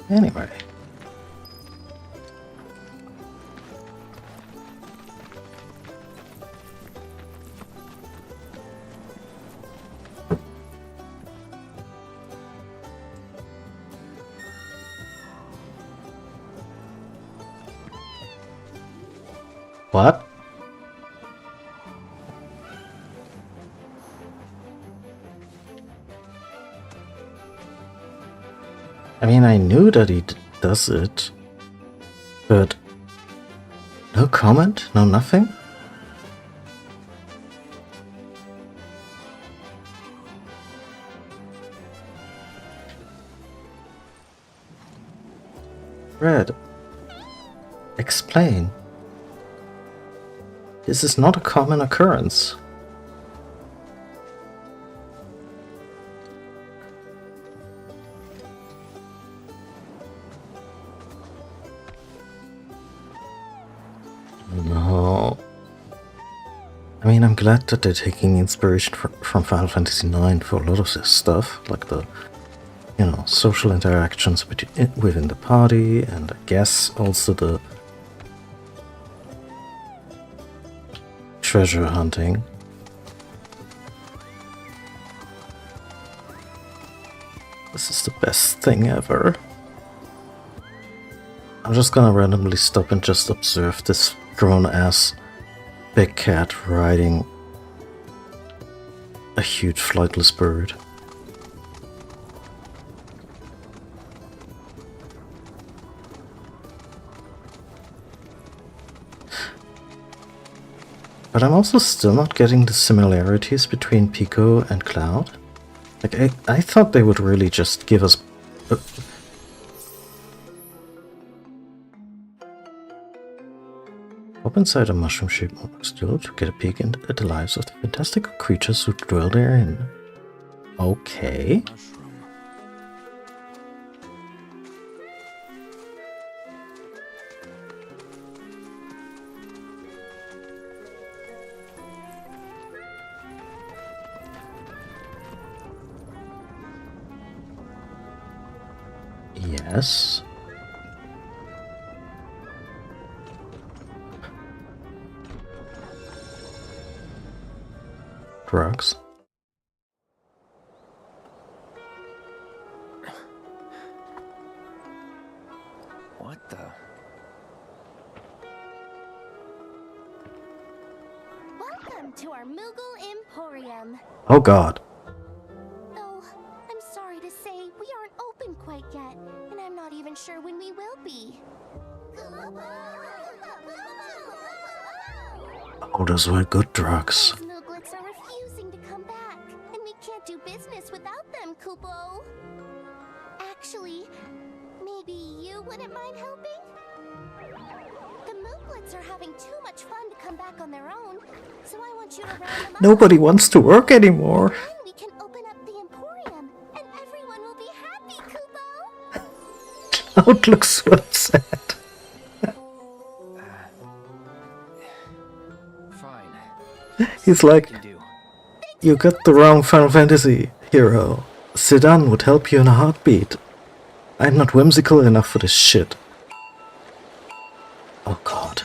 Anyway. What? I mean, I knew that he does it, but no comment, no nothing? Red, explain. This is not a common occurrence. No. I mean, I'm glad that they're taking inspiration from Final Fantasy IX for a lot of this stuff, like the, you know, social interactions within the party, and I guess also the treasure hunting. This is the best thing ever. I'm just gonna randomly stop and just observe this grown-ass big cat riding a huge flightless bird. But I'm also still not getting the similarities between Pico and Cloud. Like, I thought they would really just give us... Hop inside a mushroom-shaped stool to get a peek at the lives of the fantastical creatures who dwell therein. Okay. Yes. drugs. What the? Welcome to our Moogle Emporium. Oh god. Though, I'm sorry to say, we aren't open quite yet, and I'm not even sure when we will be. Oh, those were good drugs. These Mooglets are refusing to come back, and we can't do business without them, Kupo. Actually, maybe you wouldn't mind helping? The Mooglets are having too much fun to come back on their own, so I want you to round them up. Nobody wants to work anymore. Then we can open up the Emporium, and everyone will be happy, Kupo. Cloud looks so upset. Fine. He's like, Can do. you got the wrong Final Fantasy, hero. Sedan would help you in a heartbeat. I'm not whimsical enough for this shit. Oh god.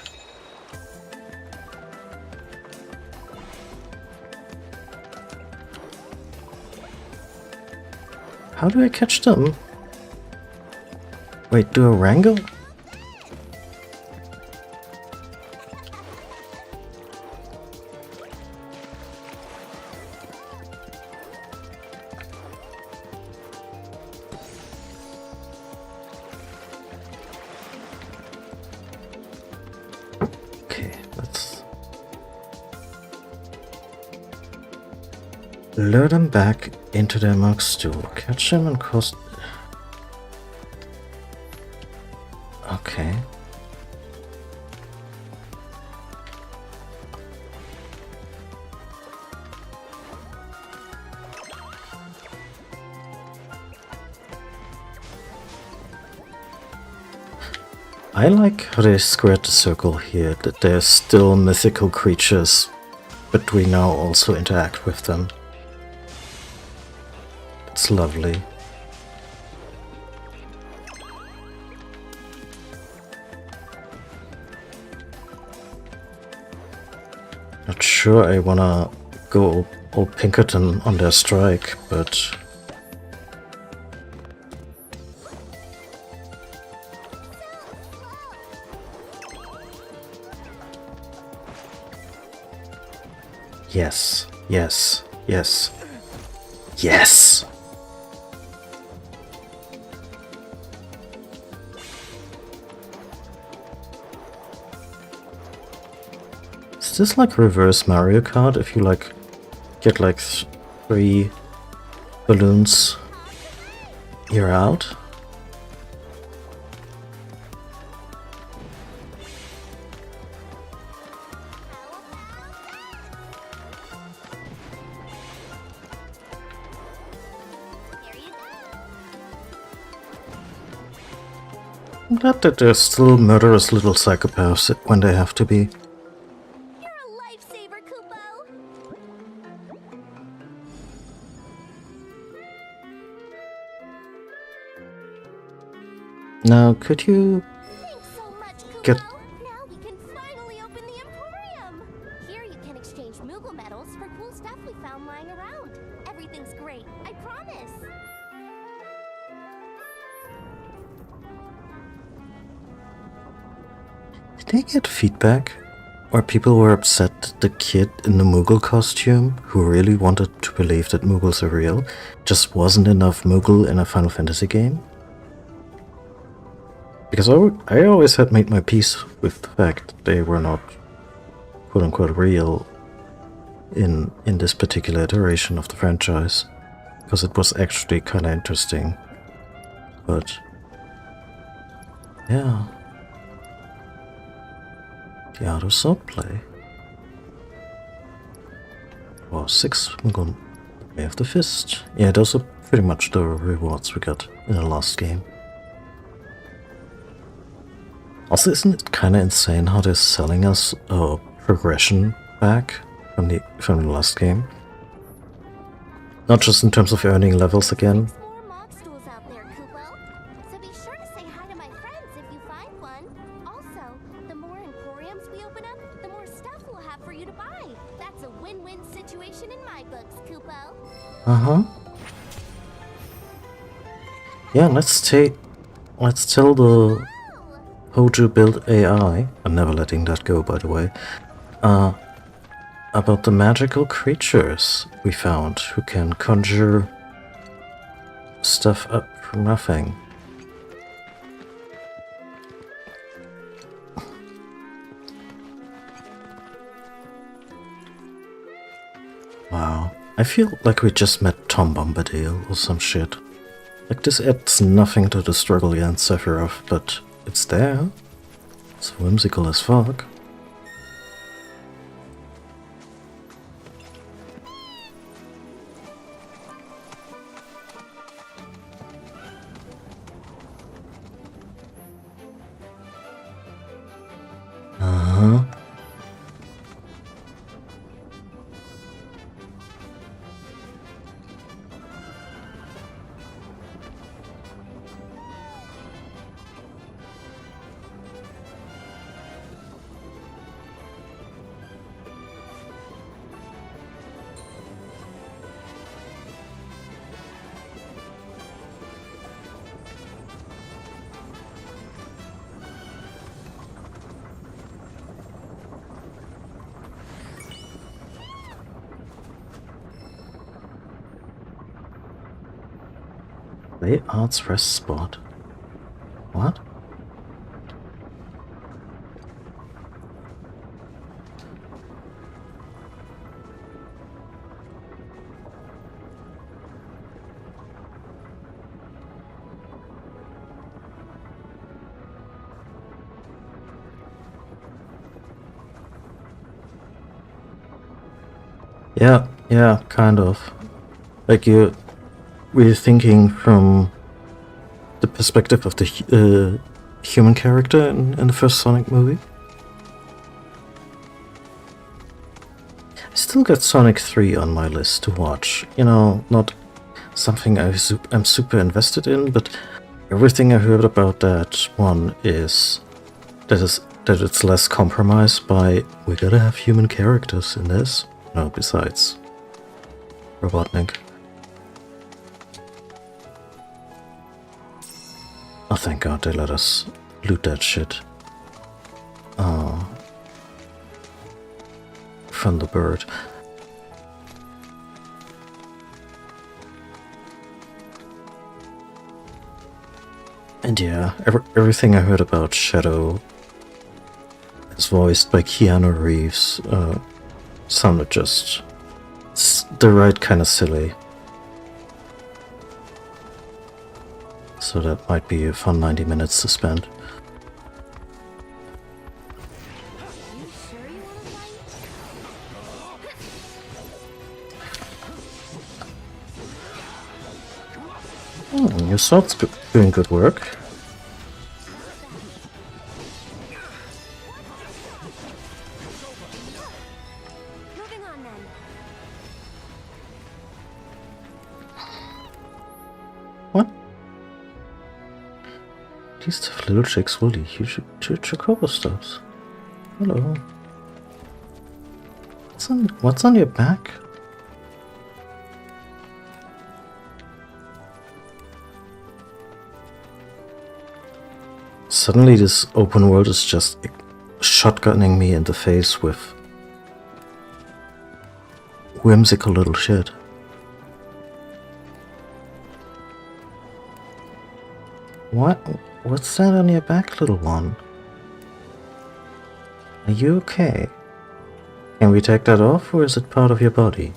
How do I catch them? Wait, do a wrangle? Okay, let's lure them back into their mug stew. Catch them and cost. Okay. I like how they squared the circle here, that they're still mythical creatures, but we now also interact with them. It's lovely. Not sure I wanna go all Pinkerton on their strike, but yes, yes, yes, yes! Is this like reverse Mario Kart? If you like get like 3 balloons, you're out? I'm glad that they're still murderous little psychopaths when they have to be. You're a lifesaver, Kupo. Now, could you Thanks so much, Kupo. get... Now we can finally open the Emporium. Here you can exchange Moogle medals for cool stuff we found lying around. Everything's great, I promise. Did they get feedback? Or people were upset that the kid in the Moogle costume, who really wanted to believe that Moogles are real, just wasn't enough Moogle in a Final Fantasy game? Because I always had made my peace with the fact that they were not quote-unquote real in this particular iteration of the franchise. Because it was actually kind of interesting. But yeah. The auto swordplay. Wow, 6 Moogle Way of the Fist. Yeah, those are pretty much the rewards we got in the last game. Also, isn't it kind of insane how they're selling us a progression back from the last game? Not just in terms of earning levels again. There's more mock stools out there, Kupo. So be sure to say hi to my friends if you find one. Also, the more Emporiums we open up, the more stuff we'll have for you to buy. That's a win-win situation in my Uh-huh. Yeah, let's tell the Hoju build AI, I'm never letting that go by the way, about the magical creatures we found who can conjure stuff up from nothing. Wow, I feel like we just met Tom Bombadil or some shit. Like this adds nothing to the struggle against Sephiroth, but it's there. It's whimsical as fuck. Uh-huh. Play Arts Rest Spot. What? Yeah, kind of. Like we're thinking from the perspective of the human character in the first Sonic movie. I still got Sonic 3 on my list to watch. You know, not something I'm super invested in, but everything I heard about that one is that it's less compromised by we gotta have human characters in this. No, besides Robotnik. Oh, thank God they let us loot that shit. From the bird. And yeah, everything I heard about Shadow is voiced by Keanu Reeves. Sounded just the right kind of silly. So that might be a fun 90 minutes to spend. Your sword's doing good work. What? These tough little chicks will lead you to chocobo stops. Hello. What's on your back? Suddenly this open world is just shotgunning me in the face with whimsical little shit. What's that on your back, little one? Are you okay? Can we take that off, or is it part of your body?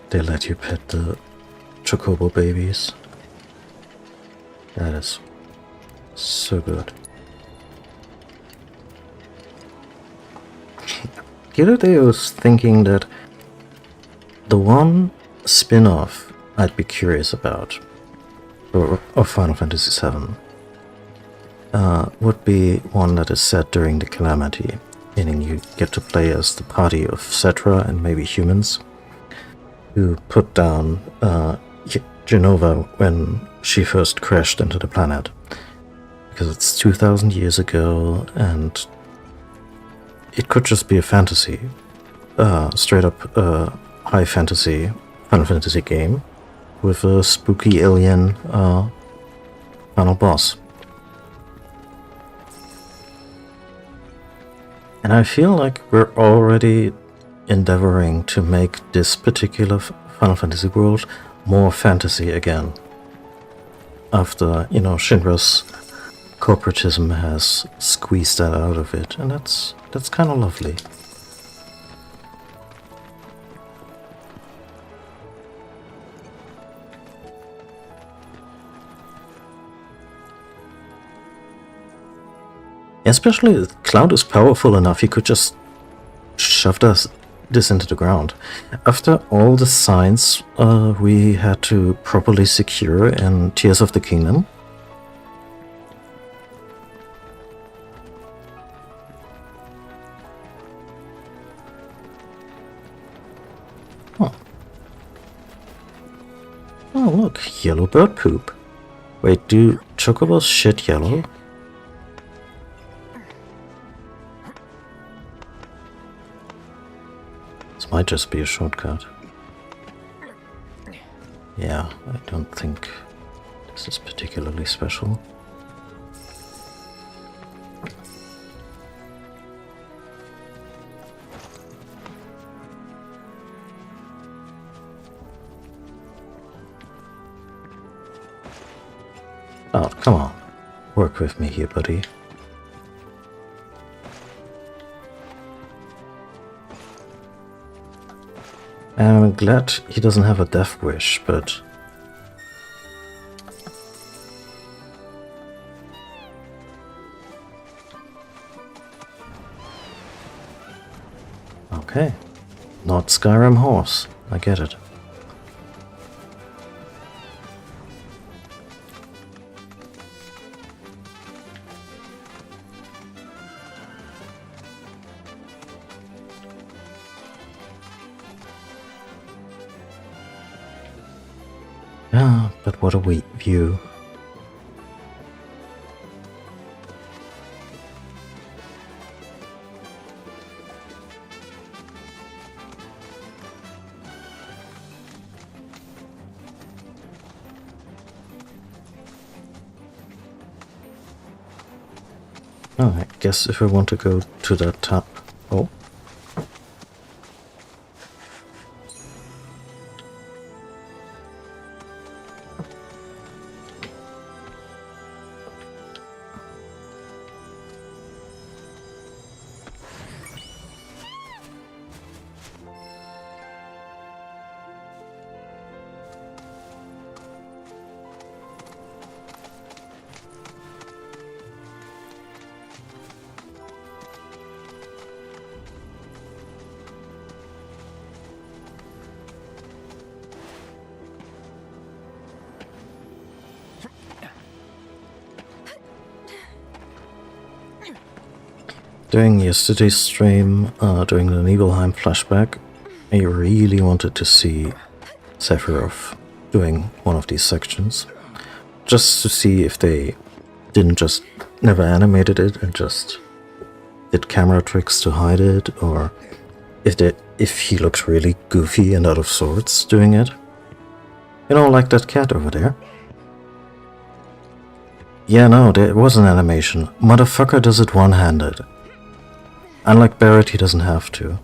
They let you pet the chocobo babies. That is so good. The other day I was thinking that the one spin-off I'd be curious about, of Final Fantasy VII, would be one that is set during the Calamity, meaning you get to play as the party of Cetra and maybe humans who put down Genova when she first crashed into the planet. Because it's 2000 years ago and it could just be a fantasy, straight up high fantasy, Final Fantasy game with a spooky alien final boss. And I feel like we're already endeavoring to make this particular Final Fantasy world more fantasy again. After, you know, Shinra's corporatism has squeezed that out of it, and that's kind of lovely. Especially Cloud is powerful enough, he could just shove this into the ground. After all the signs we had to properly secure in Tears of the Kingdom, oh look, yellow bird poop. Wait, do chocobos shit yellow? This might just be a shortcut. Yeah, I don't think this is particularly special. Oh, come on. Work with me here, buddy. I'm glad he doesn't have a death wish, but... Okay. Not Skyrim horse. I get it. Ah, but what a view. Oh, I guess if I want to go to that top... Oh. During yesterday's stream, during the Nibelheim flashback, I really wanted to see Sephiroth doing one of these sections. Just to see if they didn't just never animated it and just did camera tricks to hide it, or if he looked really goofy and out of sorts doing it. You know, like that cat over there. Yeah, no, there was an animation. Motherfucker does it one-handed. Unlike Barrett, he doesn't have to.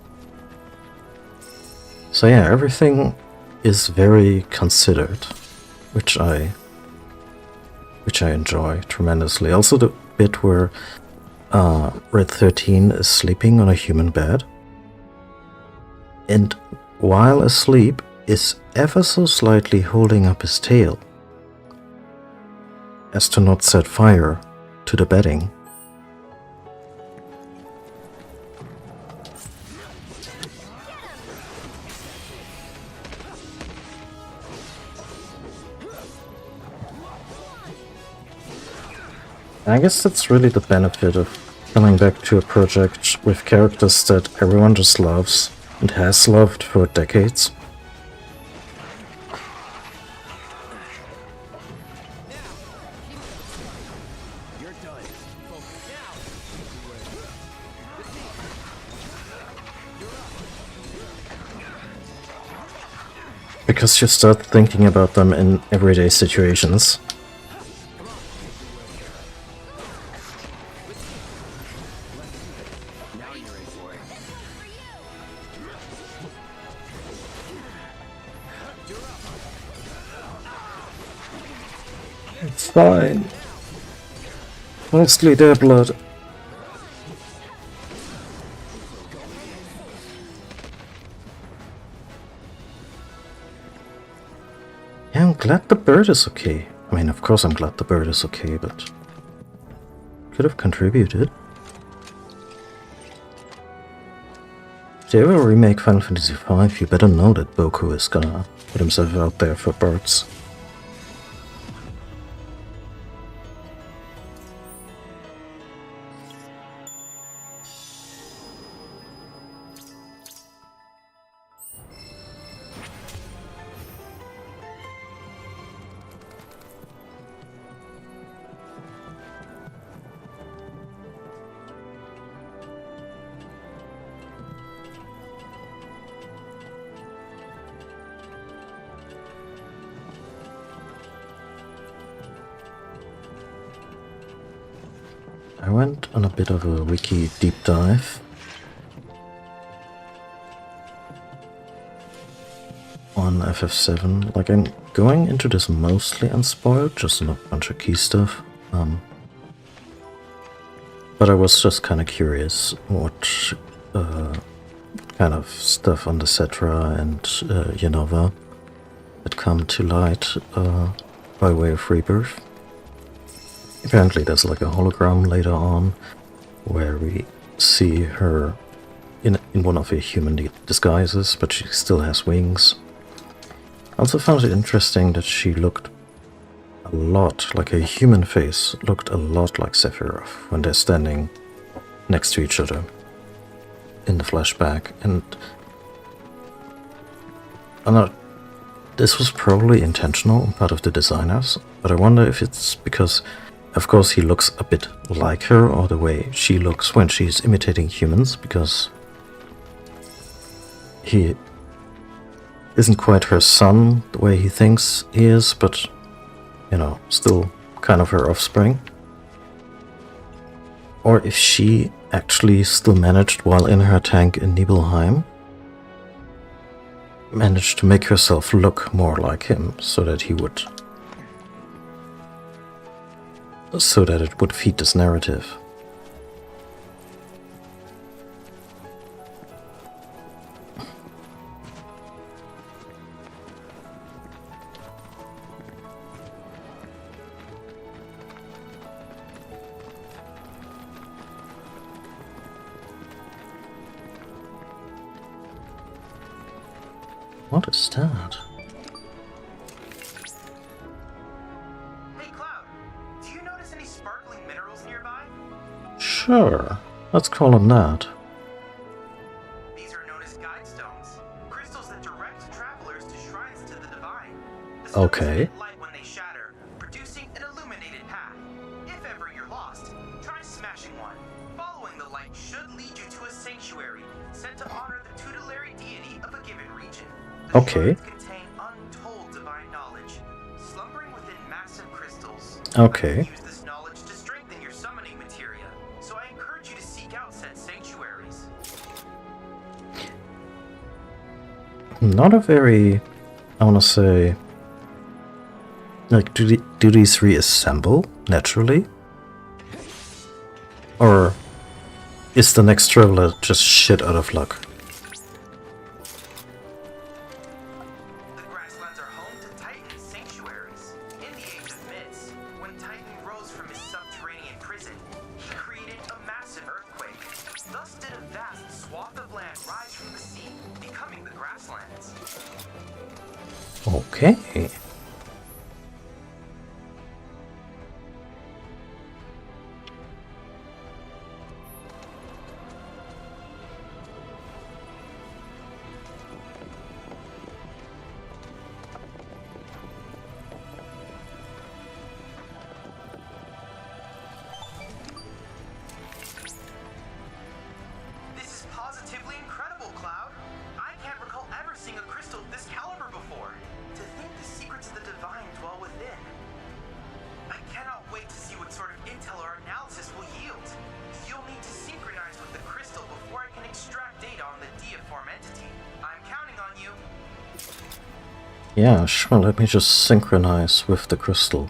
So yeah, everything is very considered, which I enjoy tremendously. Also the bit where Red 13 is sleeping on a human bed, and while asleep is ever so slightly holding up his tail, as to not set fire to the bedding. I guess that's really the benefit of coming back to a project with characters that everyone just loves and has loved for decades. Because you start thinking about them in everyday situations. It's fine. Mostly their blood. Yeah, I'm glad the bird is okay. I mean, of course I'm glad the bird is okay, but could have contributed. If they ever remake Final Fantasy V, you better know that Boku is gonna put himself out there for birds. I went on a bit of a wiki deep dive on FF7. Like, I'm going into this mostly unspoiled, just in a bunch of key stuff. But I was just kind of curious what kind of stuff on the Cetra and Unova had come to light by way of Rebirth. Apparently there's like a hologram later on where we see her in one of her human disguises, but she still has wings. I also found it interesting that she looked a lot like, a human face looked a lot like Sephiroth when they're standing next to each other in the flashback. And this was probably intentional on part of the designers, but I wonder if it's because, of course, he looks a bit like her, or the way she looks when she's imitating humans, because he isn't quite her son the way he thinks he is, but, you know, still kind of her offspring. Or if she actually still managed, while in her tank in Nibelheim, managed to make herself look more like him, so that he would... so that it would feed this narrative. What is that? Hey Cloud, do you notice any sparkling minerals nearby? Sure, let's call them that. These are known as guide stones, crystals that direct travelers to shrines to the divine. Okay. Light when they shatter, producing an illuminated path. If ever you're lost, try smashing one. Following the light should lead you to a sanctuary sent to honor the tutelary deity of a given region. Okay. Contain untold divine knowledge, slumbering within massive crystals. Okay. Use this knowledge to strengthen your summoning materia, so I encourage you to seek out said sanctuaries. Not a very, I want to say, like, do these reassemble naturally? Or is the next traveler just shit out of luck? Okay. Yeah, sure, let me just synchronize with the crystal.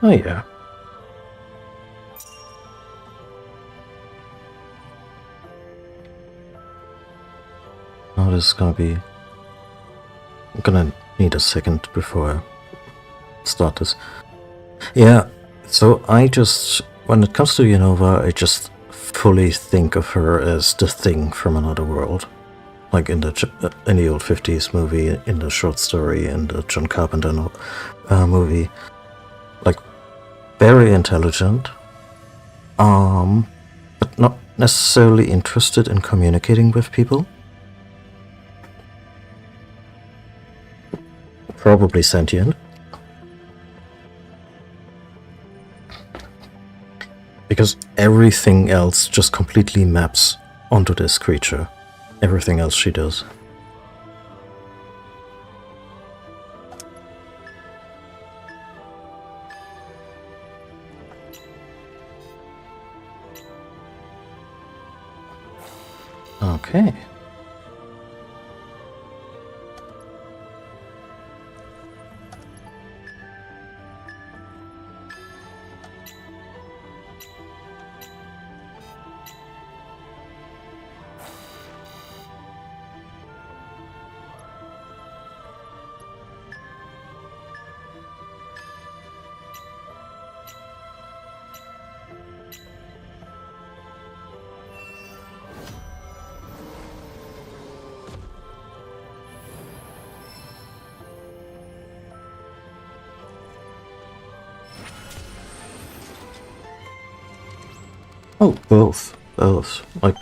Oh yeah. Oh, this is gonna be... I'm gonna need a second before I start this. Yeah, so I just... When it comes to Unova, I just fully think of her as the thing from another world. Like in the old 50s movie, in the short story, in the John Carpenter movie. Like, very intelligent, but not necessarily interested in communicating with people. Probably sentient. Because everything else just completely maps onto this creature. Everything else she does. Okay. Oh, both. Both. Like,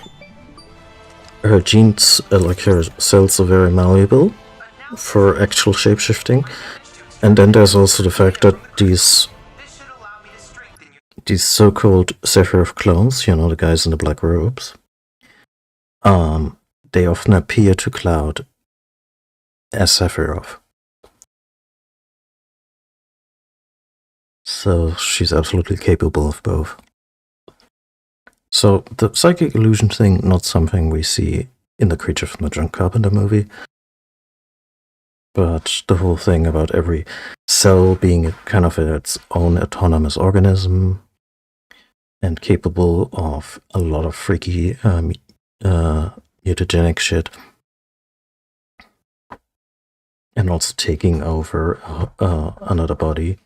her genes, like her cells are very malleable for actual shapeshifting. And then there's also the fact that these so-called Sephiroth clones, you know, the guys in the black robes, they often appear to Cloud as Sephiroth. So she's absolutely capable of both. So the psychic illusion thing, not something we see in the Creature from the John Carpenter movie, but the whole thing about every cell being kind of its own autonomous organism and capable of a lot of freaky mutagenic shit, and also taking over another body.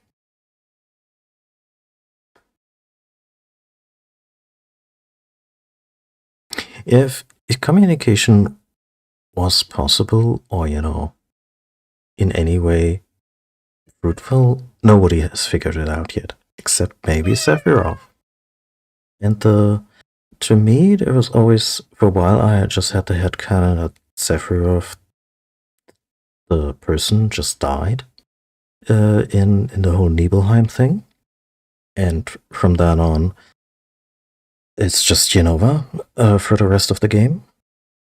If communication was possible, or, you know, in any way fruitful, nobody has figured it out yet, except maybe Sephiroth. And to me, there was always, for a while, I just had the headcanon that Sephiroth, the person, just died in the whole Nibelheim thing. And from then on, it's just Unova for the rest of the game,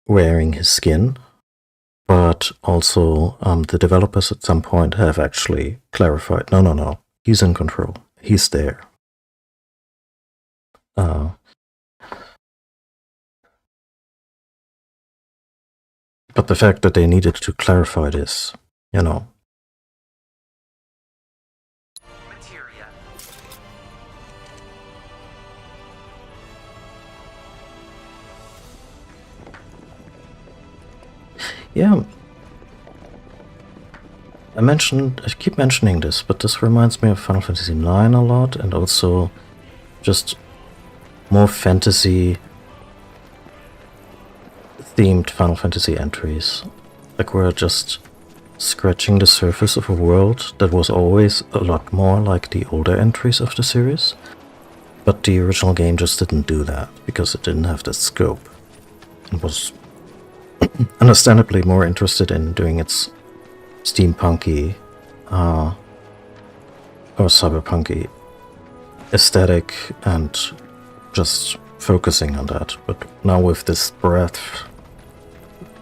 wearing his skin. But also, the developers at some point have actually clarified, no, he's in control. He's there. But the fact that they needed to clarify this, you know. Yeah. I keep mentioning this, but this reminds me of Final Fantasy IX a lot, and also just more fantasy themed Final Fantasy entries. Like, we're just scratching the surface of a world that was always a lot more like the older entries of the series. But the original game just didn't do that, because it didn't have the scope. It was understandably more interested in doing its steampunky or cyberpunky aesthetic and just focusing on that. But now with this breadth,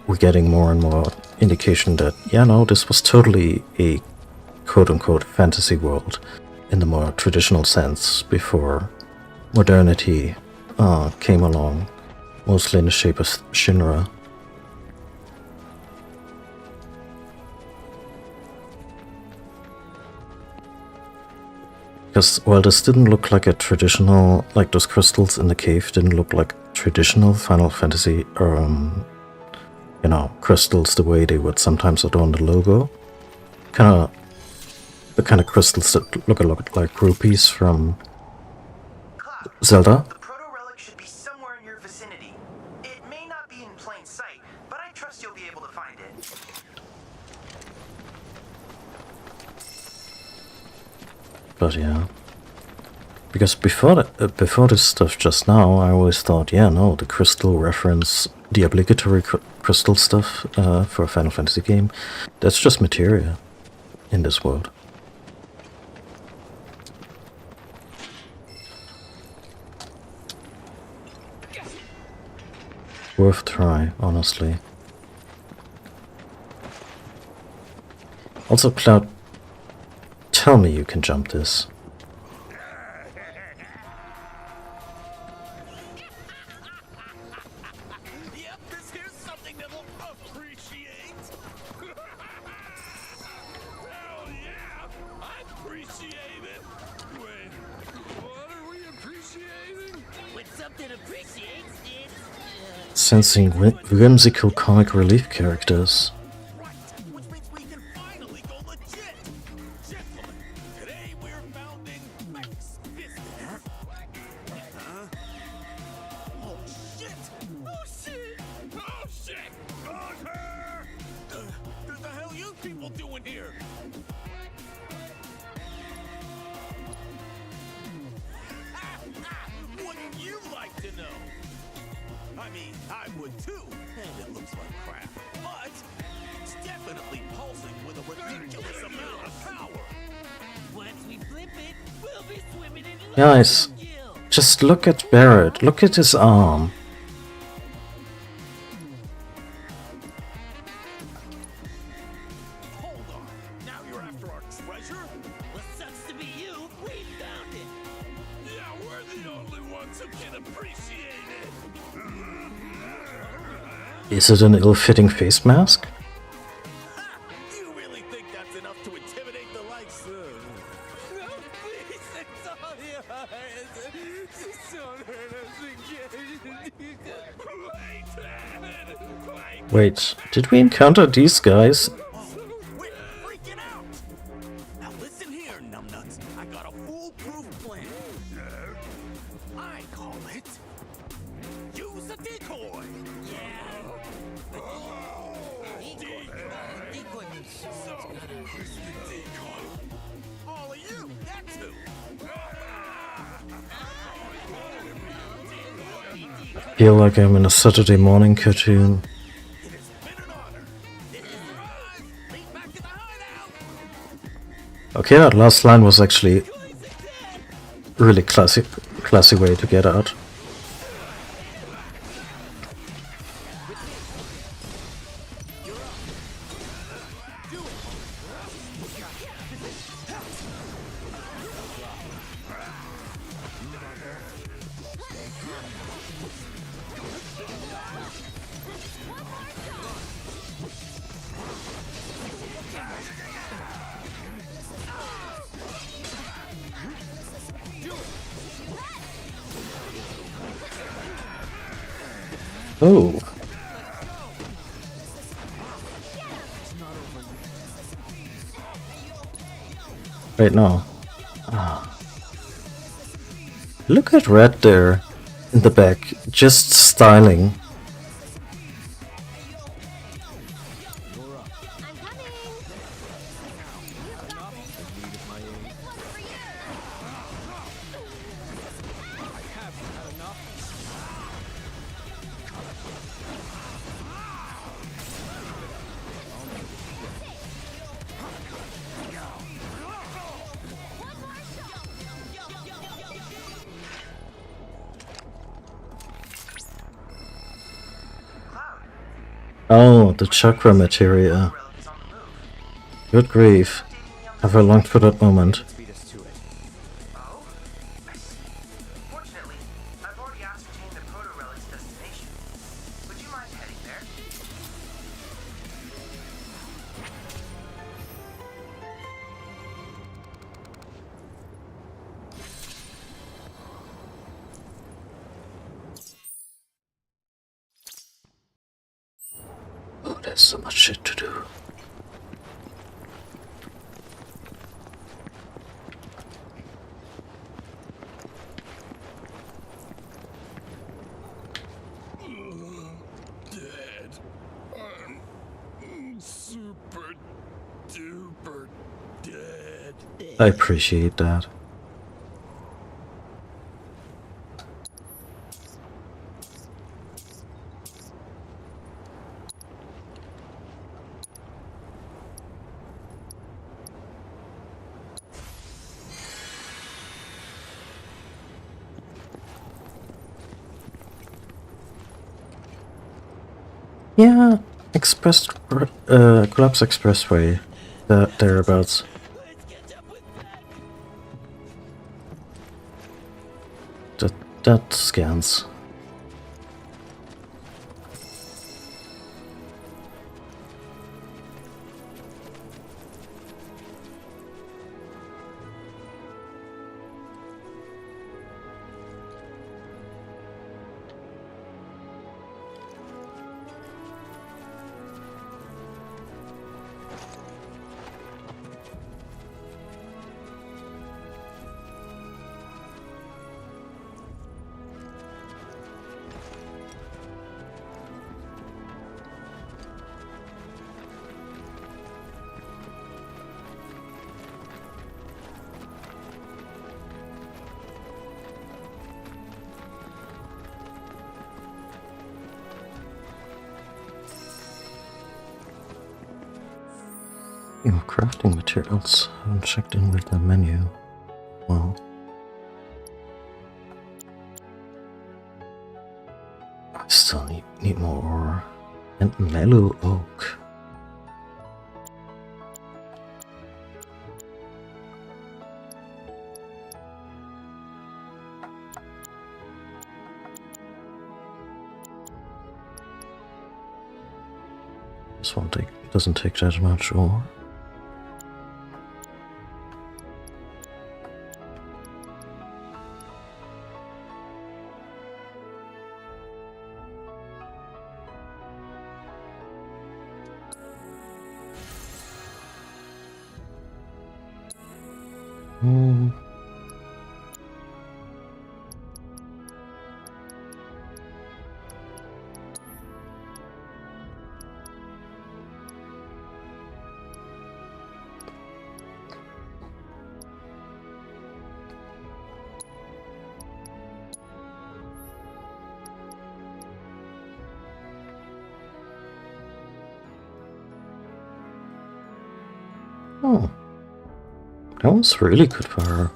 we're getting more and more indication that, yeah, no, this was totally a quote-unquote fantasy world in the more traditional sense before modernity came along, mostly in the shape of Shinra. Because, well, this didn't look like a traditional, like those crystals in the cave didn't look like traditional Final Fantasy, you know, crystals the way they would sometimes adorn the logo. The kind of crystals that look a lot like rupees from Zelda. The proto-relic should be somewhere in your vicinity. It may not be in plain sight, but I trust you'll be able to find it. But yeah. Because before this stuff just now, I always thought, yeah, no, the crystal reference, the obligatory crystal stuff for a Final Fantasy game, that's just materia in this world. Worth try, honestly. Also, Cloud, tell me you can jump this. Yep, this here's something that will appreciate. Hell yeah, I appreciate it. Wait, what are we appreciating? When something appreciates, it's Sensing whimsical comic relief characters. which means we can finally go legit. Gentlemen, today we're founding Max Business. Huh? Oh shit! Oh shit! Oh shit! What the hell you people doing here? Wouldn't you like to know? I mean, I would too, and it looks like crap, but it's definitely pulsing with a ridiculous amount of power. Once we flip it, we'll be swimming in Guys, just look at Barrett. Look at his arm. Hold on. Now you're after our treasure? What sucks to be you? We found it. Yeah, we're the only ones who can appreciate it. Is it an ill-fitting face mask? You really think that's enough to intimidate the likes of... No, please, it's all yours. Just don't hurt us again. Wait, did we encounter these guys? We're freaking out. Now listen here, numbnuts. I got a foolproof plan. I call it... Use a decoy. All of you, that too. I feel like I'm in a Saturday morning cartoon. Okay, that last line was actually really classy way to get out. Oh. Wait, no. Ah. Look at Red there in the back, just styling. Oh, the chakra materia. Good grief. Have I longed for that moment. Beat us to it. Oh? I see. Fortunately, I've already ascertained the proto-relic's destination. Would you mind heading there? Oh, there's so much shit to do. Dead. I'm super duper dead. I appreciate that. Yeah, Collapse Expressway, thereabouts. That scans. Crafting materials. I haven't checked in with the menu. Well, I still need more ore. And mellow oak. This one doesn't take that much ore. Oh, that was really good for her.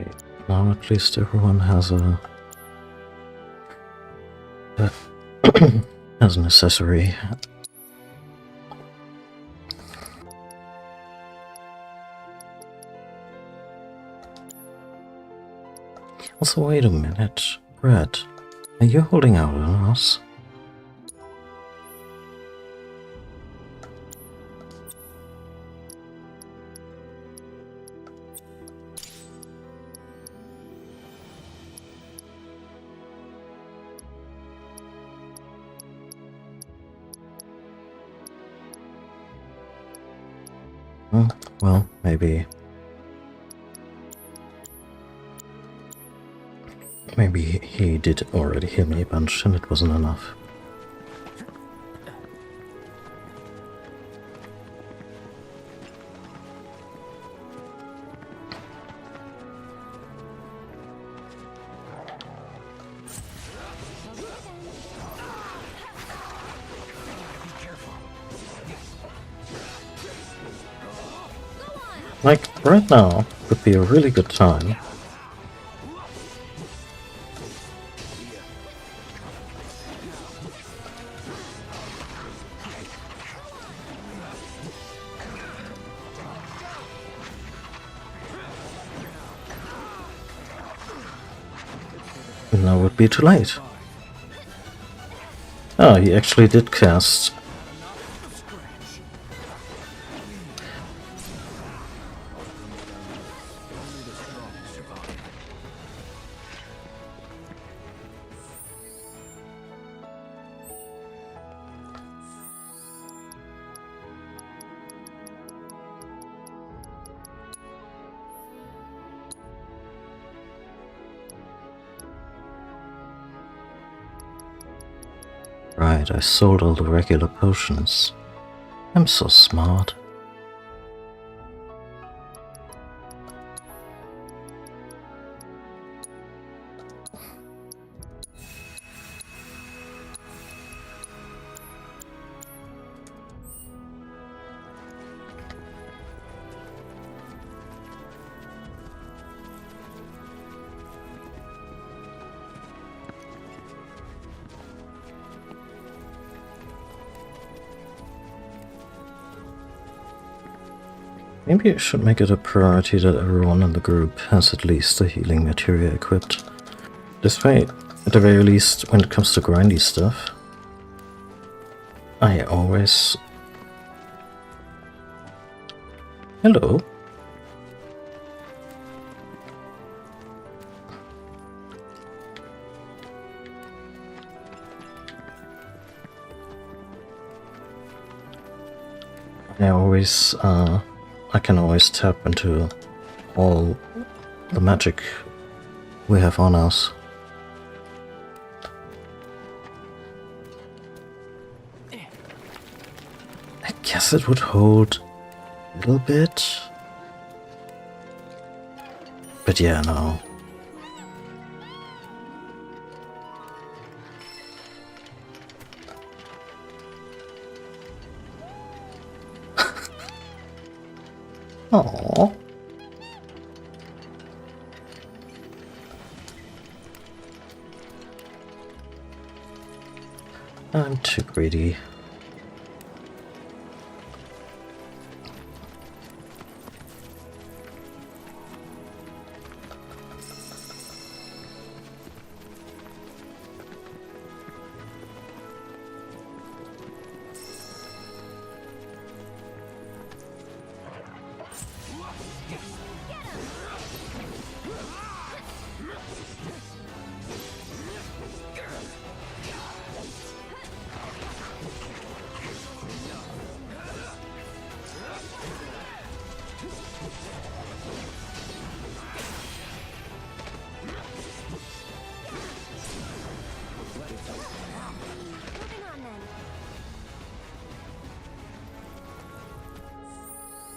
Okay, now at least everyone has as an accessory. Also, wait a minute. Red, are you holding out on us? Well, maybe he did already heal me a bunch and it wasn't enough. Like, right now would be a really good time. Now would be too late. Oh, he actually did cast. Right, I sold all the regular potions. I'm so smart. Maybe I should make it a priority that everyone in the group has at least a healing materia equipped. This way, at the very least, when it comes to grindy stuff, I always... Hello. I can always tap into all the magic we have on us. I guess it would hold a little bit. But yeah, no. Aww. I'm too greedy.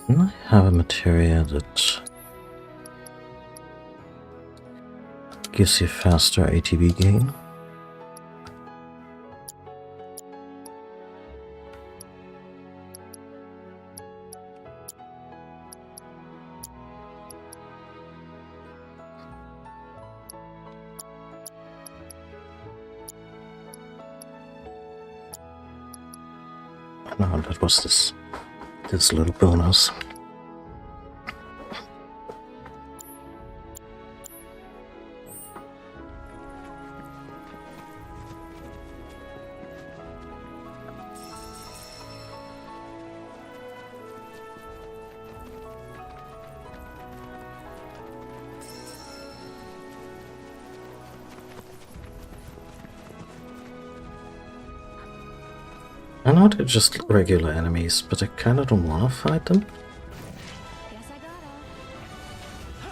I have a materia that gives you faster ATB gain. No, that was this little bonus. I know they're just regular enemies, but I kinda don't wanna fight them.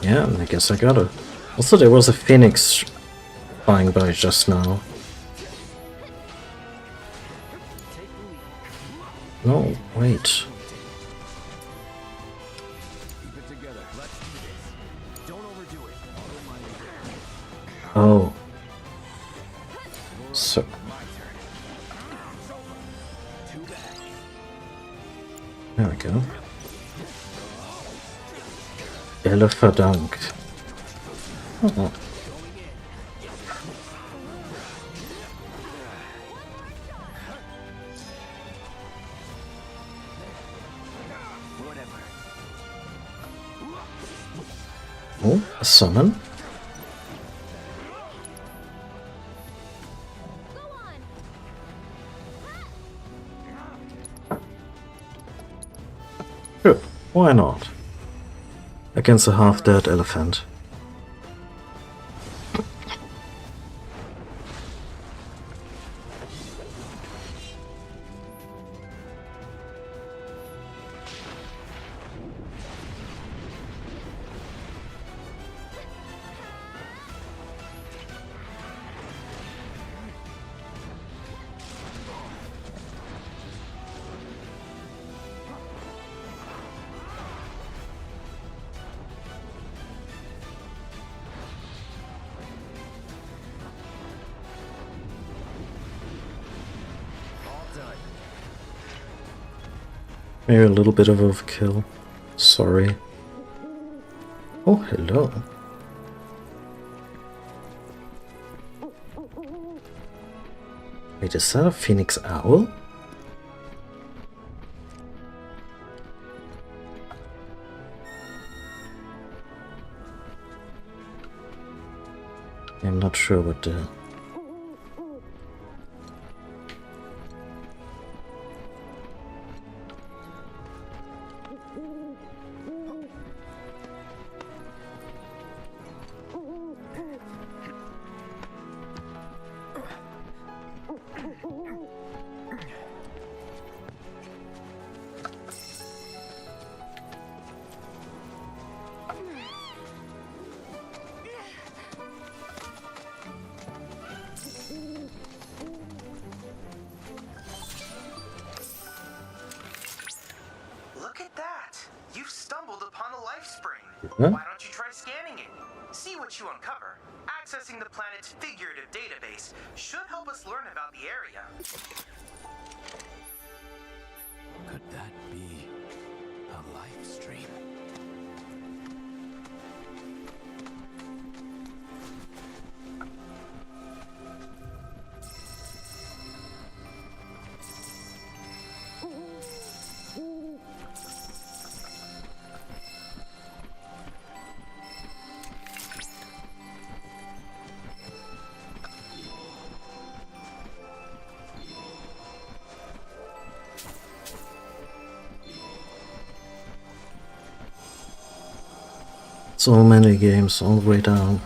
Yeah, I guess I gotta. Also, there was a phoenix flying by just now. No, wait. Oh. So... There we go. Elefadunk. Oh. Oh, a summon? Sure, why not? Against a half-dead elephant. Maybe a little bit of overkill. Sorry. Oh, hello. Wait, is that a phoenix owl? I'm not sure what the... Look at that! You've stumbled upon a life spring. Huh? Why don't you try scanning it? See what you uncover. Accessing the planet's figurative database should help us learn about the area. Could that be a life stream? So many games all the way down.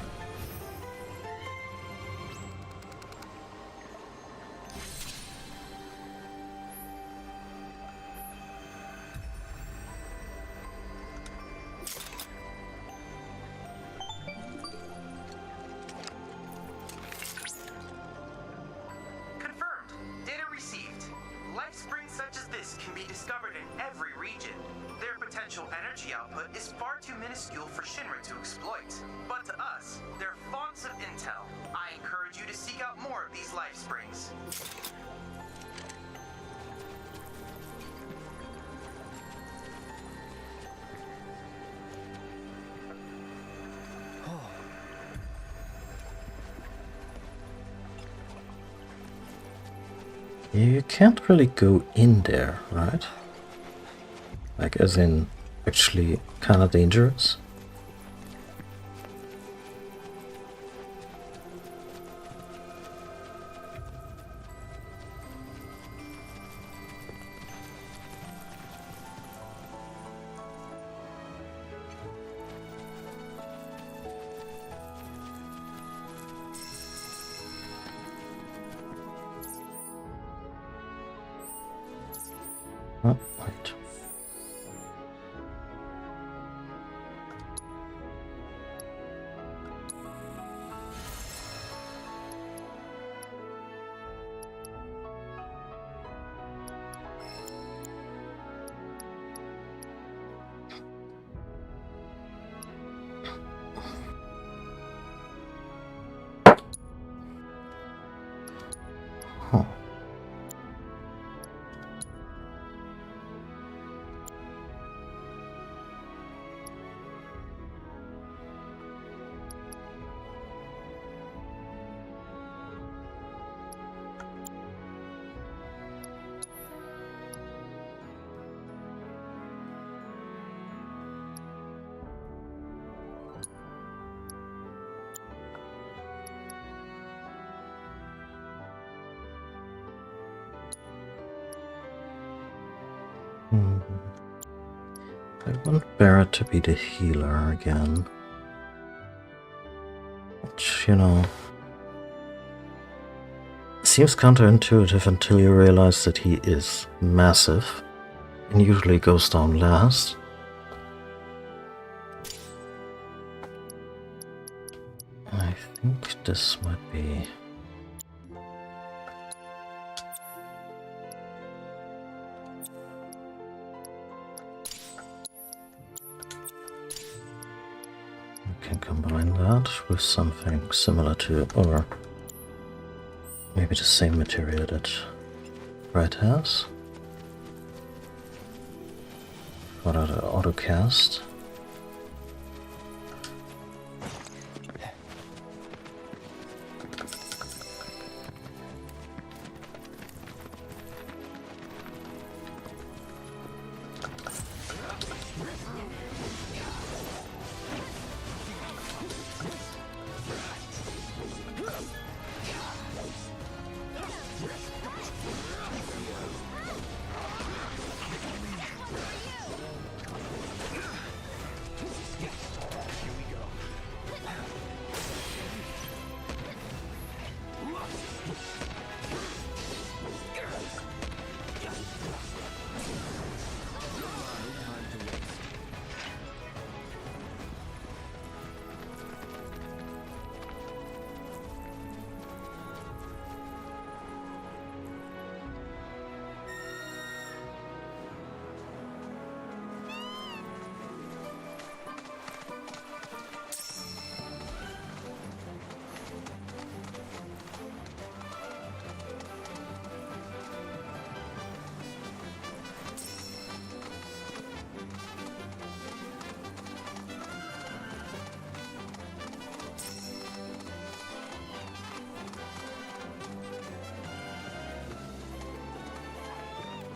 Confirmed. Data received. Life springs such as this can be discovered in every region. Their potential energy output is far too minuscule for Shinra to exploit. But to us, they're fonts of intel. I encourage you to seek out more of these life springs. You can't really go in there, right? Like, as in, actually kinda dangerous. Oh, wait. Huh. I want Barrett to be the healer again. Which, you know, seems counterintuitive until you realize that he is massive and usually goes down last. I think this might be... We can combine that with something similar to, or maybe the same material that Red has. What are the auto cast?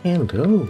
Hello.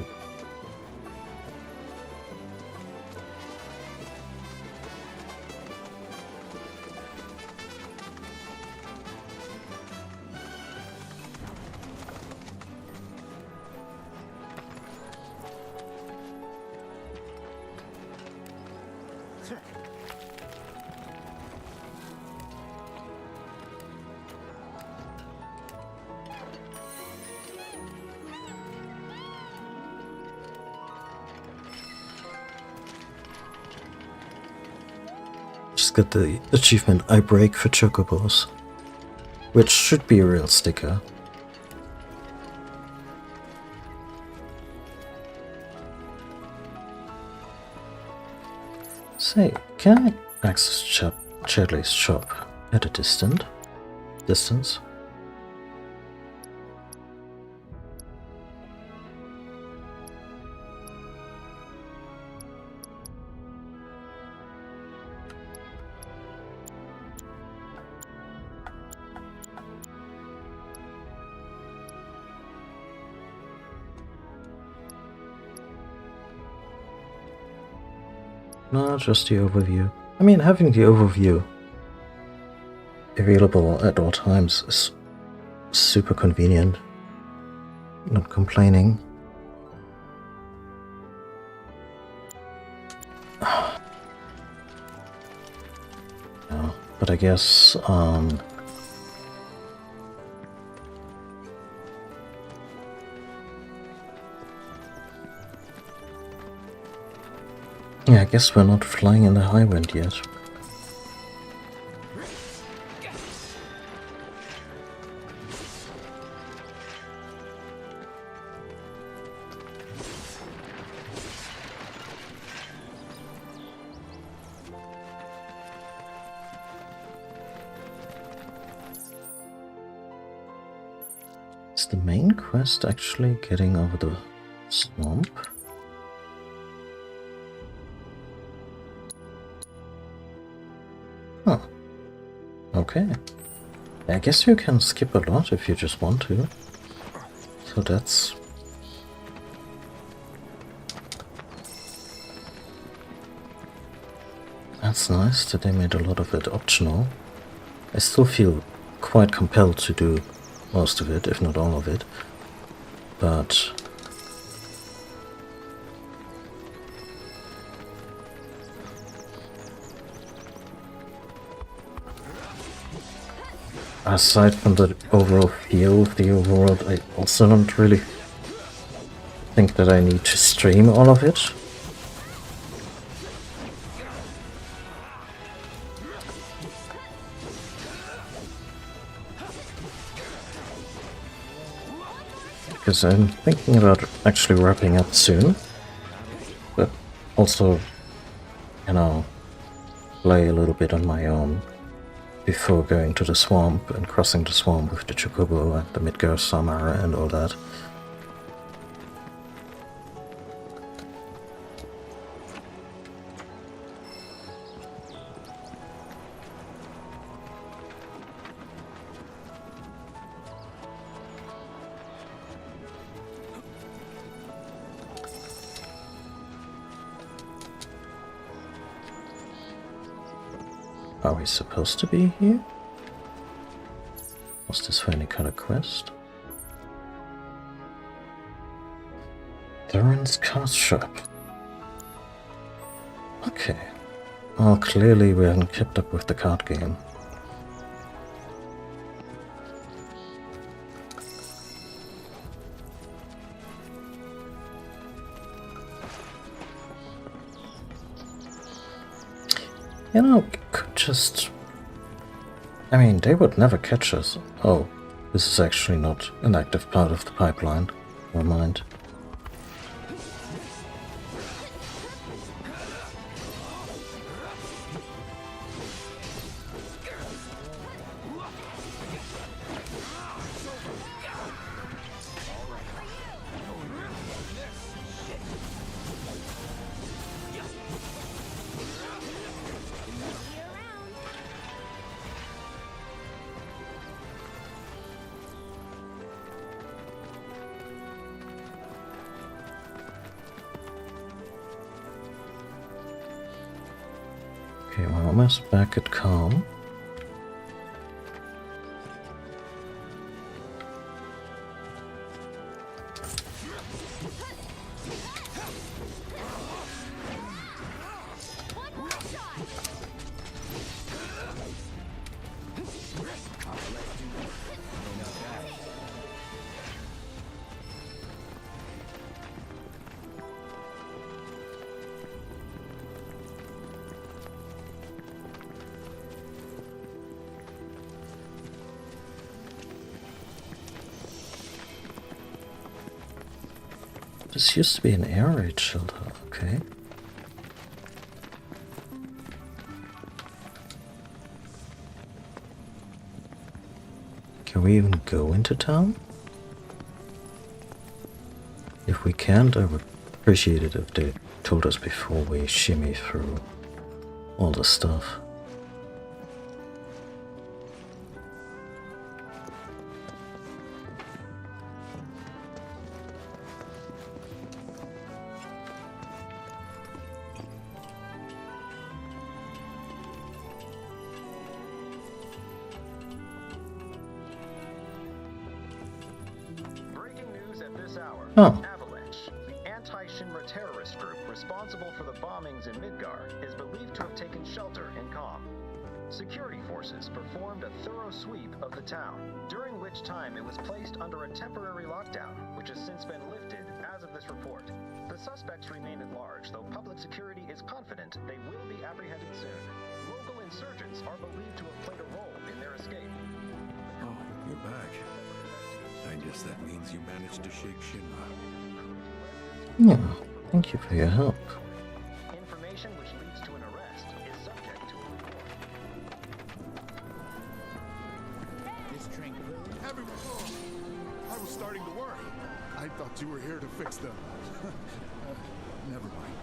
Just got the achievement I break for chocobos, which should be a real sticker. Say, can I access Chadley's shop at a distance? No, just the overview. I mean, having the overview available at all times is super convenient. Not complaining. No, but I guess, yeah, I guess we're not flying in the high wind yet. Is the main quest actually getting over the swamp? Huh. Okay. I guess you can skip a lot if you just want to. So that's... That's nice that they made a lot of it optional. I still feel quite compelled to do most of it, if not all of it. But... aside from the overall feel of the overworld, I also don't really think that I need to stream all of it. Because I'm thinking about actually wrapping up soon, but also, you know, play a little bit on my own before going to the swamp and crossing the swamp with the chocobo and the Midgar summer and all that. Are we supposed to be here? Was this for any kind of quest? Theron's card shop. Okay. Well, clearly we haven't kept up with the card game. You know, we could just... I mean, they would never catch us. Oh, this is actually not an active part of the pipeline. Never mind. Okay, we're almost back at calm. This used to be an air raid shelter, okay. Can we even go into town? If we can't, I would appreciate it if they told us before we shimmy through all the stuff. Oh. Avalanche, the anti-Shinra terrorist group responsible for the bombings in Midgar, is believed to have taken shelter in Calm. Security forces performed a thorough sweep of the town, during which time it was placed under a temporary lockdown, which has since been lifted as of this report. The suspects remain at large, though public security is confident they will be apprehended soon. Local insurgents are believed to have played a role in their escape. Oh, you're back. I guess that means you managed to shake Shinra. Yeah, thank you for your help. Information which leads to an arrest is subject to a report. This tranquility. Everyone, I was starting to worry. I thought you were here to fix them. Never mind.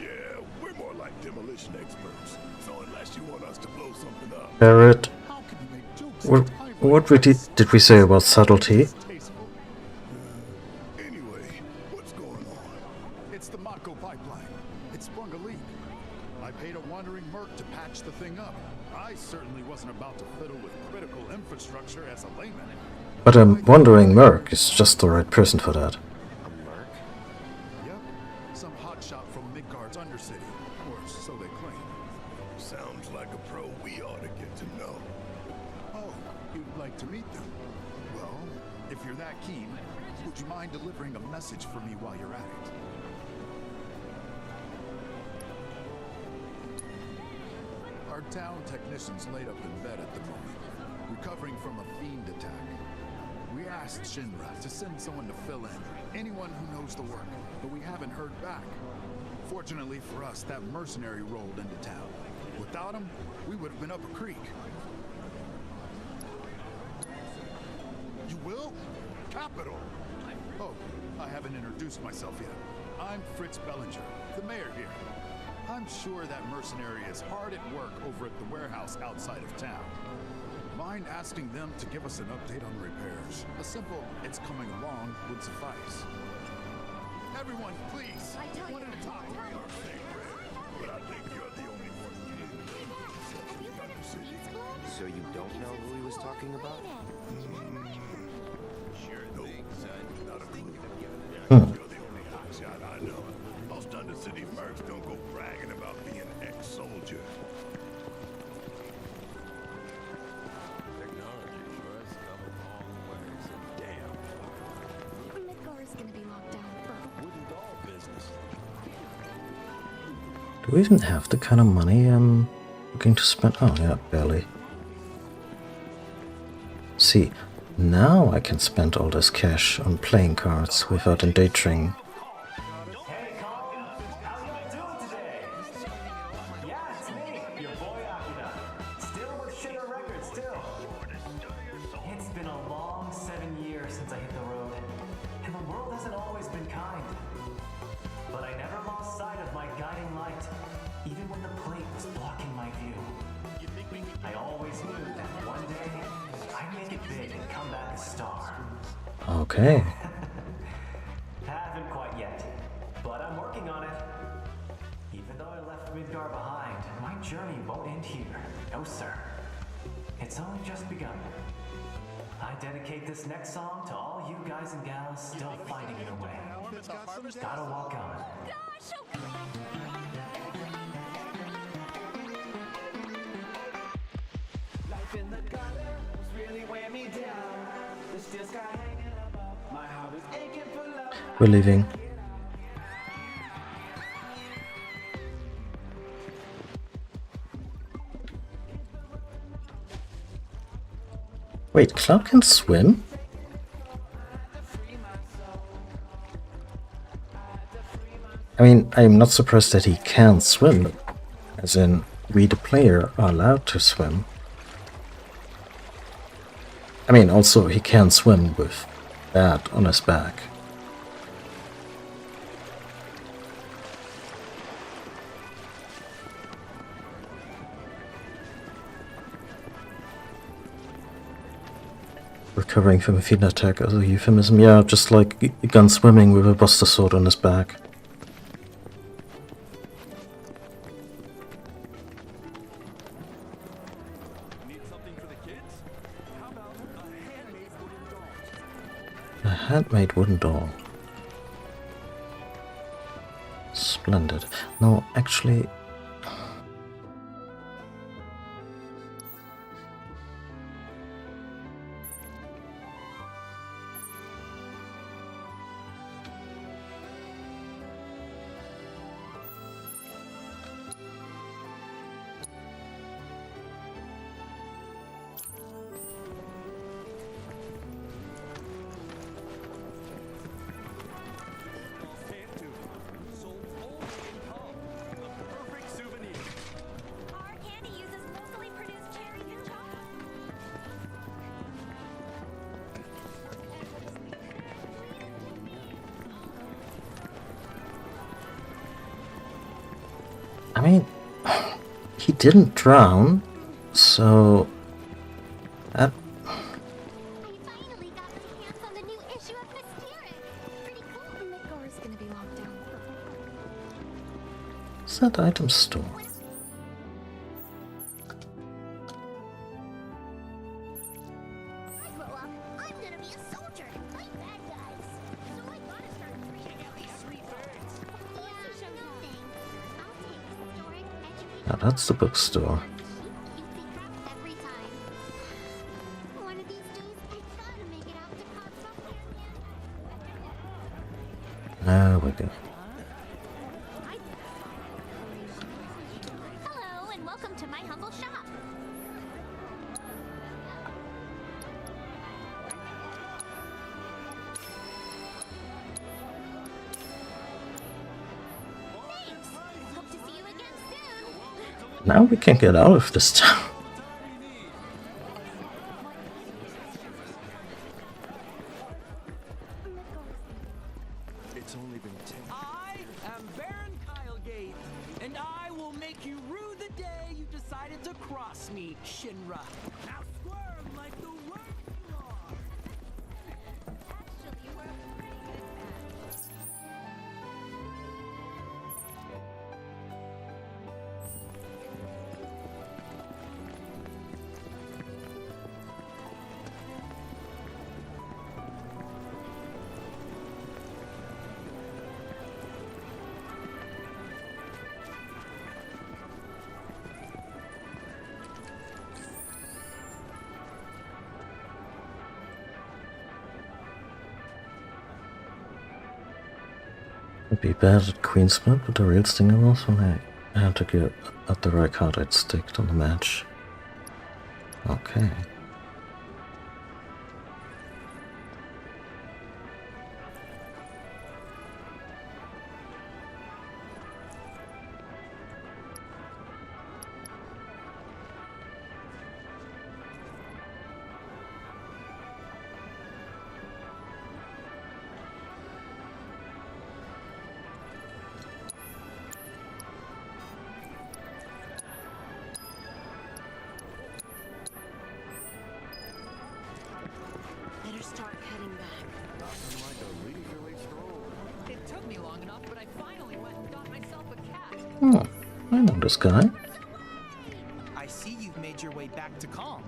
Yeah, we're more like demolition experts. So unless you want us to blow something up, Barrett, how can you make jokes? what did we say about subtlety? Anyway, what's going on? It's the Mako pipeline. It sprung a leak. I paid a wandering merc to patch the thing up. I certainly wasn't about to fiddle with critical infrastructure as a layman. But a wandering merc is just the right person for that. A merc? Yep, some hotshot from Midgard's Undercity, or so they claim. Sounds like a pro we ought to get to know. Oh, You'd like to meet them? Well, if you're that keen, would you mind delivering a message for me while you're at it? Our town technician's laid up in bed at the moment, recovering from a fiend attack. We asked Shinra to send someone to fill in, anyone who knows the work, but we haven't heard back. Fortunately for us, that mercenary rolled into town. Without him, we would have been up a creek. You will? Capital! Oh, I haven't introduced myself yet. I'm Fritz Bellinger, the mayor here. I'm sure that mercenary is hard at work over at the warehouse outside of town. Mind asking them to give us an update on repairs? A simple, it's coming along, would suffice. Everyone, please! One at a time! But I think you're the only one So you don't know who he was talking about? Sure thing, son. Not a clue. You're the only hotshot I know. Most undercity mercs don't go bragging about being an ex-soldier. Technology sure has come a long ways, and damn. Midgar is gonna be locked down for Wooden doll business. Do we even have the kind of money I'm looking to spend? Oh yeah, barely. See, now I can spend all this cash on playing cards without endangering. It's been a long 7 years since I hit the road, and the world hasn't always been kind. But I never lost sight of my guiding light, even when the plate was blocking my view. I always knew that one day I'd make it big and come back a star. Okay. Haven't quite yet, but I'm working on it. Even though I left Midgar behind, my journey won't end here. No, sir. It's only just begun. I dedicate this next song to all you guys and gals still fighting your way. Gotta walk on. Life in the gutter was really weighing me down. The steel sky hanging above. My heart was aching for love. We're leaving. Wait, Cloud can swim? I mean, I'm not surprised that he can swim. As in, we the player are allowed to swim. I mean, also, he can swim with that on his back. Recovering from a fiend attack as a euphemism. Yeah, just like a gun swimming with a buster sword on his back. A handmade wooden doll. Splendid. No, actually... I mean, he didn't drown, so that... What's that item store? Now that's the bookstore. There we go. Hello, and welcome to my humble shop. Thanks. Hope to see you again soon. Now we can get out of this town. It's only been 10. I am Baron Kylegate, and I will make you rue the day you decided to cross me, Shinra. Now squirm like the work you are. Actually, we're a pretty good match. Would be bad at Queen Split, but the real stinger was when I had to get at the right card I'd sticked on the match. Okay. Better start heading back. It took me long enough, but I finally went and got myself a cat. Oh, I know this guy. I see you've made your way back to Calm.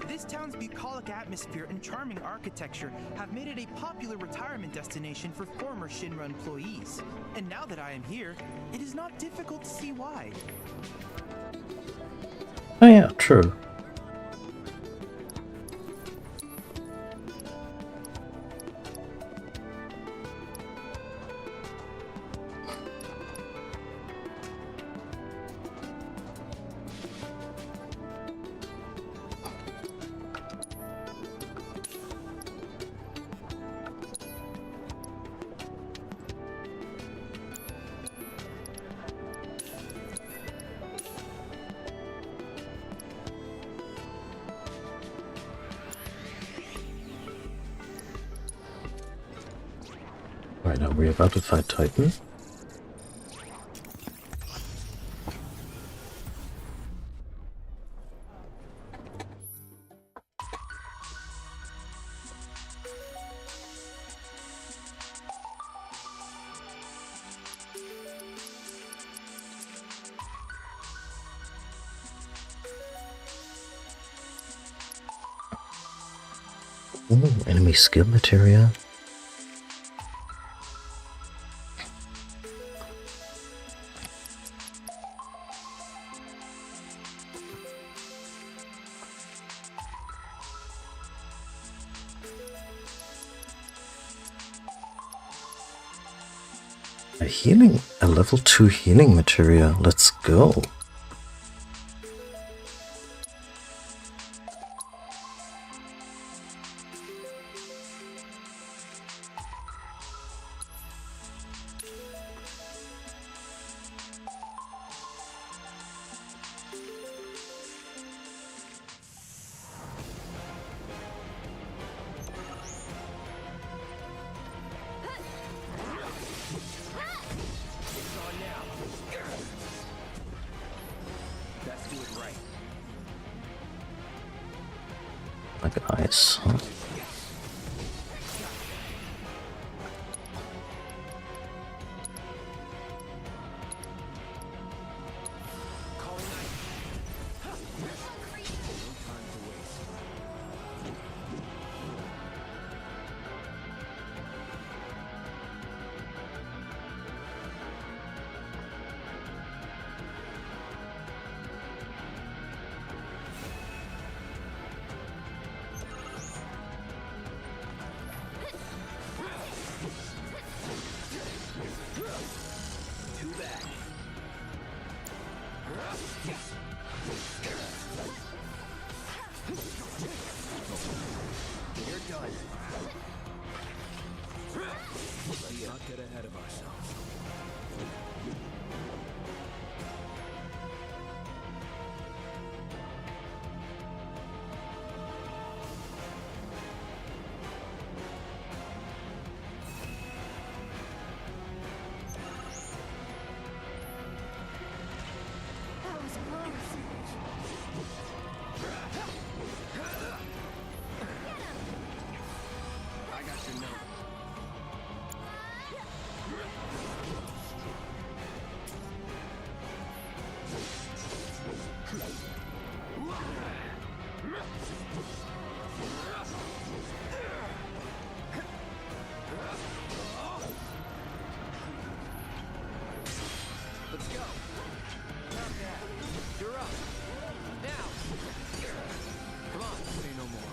This town's bucolic atmosphere and charming architecture have made it a popular retirement destination for former Shinra employees. And now that I am here, it is not difficult to see why. Oh yeah, true. Right, are we about to fight Titan? Ooh, enemy skill materia. A level 2 healing materia. Let's go. Like ice, huh? You're done. Let's not get ahead of ourselves. That was close. I got your number. Let's go. You're up. Now. Come on. Say no more.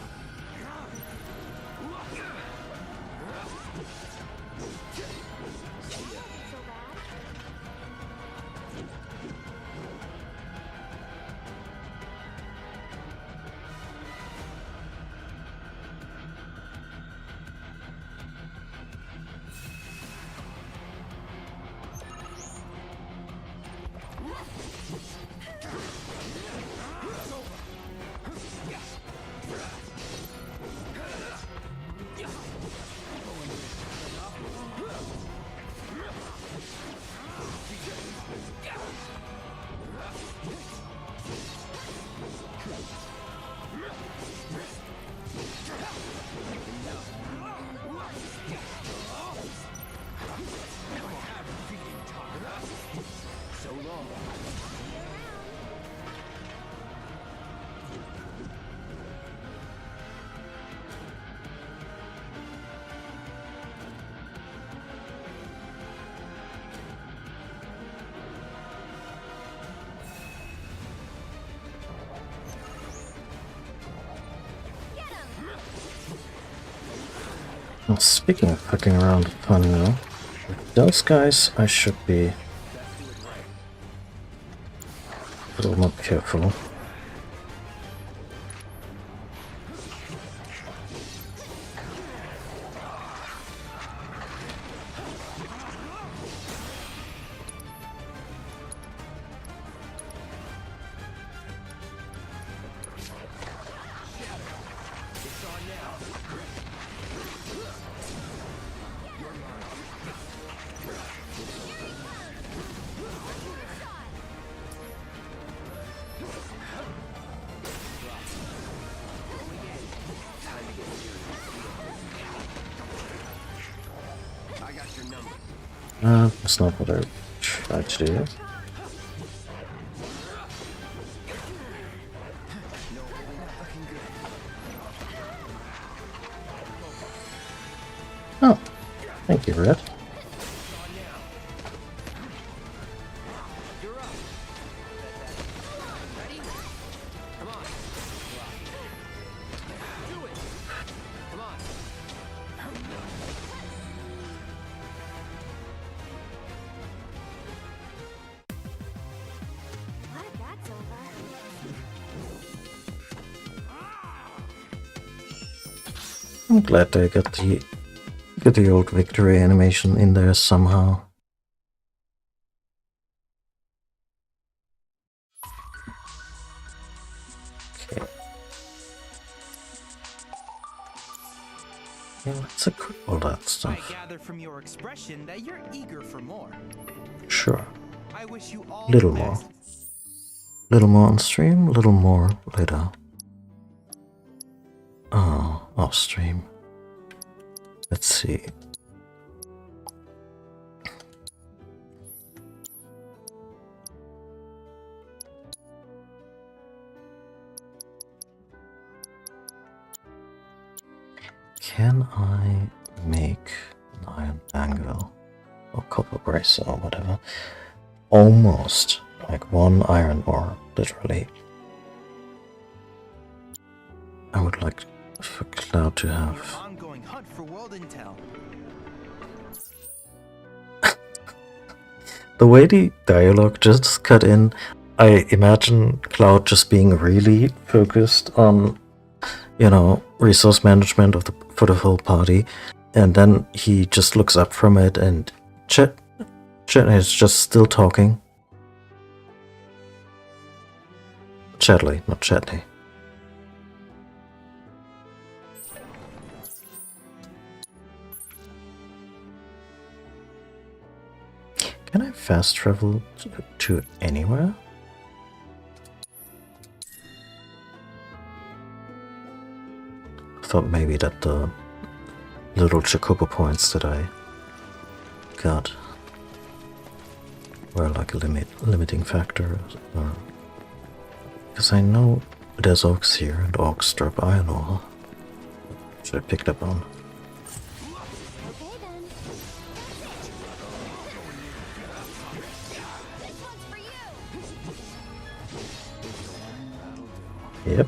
So long. Well, speaking of fucking around with fun now, with those guys I should be a little more careful. It's on now. I got your number. That's not what I tried to do. Oh, thank you, Red. You're up. Ready? Come on. Do it. Come on. Glad that's over. I'm glad they got the old victory animation in there somehow. Okay. Yeah, let's equip all that I stuff. gather from your expression that you're eager for more. Sure. I wish you all Little the more. best. Little more on stream, little more later. Oh, off stream. Let's see. Can I make an iron bangle or copper bracer or whatever? Almost like one iron ore, literally. I would like for Cloud to have. Ongoing hunt for world intel. The way the dialogue just cut in, I imagine Cloud just being really focused on, you know, resource management of for the whole party, and then he just looks up from it, and Chet is just still talking. Chatley, not Chetney. Can I fast travel to anywhere? I thought maybe that the little chocobo points that I got were like a limiting factor, or because I know there's orcs here and orcs drop iron ore, which I picked up on. Yep,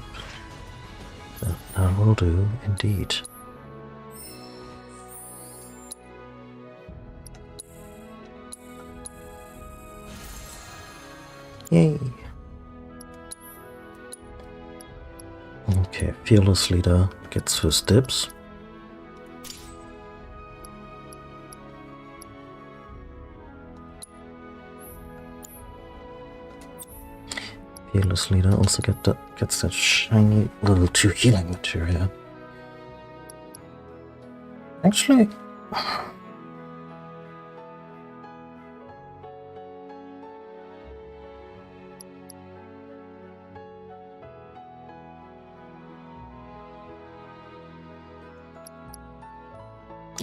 that will do indeed. Yay! Okay, Fearless Leader gets first dibs. Fearless Leader also gets that shiny level 2 healing materia. Actually,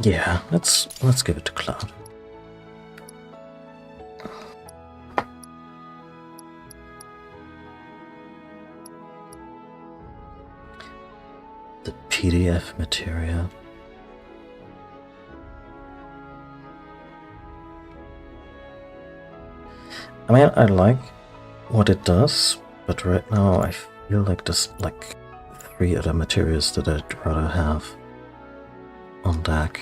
yeah, let's give it to Cloud. The PDF materia. I mean, I like what it does, but right now I feel like there's like 3 other materials that I'd rather have on deck.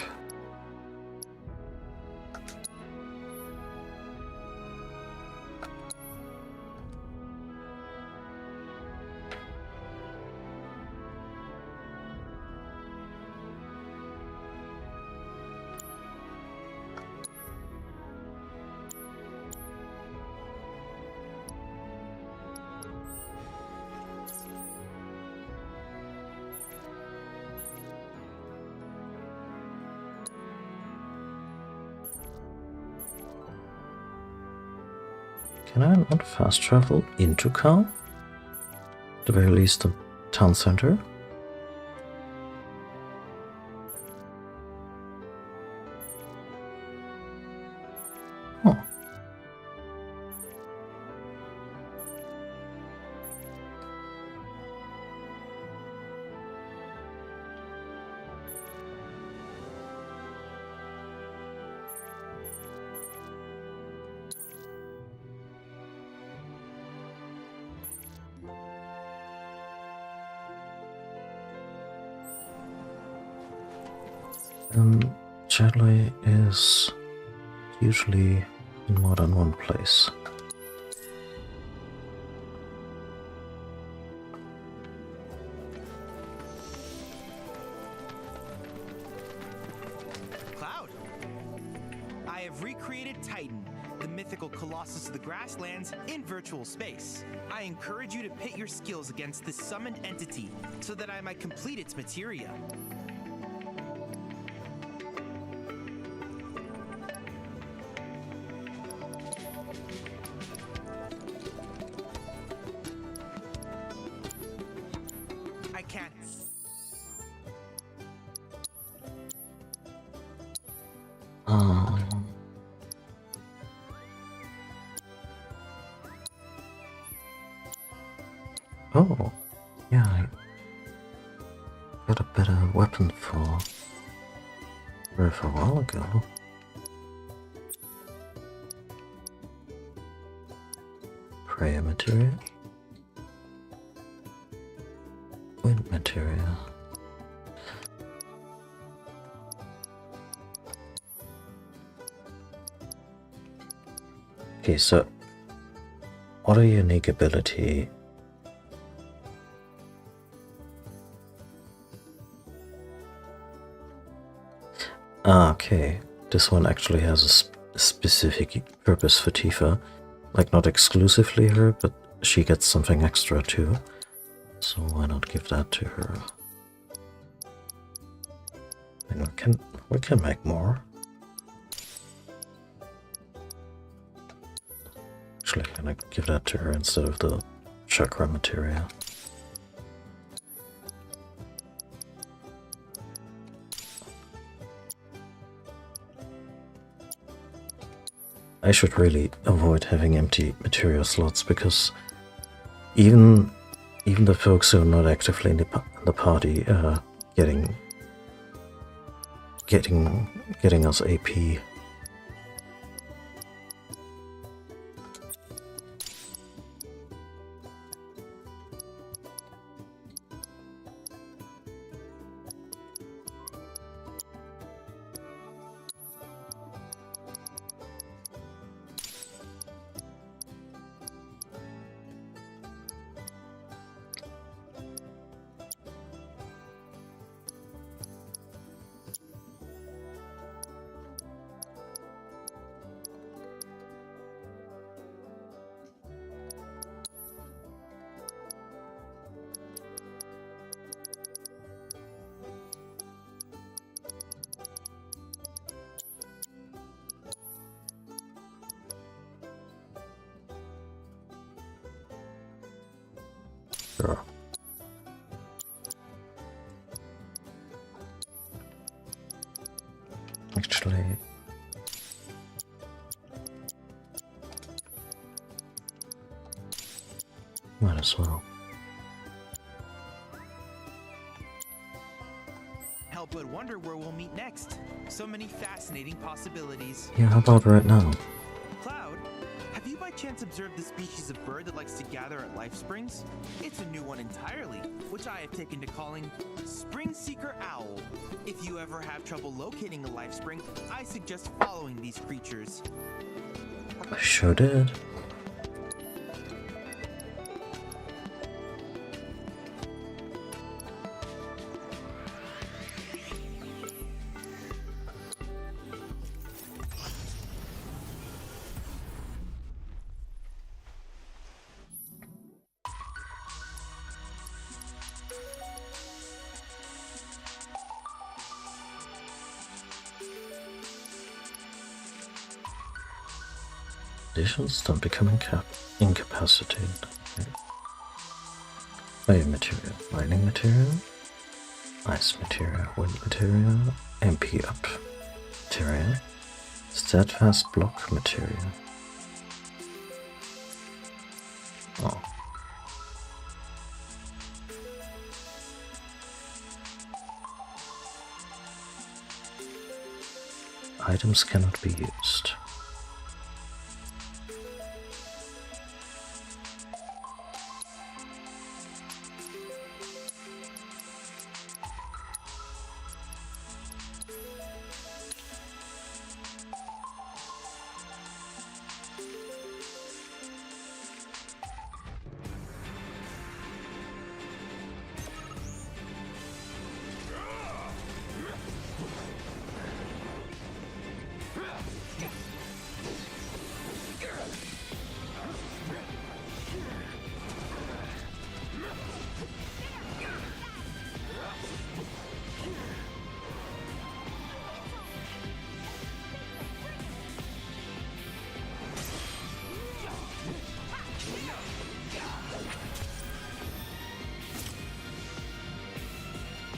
Can I not fast travel into Cal? At the very least, the town center? Oh. Chadley is usually in more than one place. Cloud! I have recreated Titan, the mythical colossus of the grasslands, in virtual space. I encourage you to pit your skills against this summoned entity so that I might complete its materia. I can't. Oh, yeah, I got a better weapon for a while ago. Prayer materia. Wind materia. Okay, so What a unique ability. Ah, okay. This one actually has a specific purpose for Tifa. Like, not exclusively her, but she gets something extra too. So why not give that to her? And we can make more. Actually, I'm gonna give that to her instead of the chakra materia. I should really avoid having empty material slots, because even the folks who are not actively in the party are getting us AP. Sure. Actually, might as well. Help but wonder where we'll meet next. So many fascinating possibilities. Yeah, how about right now? Cloud, have you by chance observed the species of bird that likes to gather at life springs? It's a new one entirely, which I have taken to calling Spring Seeker Owl. If you ever have trouble locating a life spring, I suggest following these creatures. I sure did. Conditions don't become incapacitated. Okay. Fire material, lightning material, ice material, wind material, MP up material, steadfast block material. Oh. Items cannot be used.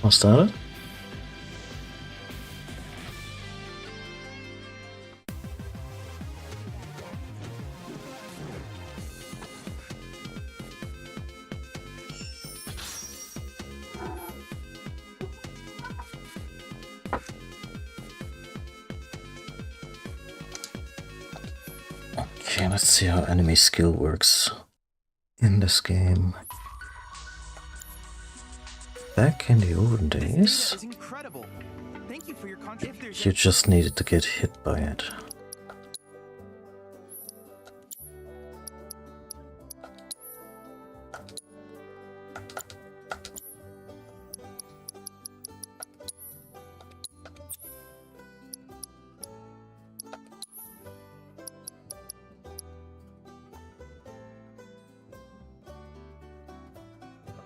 I'll start it. Okay, let's see how enemy skill works in this game. Back in the olden days, you just needed to get hit by it.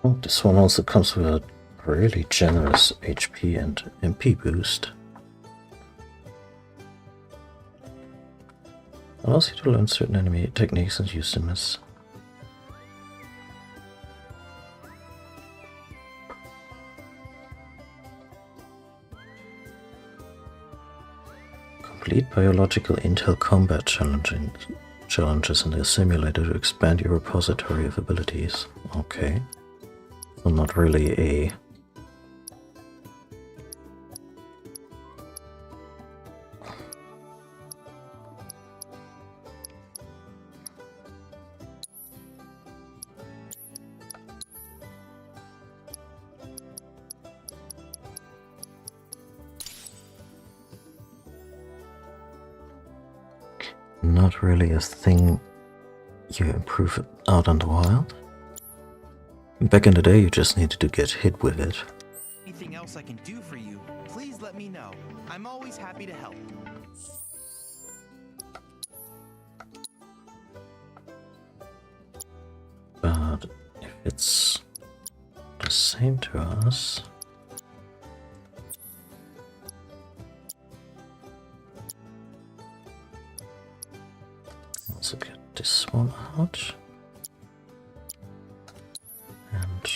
Oh, this one also comes with a really generous HP and MP boost. Allows you to learn certain enemy techniques and use them as complete biological intel combat challenges in the simulator to expand your repository of abilities. Okay. So not really a not really a thing you improve out in the wild. Back in the day, you just needed to get hit with it. Anything else I can do for you, please let me know. I'm always happy to help. But if it's the same to us... Also get this one out. And...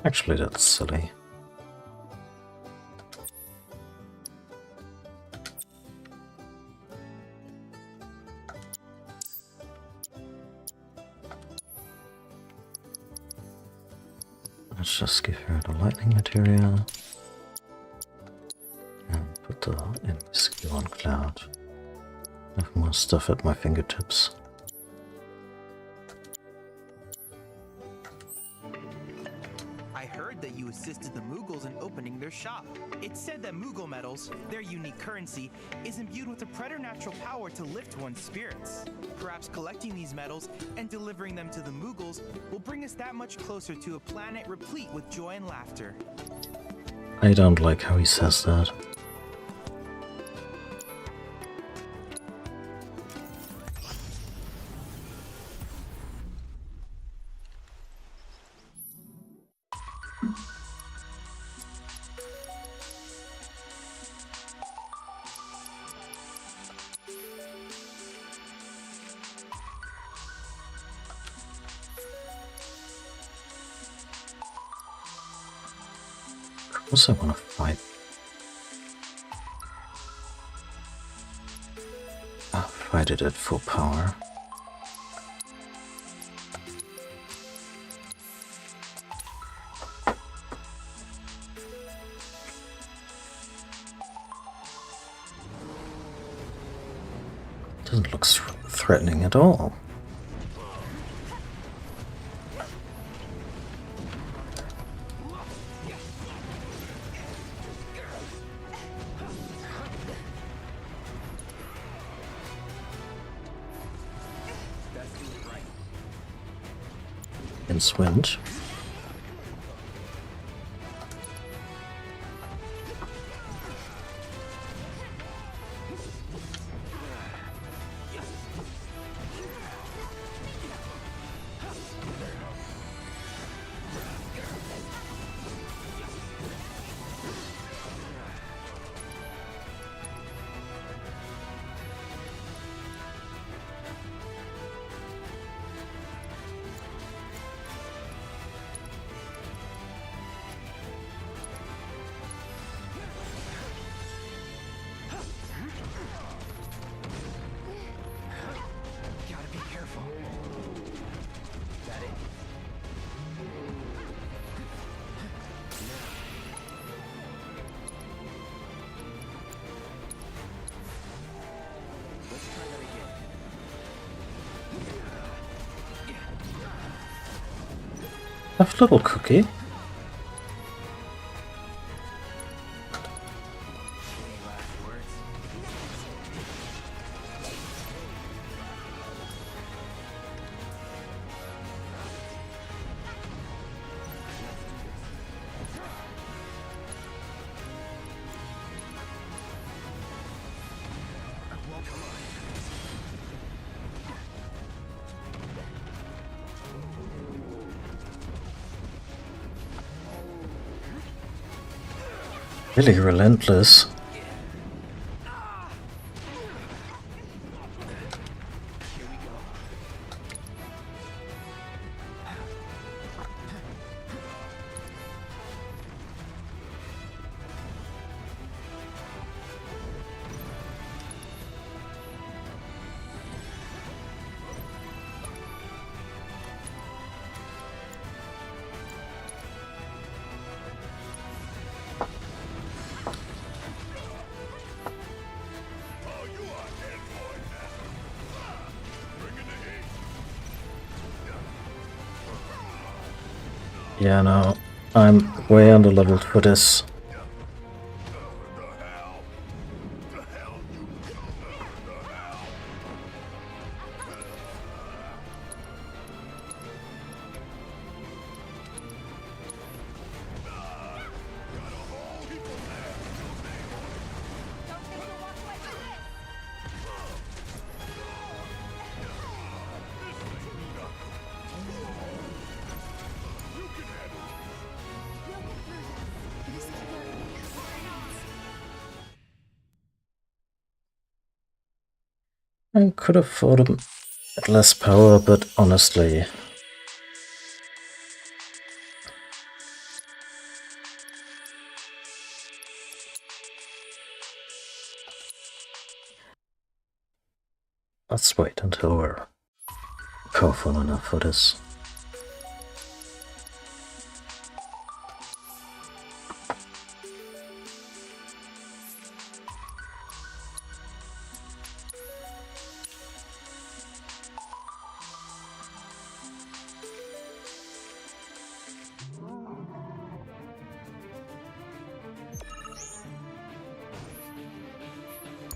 Actually, that's silly. Let's just give her the lightning material and put the enemy skill on Cloud. I have more stuff at my fingertips. I heard that you assisted the Moogles in opening their shop. It's said that Moogle metals, their unique currency, is imbued with a preternatural power to lift one's spirits. Perhaps collecting these metals and delivering them to the Moogles will bring us that much closer to a planet replete with joy and laughter. I don't like how he says that. Of course I want to fight. I'll fight it at full power. Doesn't look threatening at all. Wind. Have a little cookie. Really relentless. Yeah, no, I'm way under-leveled for this. I could afford a bit less power, but honestly... Let's wait until we're powerful enough for this.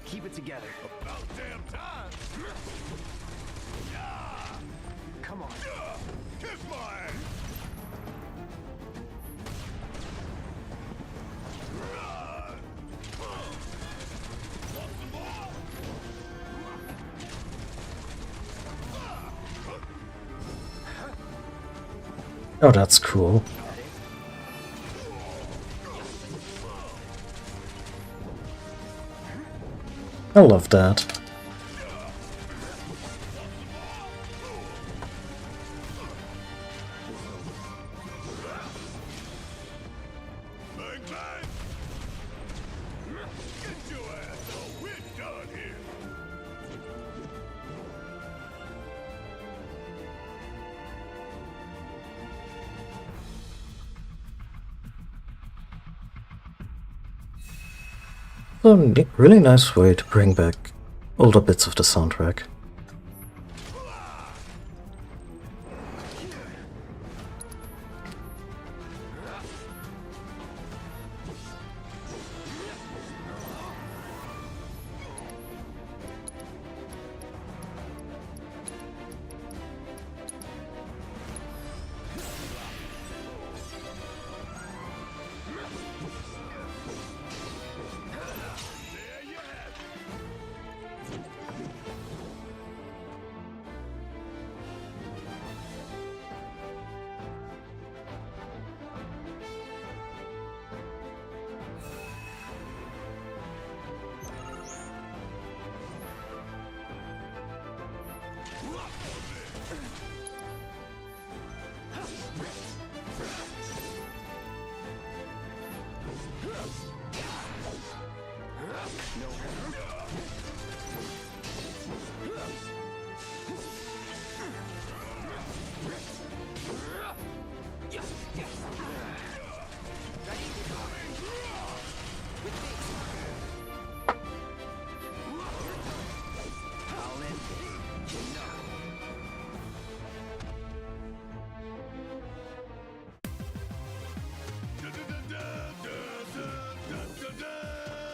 Keep it together. About damn time! Come on. Kiss my ass! Oh, that's cool. I love that. Bang, bang! Get your ass on! We're done here! A really nice way to bring back older bits of the soundtrack.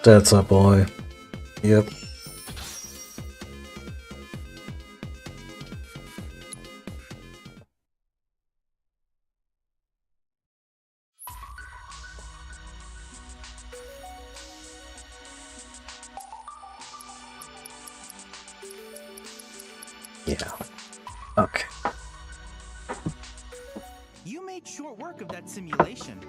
That's our boy. Yep. Yeah. Okay. You made short work of that simulation.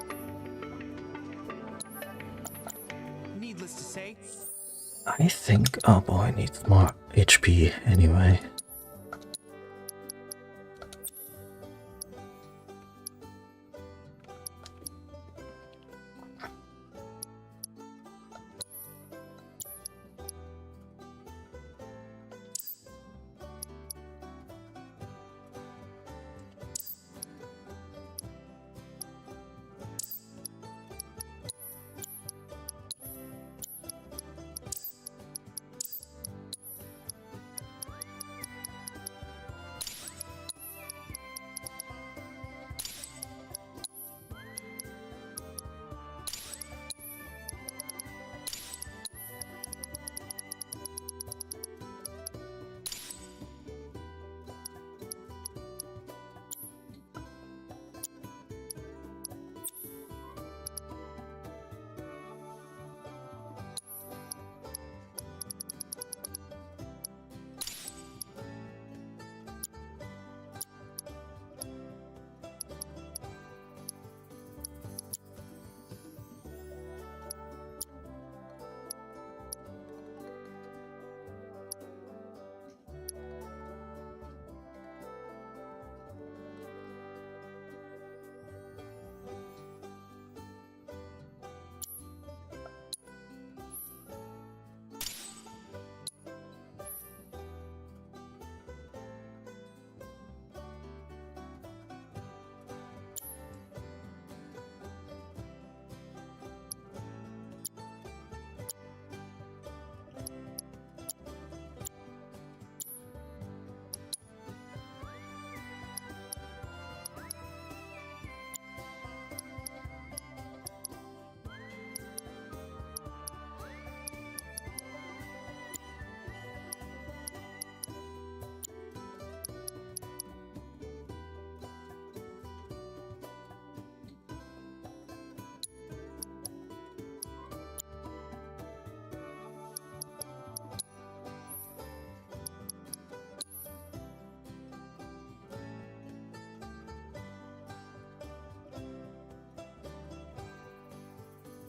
I think our boy needs more HP anyway.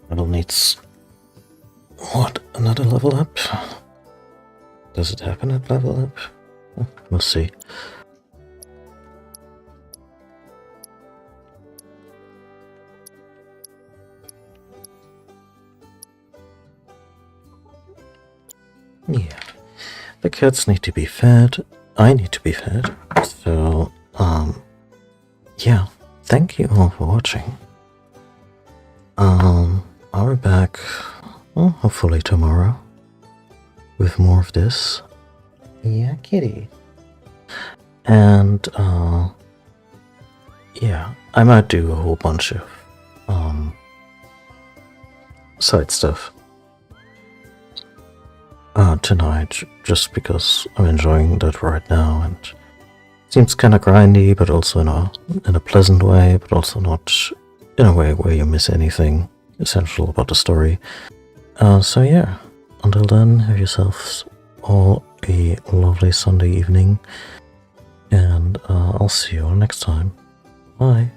Level needs... what? Another level up? Does it happen at level up? We'll see. Yeah. The cats need to be fed. I need to be fed. So, yeah. Thank you all for watching. I'll be back, well, hopefully tomorrow with more of this. Yeah, kitty. And, yeah, I might do a whole bunch of, side stuff tonight, just because I'm enjoying that right now, and it seems kind of grindy, but also in a pleasant way, but also not in a way where you miss anything essential about the story. So yeah, until then, have yourselves all a lovely Sunday evening, and I'll see you all next time. Bye.